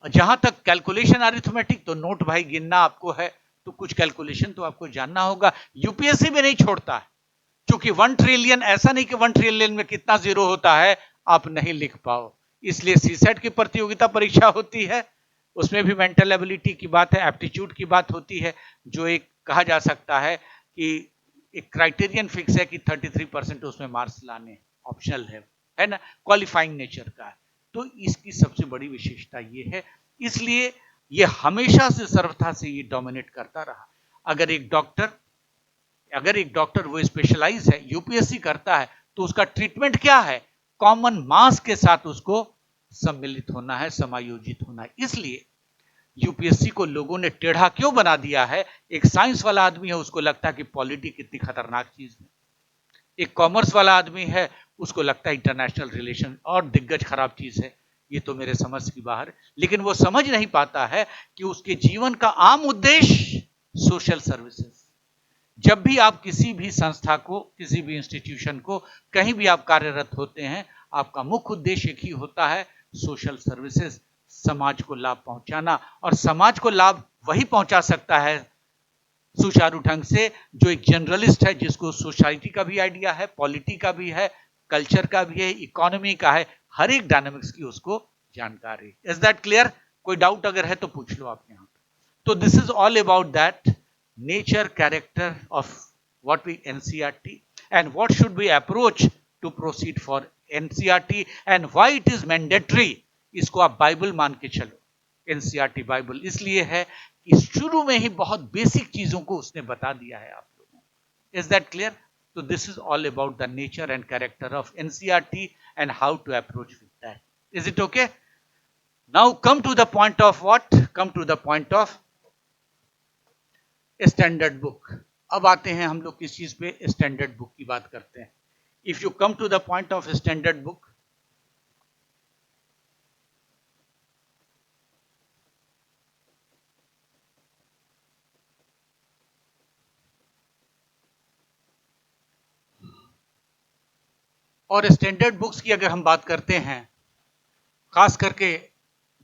जहां तक कैलकुलेशन अरिथमेटिक, तो नोट भाई गिनना आपको है, तो कुछ कैलकुलेशन तो आपको जानना होगा। यूपीएससी में नहीं छोड़ता है, क्योंकि 1 ट्रिलियन, ऐसा नहीं कि 1 ट्रिलियन में कितना जीरो होता है आप नहीं लिख पाओ। इसलिए सीसेट की प्रतियोगिता परीक्षा होती है, उसमें भी मेंटल एबिलिटी की बात है, एप्टीट्यूड की बात होती है, जो एक कहा जा सकता है कि एक क्राइटेरियन फिक्स है कि 33% उसमें मार्क्स लाने, ऑप्शनल है ना, क्वालिफाइंग नेचर का है। तो इसकी सबसे बड़ी विशेषता ये है, इसलिए ये हमेशा से सर्वथा से ये डोमिनेट करता रहा। अगर एक डॉक्टर वो स्पेशलाइज है, यूपीएससी करता है, तो उसका ट्रीटमेंट क्या है? कॉमन मास के साथ उसको सम्मिलित होना है, समायोजित होना है। इसलिए यूपीएससी को लोगों ने टेढ़ा क्यों बना दिया है? एक साइंस वाला आदमी है, उसको लगता है कि पॉलिटी कितनी खतरनाक चीज है। एक कॉमर्स वाला आदमी है, उसको लगता है इंटरनेशनल रिलेशन और दिग्गज खराब चीज है। ये तो मेरे समझ की बाहर, लेकिन वो समझ नहीं पाता है कि उसके जीवन का आम उद्देश्य सोशल सर्विसेज, जब भी आप किसी भी संस्था को, किसी भी इंस्टीट्यूशन को, कहीं भी आप कार्यरत होते हैं, आपका मुख्य उद्देश्य एक ही होता है, सोशल सर्विसेज, समाज को लाभ पहुंचाना। और समाज को लाभ वही पहुंचा सकता है सुचारू ढंग से जो एक जनरलिस्ट है, जिसको सोसाइटी का भी आइडिया है, पॉलिटी का भी है, कल्चर का भी है, इकोनॉमी का है, हर एक डायनामिक्स की उसको जानकारी। Is that clear? कोई डाउट अगर है तो पूछ लो आप यहाँ पे। तो this is all about that nature character of what we NCERT and what should we approach to proceed for NCERT and why it is mandatory। इसको आप बाइबल मान के चलो। NCERT बाइबल इसलिए है कि शुरू में ही बहुत बेसिक चीजों को उसने बता दिया है आप लोगों को। Is that clear? तो this is all about the nature and character of NCERT and how to approach with that। Is it okay? Now come to the point of what? Come to the point of standard book. अब आते हैं हम लोग किस चीज पे? Standard book की बात करते हैं। If you come to the point of standard book, और स्टैंडर्ड बुक्स की अगर हम बात करते हैं, खास करके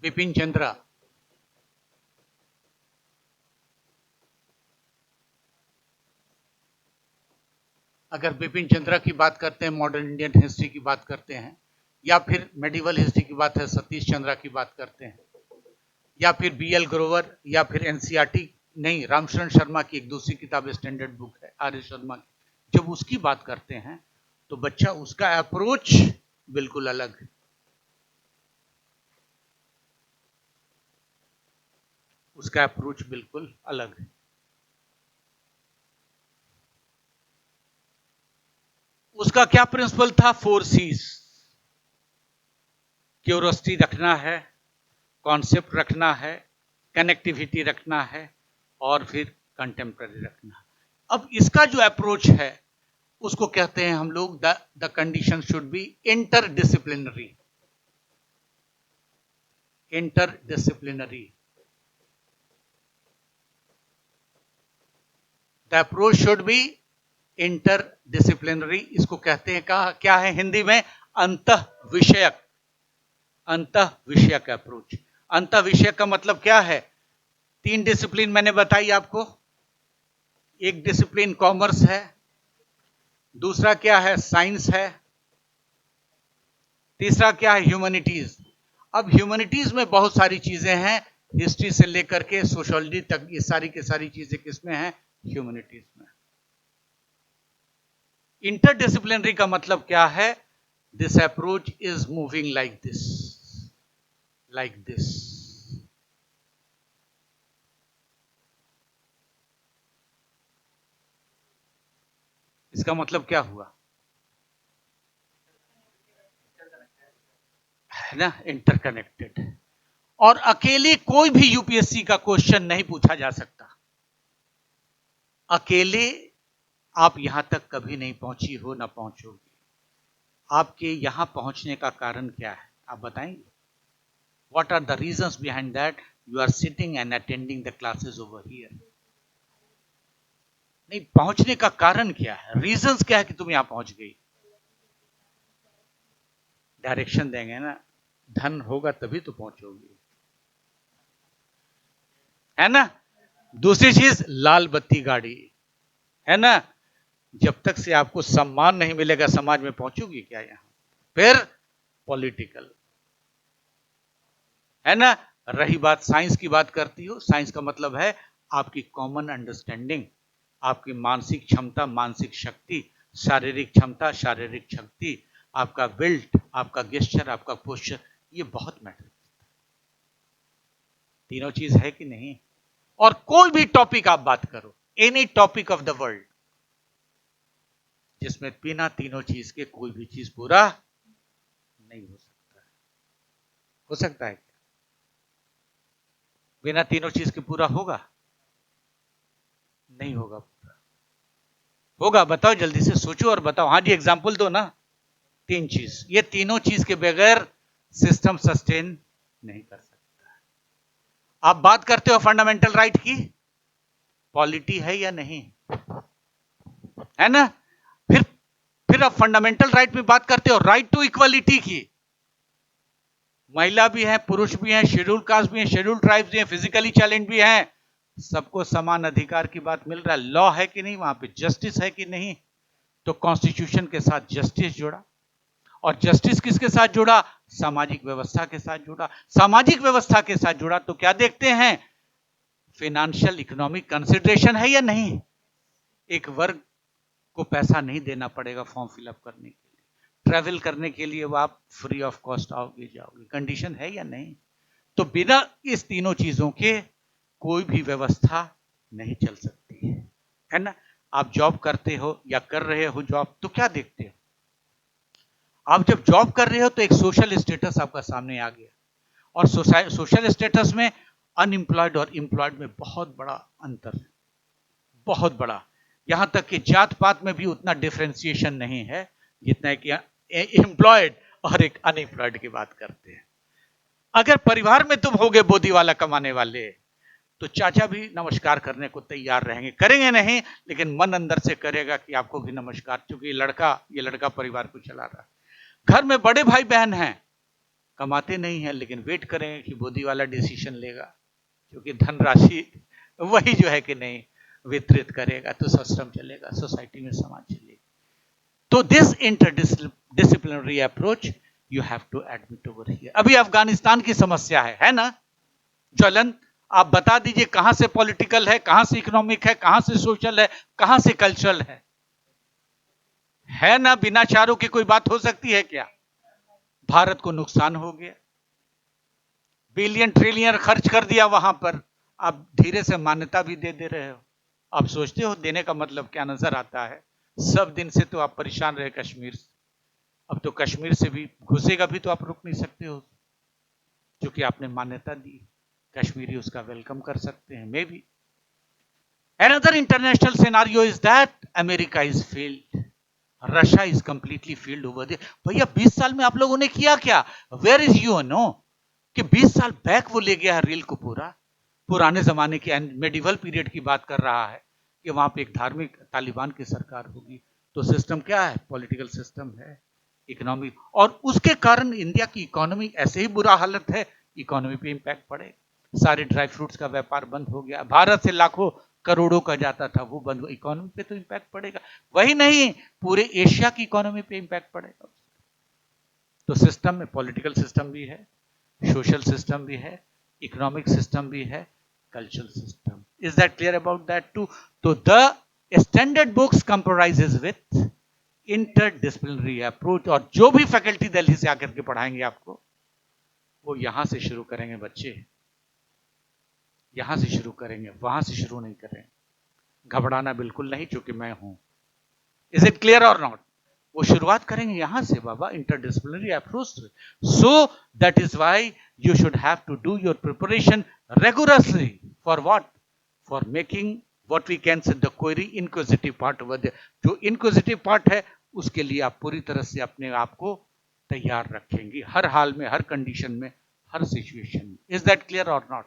बिपिन चंद्रा, अगर बिपिन चंद्रा की बात करते हैं, मॉडर्न इंडियन हिस्ट्री की बात करते हैं, या फिर मेडिवल हिस्ट्री की बात है, सतीश चंद्रा की बात करते हैं, या फिर BL ग्रोवर, या फिर NCERT नहीं, रामशरण शर्मा की एक दूसरी किताब स्टैंडर्ड बुक है, आर्य शर्मा की, जब उसकी बात करते हैं तो बच्चा उसका अप्रोच बिल्कुल अलग है। उसका अप्रोच बिल्कुल अलग है। उसका क्या प्रिंसिपल था? 4 C's। क्यूरियोसिटी रखना है, कॉन्सेप्ट रखना है, कनेक्टिविटी रखना है, और फिर कंटेम्पररी रखना। अब इसका जो अप्रोच है उसको कहते हैं हम लोग the condition should be interdisciplinary. Interdisciplinary, the approach should B interdisciplinary. इसको कहते हैं क्या है हिंदी में? अंतः विषयक। अंतः विषयक अप्रोच। अंतः विषयक का मतलब क्या है? 3 डिसिप्लिन मैंने बताई आपको। एक डिसिप्लिन कॉमर्स है, दूसरा क्या है? साइंस है, तीसरा क्या है? ह्यूमैनिटीज। अब ह्यूमैनिटीज में बहुत सारी चीजें हैं, हिस्ट्री से लेकर के सोशियोलॉजी तक, ये सारी की सारी चीजें किसमें हैं? ह्यूमैनिटीज में। इंटरडिसिप्लिनरी का मतलब क्या है? This approach is moving like this, like this. इसका मतलब क्या हुआ? है ना, इंटरकनेक्टेड। और अकेले कोई भी यूपीएससी का क्वेश्चन नहीं पूछा जा सकता। अकेले आप यहां तक कभी नहीं पहुंची हो, ना पहुंचोगे। आपके यहां पहुंचने का कारण क्या है, आप बताएंगे? What are the reasons behind that you are sitting and attending the classes over here? नहीं, पहुंचने का कारण क्या है? रीजंस क्या है कि तुम यहां पहुंच गई? डायरेक्शन देंगे ना, धन होगा तभी तो पहुंचोगे, है ना। दूसरी चीज, लाल बत्ती गाड़ी, है ना। जब तक से आपको सम्मान नहीं मिलेगा समाज में, पहुंचोगी क्या यहां? फिर पॉलिटिकल, है ना। रही बात साइंस की, बात करती हो, साइंस का मतलब है आपकी कॉमन अंडरस्टैंडिंग, आपकी मानसिक क्षमता, मानसिक शक्ति, शारीरिक क्षमता, शारीरिक शक्ति, आपका विल्ट, आपका गेस्चर, आपका पोस्चर, ये बहुत मैटर करता है। तीनों चीज है कि नहीं? और कोई भी टॉपिक आप बात करो, any topic of the world, जिसमें बिना तीनों चीज के कोई भी चीज पूरा नहीं हो सकता है। हो सकता है क्या बिना तीनों चीज के पूरा होगा? नहीं होगा पूरा। होगा? बताओ, जल्दी से सोचो और बताओ। हाँ जी, एग्जाम्पल दो ना। 3 चीज, ये तीनों चीज के बगैर सिस्टम सस्टेन नहीं कर सकता। आप बात करते हो फंडामेंटल राइट की, पॉलिटी है या नहीं? है ना। फिर आप फंडामेंटल राइट में बात करते हो, राइट टू इक्वलिटी की। महिला भी है, पुरुष भी है, शेड्यूल कास्ट भी है, शेड्यूल ट्राइब्स भी है, फिजिकली चैलेंज भी है, सबको समान अधिकार की बात मिल रहा है। लॉ है कि नहीं, वहां पे जस्टिस है कि नहीं। तो कॉन्स्टिट्यूशन के साथ जस्टिस जुड़ा, और जस्टिस किसके साथ जुड़ा, सामाजिक व्यवस्था के साथ जुड़ा। सामाजिक व्यवस्था के साथ जुड़ा तो क्या देखते हैं, फाइनेंशियल इकोनॉमिक कंसिडरेशन है या नहीं। एक वर्ग को पैसा नहीं देना पड़ेगा फॉर्म फिलअप करने के लिए, ट्रैवल करने के लिए वो आप फ्री ऑफ कॉस्ट आओगे जाओगे, कंडीशन है या नहीं। तो बिना इस तीनों चीजों के कोई भी व्यवस्था नहीं चल सकती है ना। आप जॉब करते हो या कर रहे हो जॉब, तो क्या देखते हो, आप जब जॉब कर रहे हो तो एक सोशल स्टेटस आपका सामने आ गया, और सोशल स्टेटस में अनएम्प्लॉयड और एम्प्लॉयड में बहुत बड़ा अंतर है, बहुत बड़ा। यहां तक कि जात पात में भी उतना डिफरेंशिएशन नहीं है जितना कि एम्प्लॉयड और एक अनएम्प्लॉयड की बात करते हैं। अगर परिवार में तुम होगे बोधी वाला कमाने वाले, तो चाचा भी नमस्कार करने को तैयार रहेंगे, करेंगे नहीं लेकिन मन अंदर से करेगा कि आपको भी नमस्कार, क्योंकि ये लड़का परिवार को चला रहा है। घर में बड़े भाई बहन हैं, कमाते नहीं हैं, लेकिन वेट करेंगे कि बोधी वाला डिसीजन लेगा, क्योंकि धनराशि वही जो है कि नहीं वितरित करेगा, तो सिस्टम चलेगा, सोसाइटी में समाज चलेगा। तो this interdisciplinary approach you have to admit over here. अभी अफगानिस्तान की समस्या है ना ज्वलन, आप बता दीजिए कहां से पॉलिटिकल है, कहां से इकोनॉमिक है, कहां से सोशल है, कहां से कल्चरल है ना। बिना चारों की कोई बात हो सकती है क्या। भारत को नुकसान हो गया, बिलियन ट्रिलियन खर्च कर दिया वहां पर, आप धीरे से मान्यता भी दे रहे हो। आप सोचते हो देने का मतलब क्या नजर आता है। सब दिन से तो आप परेशान रहे कश्मीर से, अब तो कश्मीर से भी घुसेगा भी तो आप रुक नहीं सकते हो, क्योंकि आपने मान्यता दी, कश्मीरी उसका वेलकम कर सकते हैं। Maybe another international scenario is that America is failed, Russia is completely field over there. भैया 20 साल में आप लोगों ने किया क्या, वेयर इज यू नो, कि 20 साल बैक वो ले गया है रील को, पूरा पुराने जमाने की मेडिवल पीरियड की बात कर रहा है, कि वहां पे एक धार्मिक तालिबान की सरकार होगी। तो सिस्टम क्या है, पॉलिटिकल सिस्टम है, इकोनॉमी, और उसके कारण इंडिया की इकोनॉमी ऐसे ही बुरा हालत है, इकोनॉमी पे इंपैक्ट पड़ेगा। सारे ड्राई फ्रूट्स का व्यापार बंद हो गया, भारत से लाखों करोड़ों का जाता था वो बंद, इकोनॉमी पे तो इंपैक्ट पड़ेगा। वही नहीं, पूरे एशिया की इकोनॉमी पे इंपैक्ट पड़ेगा। तो सिस्टम में पॉलिटिकल सिस्टम भी है, सोशल सिस्टम भी है, इकोनॉमिक सिस्टम भी है, cultural system. Is that clear about that too. तो the standard books compromises with interdisciplinary approach, और जो भी फैकल्टी दिल्ली से आकर के पढ़ाएंगे आपको, वो यहां से शुरू करेंगे बच्चे, यहां से शुरू करेंगे, वहां से शुरू नहीं करेंगे। घबराना बिल्कुल नहीं, क्योंकि मैं हूं। इज इट क्लियर और नॉट। वो शुरुआत करेंगे यहां से बाबा, interdisciplinary approach. So that is why you should have to do your preparation regularly for what, for making what we can say the query inquisitive part over there. जो inquisitive part है उसके लिए आप पूरी तरह से अपने आप को तैयार रखेंगे, हर हाल में, हर कंडीशन में, हर सिचुएशन में। इज दैट क्लियर और not.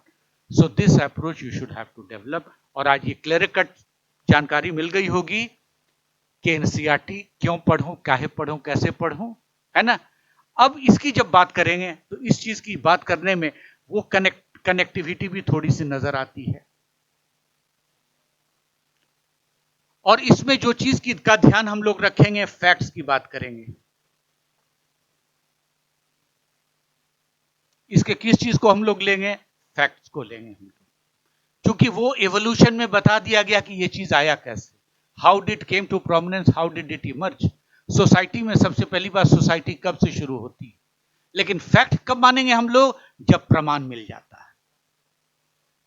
So this approach you should have to develop. और आज ये क्लियर कट जानकारी मिल गई होगी कि एनसीईआरटी क्यों पढ़ूं, काहे पढ़ूं, कैसे पढ़ूं, है ना। अब इसकी जब बात करेंगे तो इस चीज की बात करने में वो कनेक्टिविटी भी थोड़ी सी नजर आती है। और इसमें जो चीज की का ध्यान हम लोग रखेंगे, फैक्ट्स की बात करेंगे। इसके किस चीज को हम लोग लेंगे, फैक्ट्स को लेंगे हम लोग, क्योंकि वो एवोल्यूशन में बता दिया गया कि ये चीज आया कैसे, how did came to prominence, how did it emerge. Society में सबसे पहली बात, सोसाइटी कब से शुरू होती है, लेकिन फैक्ट कब मानेंगे हम लोग, जब प्रमाण मिल जाता है।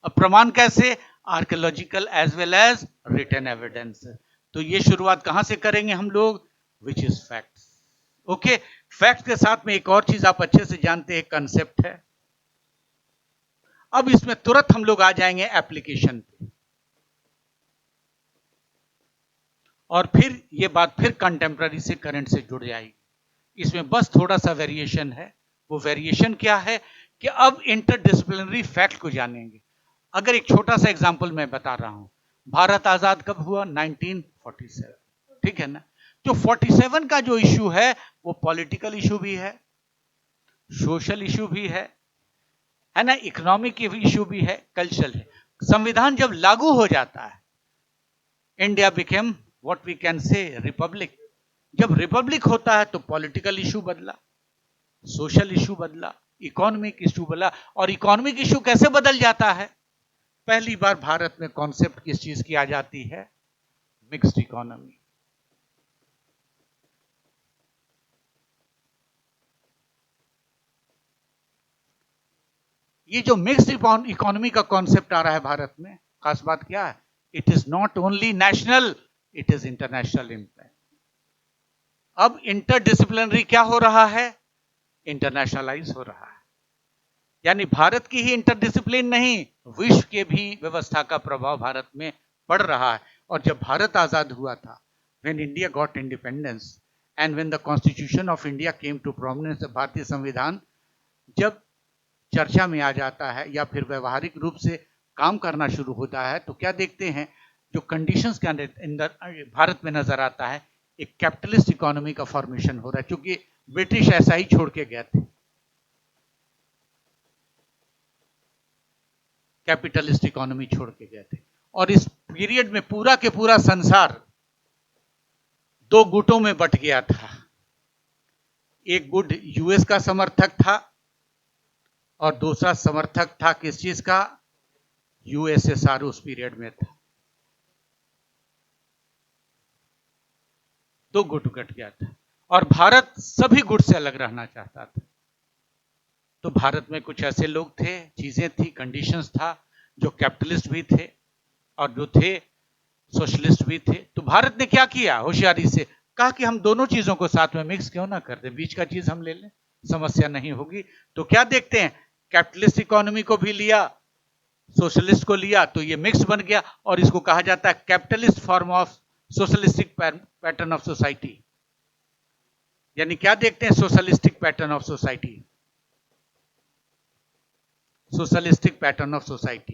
अब प्रमाण कैसे, archaeological as well as written evidence. तो ये शुरुआत कहां से करेंगे हम लोग, which is facts. Okay, fact के साथ में एक और चीज आप अच्छे से जानते हैं, कंसेप्ट है। अब इसमें तुरंत हम लोग आ जाएंगे एप्लीकेशन पे, और फिर ये बात फिर कंटेम्प्ररी से करंट से जुड़ जाएगी। इसमें बस थोड़ा सा वेरिएशन है। वो वेरिएशन क्या है कि अब इंटरडिसिप्लिनरी फैक्ट को जानेंगे। अगर एक छोटा सा एग्जांपल मैं बता रहा हूं, भारत आजाद कब हुआ, 1947, ठीक है ना। जो 47 का जो इश्यू है वो पॉलिटिकल इश्यू भी है, सोशल इश्यू भी है ना, इकोनॉमिक इश्यू भी है, कल्चरल है। संविधान जब लागू हो जाता है, India became what we can say republic. जब रिपब्लिक होता है तो पॉलिटिकल इश्यू बदला, सोशल इश्यू बदला, इकोनॉमिक इश्यू बदला। और इकोनॉमिक इश्यू कैसे बदल जाता है? पहली बार भारत में कॉन्सेप्ट किस चीज की आ जाती है? Mixed economy. ये जो मिक्स्ड इकोनॉमी का कॉन्सेप्ट आ रहा है भारत में, खास बात क्या है? It is not only national, it is international impact. अब इंटरडिसिप्लिनरी क्या हो रहा है? इंटरनेशनलाइज हो रहा है। यानी भारत की ही इंटरडिसिप्लिन नहीं, विश्व के भी व्यवस्था का प्रभाव भारत में पड़ रहा है। और जब भारत आजाद हुआ था, when India got independence and when the constitution of India came to prominence, भारतीय संविधान जब चर्चा में आ जाता है या फिर व्यवहारिक रूप से काम करना शुरू होता है, तो क्या देखते हैं? जो कंडीशंस के अंदर भारत में नजर आता है, एक कैपिटलिस्ट इकोनॉमी का फॉर्मेशन हो रहा है, क्योंकि ब्रिटिश ऐसा ही छोड़ के गए थे, कैपिटलिस्ट इकोनॉमी छोड़ के गए थे। और इस पीरियड में पूरा के पूरा संसार दो गुटों में बट गया था। एक गुट यूएस का समर्थक था और दूसरा समर्थक था किस चीज का? यूएसएसआर उस पीरियड में था। दो गुट कट गया था और भारत सभी गुट से अलग रहना चाहता था। तो भारत में कुछ ऐसे लोग थे, चीजें थी, कंडीशंस था, जो कैपिटलिस्ट भी थे और जो थे सोशलिस्ट भी थे। तो भारत ने क्या किया? होशियारी से कहा कि हम दोनों चीजों को साथ में मिक्स क्यों ना कर दें, बीच का चीज हम ले लें, समस्या नहीं होगी। तो क्या देखते हैं? कैपिटलिस्ट इकोनॉमी को भी लिया, सोशलिस्ट को लिया, तो ये मिक्स बन गया और इसको कहा जाता है capitalist form of socialistic pattern of society. यानी क्या देखते हैं? Socialistic pattern of society, socialistic pattern of society.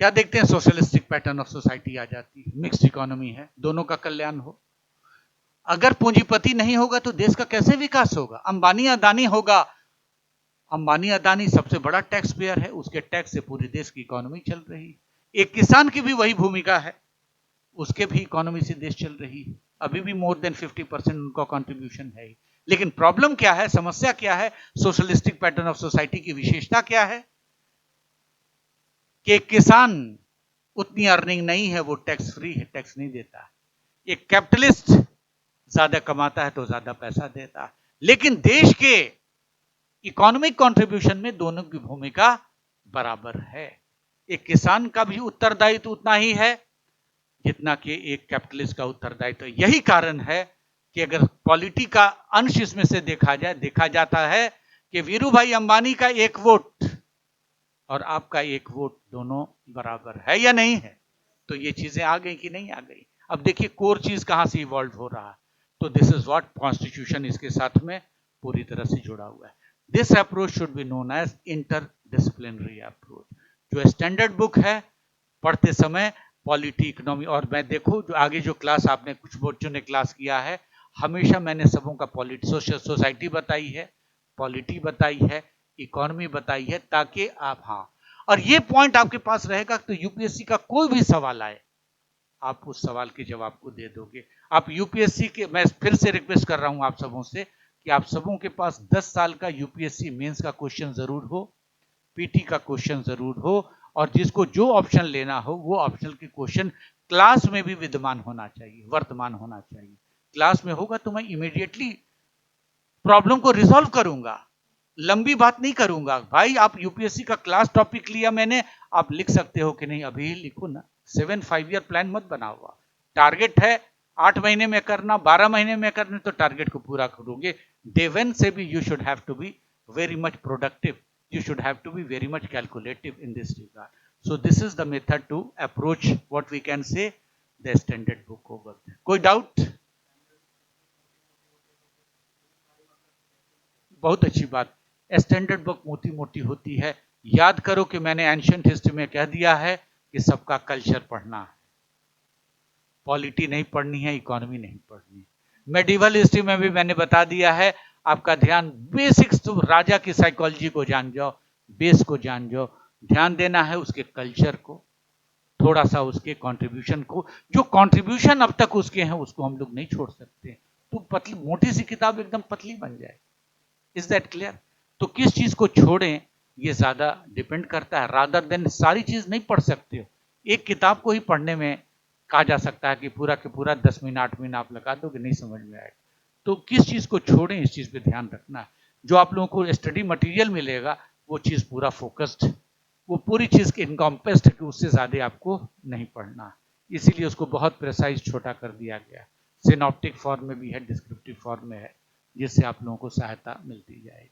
क्या देखते हैं? सोशलिस्टिक पैटर्न ऑफ सोसाइटी आ जाती है, मिक्स्ड इकोनॉमी है, दोनों का कल्याण हो। अगर पूंजीपति नहीं होगा तो देश का कैसे विकास होगा? अंबानी अदानी होगा, अंबानी अदानी सबसे बड़ा टैक्स पेयर है, उसके टैक्स से पूरे देश की इकोनॉमी चल रही है। एक किसान की भी वही भूमिका है, उसके भी इकोनॉमी से देश चल रही है। अभी भी मोर देन 50% उनका कंट्रीब्यूशन है। लेकिन प्रॉब्लम क्या है, समस्या क्या है? सोशलिस्टिक पैटर्न ऑफ सोसाइटी की विशेषता क्या है? कि किसान उतनी अर्निंग नहीं है, वो टैक्स फ्री है, टैक्स नहीं देता है। एक कैपिटलिस्ट ज्यादा कमाता है तो ज्यादा पैसा देता है। लेकिन देश के इकोनॉमिक कंट्रीब्यूशन में दोनों की भूमिका बराबर है। एक किसान का भी उत्तरदायित्व उतना ही है जितना कि एक कैपिटलिस्ट का उत्तरदायित्व। यही कारण है कि अगर पॉलिटी का अंश इसमें से देखा जाता है कि वीरू भाई अंबानी का एक वोट और आपका एक वोट दोनों बराबर है या नहीं है। तो ये चीजें आ गई कि नहीं आ गई? अब देखिए कोर चीज कहां से इवॉल्व हो रहा है। तो दिस इज व्हाट कॉन्स्टिट्यूशन इसके साथ में पूरी तरह से जुड़ा हुआ है। This approach should be known as interdisciplinary approach. जो स्टैंडर्ड बुक है, पढ़ते समय पॉलिटी, इकोनॉमी, और मैं देखो जो आगे जो क्लास आपने कुछ बच्चों ने क्लास किया है, हमेशा मैंने सबों का पॉलिटी, सोशल सोसाइटी बताई है, पॉलिटी बताई है, इकोनॉमी बताई है, ताकि आप, हाँ, और ये पॉइंट आपके पास रहेगा तो यूपीएससी का कोई भी सवाल आए आप उस सवाल के जवाब को दे दोगे। आप यूपीएससी के, मैं फिर से रिक्वेस्ट कर रहा हूं आप सबों से कि आप सबों के पास 10 साल का यूपीएससी मेंस का क्वेश्चन जरूर हो, पीटी का क्वेश्चन जरूर हो, और जिसको जो ऑप्शन लेना हो वो ऑप्शनल के क्वेश्चन क्लास में भी विद्यमान होना चाहिए, वर्तमान होना चाहिए। क्लास में होगा तो मैं इमीडिएटली प्रॉब्लम को रिजॉल्व करूंगा, लंबी बात नहीं करूंगा। भाई आप यूपीएससी का क्लास टॉपिक लिया मैंने, आप लिख सकते हो कि नहीं? अभी लिखो ना। 7 5 ईयर प्लान मत बनाओ। टारगेट है 8 महीने में करना, 12 महीने में करना, तो टारगेट को पूरा करोगे। डे 1 से भी you should have to be very much productive, you should have to be very much calculative in this regard. So this is the method to approach what we can say the standard book over there. कोई doubt? बहुत अच्छी बात। Standard book मोटी मोटी होती है। याद करो कि मैंने एंशिएंट हिस्ट्री में कह दिया है कि सबका कल्चर पढ़ना है, पॉलिटी नहीं पढ़नी है, इकोनॉमी नहीं पढ़नी है। मेडिवल हिस्ट्री में भी मैंने बता दिया है, आपका ध्यान बेसिक्स, तो राजा की साइकोलॉजी को जान जाओ, बेस को जान जाओ, ध्यान देना है उसके कल्चर को, थोड़ा सा उसके कंट्रीब्यूशन को, जो कंट्रीब्यूशन अब तक उसके हैं उसको हम लोग नहीं छोड़ सकते। तो पतली मोटी सी किताब एकदम पतली बन जाए। Is that clear? तो किस चीज को छोड़ें ये ज्यादा डिपेंड करता है, रादर देन सारी चीज नहीं पढ़ सकते हो। एक किताब को ही पढ़ने में कहा जा सकता है कि पूरा के पूरा 10 महीना 8 महीना आप लगा दो कि नहीं समझ में आएगा। तो किस चीज को छोड़ें, इस चीज पे ध्यान रखना है। जो आप लोगों को स्टडी मटेरियल मिलेगा वो चीज पूरा फोकस्ड, वो पूरी चीज के इनकॉम्पेस्ड है कि उससे ज्यादा आपको नहीं पढ़ना है। इसीलिए उसको बहुत प्रिसाइज छोटा कर दिया गया। सिनॉप्टिक फॉर्म में भी है, डिस्क्रिप्टिव फॉर्म में है, जिससे आप लोगों को सहायता मिलती जाएगी।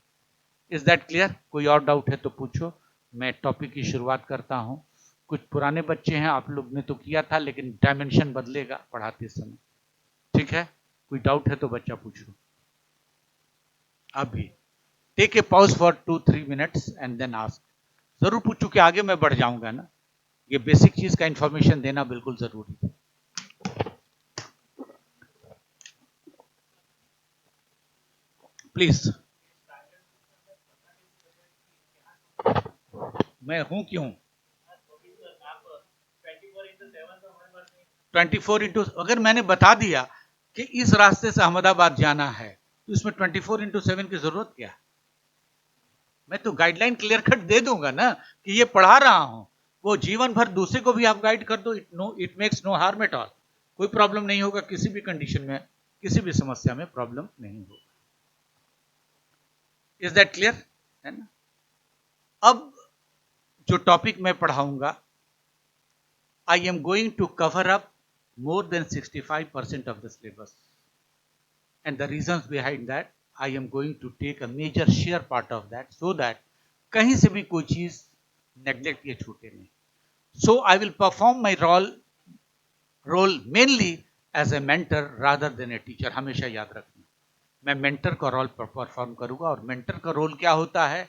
Is that clear? कोई और डाउट है तो पूछो। मैं टॉपिक की शुरुआत करता हूँ। कुछ पुराने बच्चे हैं, आप लोग ने तो किया था, लेकिन डायमेंशन बदलेगा पढ़ाते समय। ठीक है? कोई डाउट है तो बच्चा पूछो अभी। Take a pause for 2-3 minutes and then ask. जरूर पूछो कि आगे मैं बढ़ जाऊंगा ना, ये बेसिक चीज का इंफॉर्मेशन देना बिल्कुल जरूरी है। प्लीज। मैं हूं क्यों 24 अगर मैंने बता दिया कि इस रास्ते से अहमदाबाद जाना है तो इसमें 24/7 की जरूरत क्या है? मैं तो गाइडलाइन क्लियर कट दे दूंगा ना कि ये पढ़ा रहा हूं, वो जीवन भर दूसरे को भी आप गाइड कर दो, it makes no harm at all. कोई प्रॉब्लम नहीं होगा, किसी भी कंडीशन में, किसी भी समस्या में प्रॉब्लम नहीं होगा। Is that clear? है ना? अब जो टॉपिक मैं पढ़ाऊंगा, I am going to cover up more than 65% of the syllabus, and the reasons behind that, I am going to take a major share part of that so that कहीं से भी कोई चीज नेग्लेक्ट या छूटे नहीं। So I will perform my role mainly as a mentor rather than a teacher। हमेशा याद रखना, मैं मेंटर का रोल परफॉर्म करूंगा। और मेंटर का रोल क्या होता है,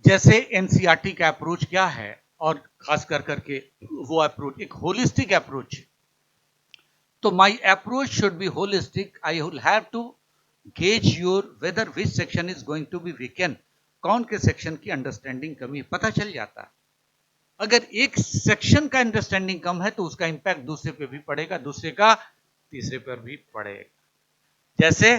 जैसे एनसीईआरटी का अप्रोच क्या है, और खास कर करके वो अप्रोच एक होलिस्टिक अप्रोच है। तो my approach should be holistic. I will have to gauge your whether which section is going to be weekend. कौन के सेक्शन की अंडरस्टैंडिंग कमी है पता चल जाता है। अगर एक सेक्शन का अंडरस्टैंडिंग कम है तो उसका इंपैक्ट दूसरे पे भी पड़ेगा, दूसरे का तीसरे पर भी पड़ेगा। जैसे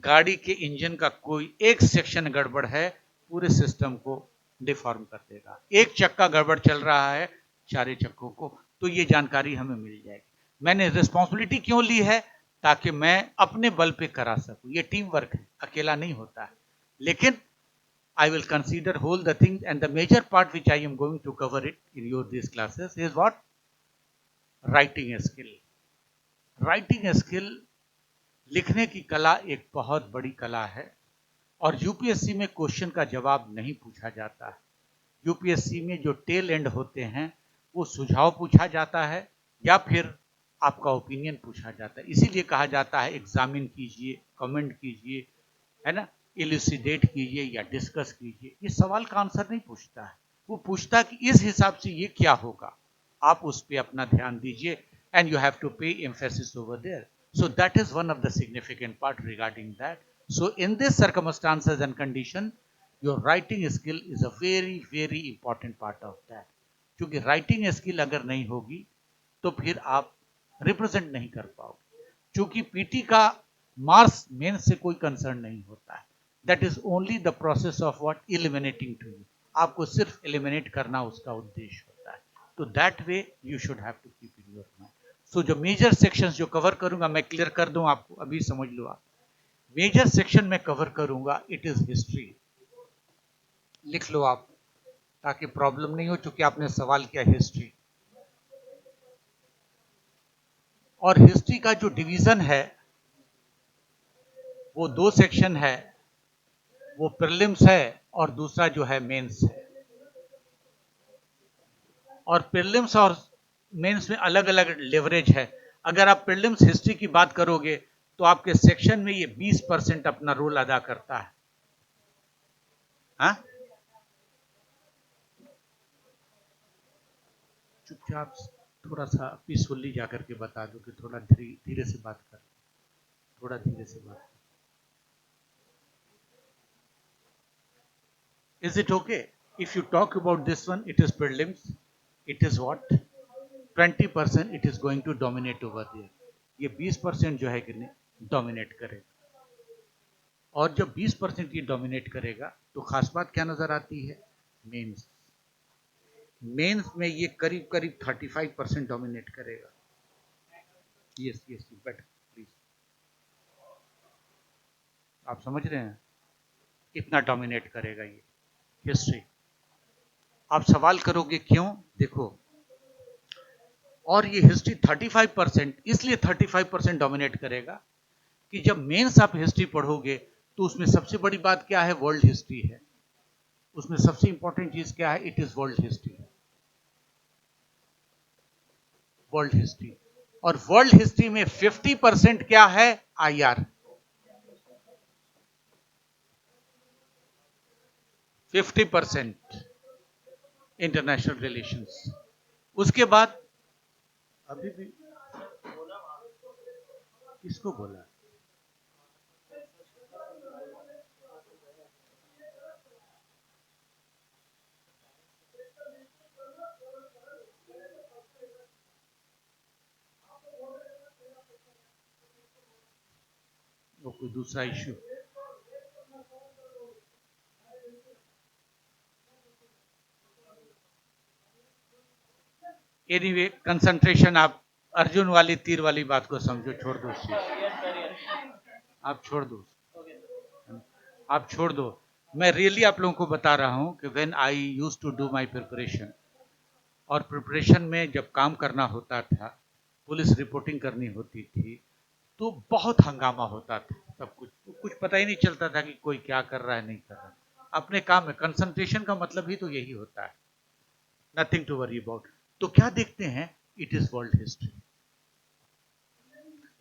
गाड़ी के इंजन का कोई एक सेक्शन गड़बड़ है, पूरे सिस्टम को डिफॉर्म कर देगा। एक चक्का गड़बड़ चल रहा है, सारे चक्कों को, तो ये जानकारी हमें मिल जाएगी। मैंने रिस्पॉन्सिबिलिटी क्यों ली है, ताकि मैं अपने बल पे करा सकूं। ये टीम वर्क है, अकेला नहीं होता है। लेकिन I will consider whole the things, and the major part which I am going to cover it in your these classes is what? Writing skill। Writing skill, लिखने की कला एक बहुत बड़ी कला है, और यूपीएससी में क्वेश्चन का जवाब नहीं पूछा जाता है। यूपीएससी में जो टेल एंड होते हैं वो सुझाव पूछा जाता है या फिर आपका ओपिनियन पूछा जाता है। इसीलिए कहा जाता है एग्जामिन कीजिए, कमेंट कीजिए, है ना, इल्यूसिडेट कीजिए या डिस्कस कीजिए। ये सवाल का आंसर नहीं पूछता है, वो पूछता है कि इस हिसाब से ये क्या होगा, आप उस पर अपना ध्यान दीजिए, and you have to pay emphasis over there. So that is one of the significant part regarding that. So in this circumstances and condition, your writing skill is a very important part of that। क्योंकि writing skill अगर नहीं होगी तो फिर आप represent नहीं कर पाओगे। क्योंकि पीटी का मार्क्स मेन से कोई कंसर्न नहीं होता है, that is only the process of what eliminating to you. आपको सिर्फ एलिमिनेट करना उसका उद्देश्य होता है। तो that way you should have to keep in your mind. So जो मेजर सेक्शंस जो कवर करूंगा, मैं क्लियर कर दूं आपको, अभी समझ लो आप। मेजर सेक्शन में कवर करूंगा, इट इज हिस्ट्री। लिख लो आप, ताकि प्रॉब्लम नहीं हो, चूंकि आपने सवाल किया हिस्ट्री। और हिस्ट्री का जो डिवीजन है वो 2 सेक्शन है, वो प्रीलिम्स है और दूसरा जो है मेंस है। और प्रीलिम्स और मेंस में अलग अलग लेवरेज है। अगर आप प्रीलिम्स हिस्ट्री की बात करोगे तो आपके सेक्शन में ये 20% अपना रोल अदा करता है, हाँ, चुपचाप थोड़ा सा पीसफुल्ली जाकर के बता दो कि थोड़ा धीरे धीरे से बात कर, थोड़ा धीरे से बात कर। Is it okay if you talk about this one? It is prelims, it is what 20% it is going to dominate over there. ये 20% जो है कि नहीं डोमिनेट करेगा, और जब 20% ये डोमिनेट करेगा तो खास बात क्या नजर आती है? मेंस। मेंस में ये करीब करीब 35% डोमिनेट करेगा। यस यस बेटर प्लीज, आप समझ रहे हैं? इतना डोमिनेट करेगा ये हिस्ट्री। आप सवाल करोगे क्यों? देखो, और ये हिस्ट्री 35% इसलिए 35% डोमिनेट करेगा कि जब मेंस आप हिस्ट्री पढ़ोगे तो उसमें सबसे बड़ी बात क्या है? वर्ल्ड हिस्ट्री है। उसमें सबसे इंपॉर्टेंट चीज क्या है? It is world history. World history, और वर्ल्ड हिस्ट्री में 50% क्या है? आईआर। 50% international relations. उसके बाद अभी भी किसको बोला? वो कोई दूसरा इश्यू? एनीवे, कंसंट्रेशन आप अर्जुन वाली तीर वाली बात को समझो, छोड़ दो उस चीज, आप छोड़ दो, आप छोड़ दो। मैं रियली आप लोगों को बता रहा हूं कि when I used to do my preparation, और प्रिपरेशन में जब काम करना होता था, पुलिस रिपोर्टिंग करनी होती थी, तो बहुत हंगामा होता था। सब कुछ पता ही नहीं चलता था कि कोई क्या कर रहा है नहीं कर रहा है। अपने काम में कंसंट्रेशन का मतलब ही तो यही होता है, नथिंग टू वरी अबाउट। तो क्या देखते हैं? It is world history.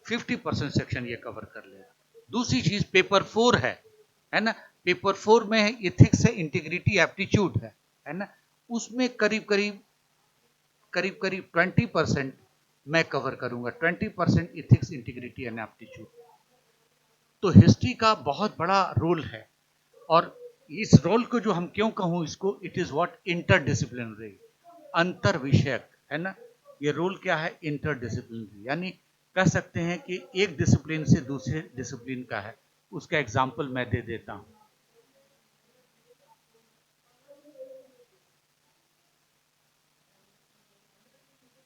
50% section ये कवर कर लेगा। दूसरी चीज पेपर 4 है ना? पेपर 4 में इथिक्स है, इंटीग्रिटी, एप्टीट्यूड है ना? उसमें करीब करीब 20% मैं कवर करूंगा। 20% इथिक्स, इंटीग्रिटी एंड एप्टीट्यूड। तो हिस्ट्री का बहुत बड़ा रोल है, और इस रोल को जो हम क्यों कहूं इसको, इट इज व्हाट इंटरडिसिप्लिनरी, अंतर विषयक है ना? ये रोल क्या है? इंटरडिसिप्लिनरी, यानी कह सकते हैं कि एक डिसिप्लिन से दूसरे डिसिप्लिन का है। उसका एग्जाम्पल मैं दे देता हूं।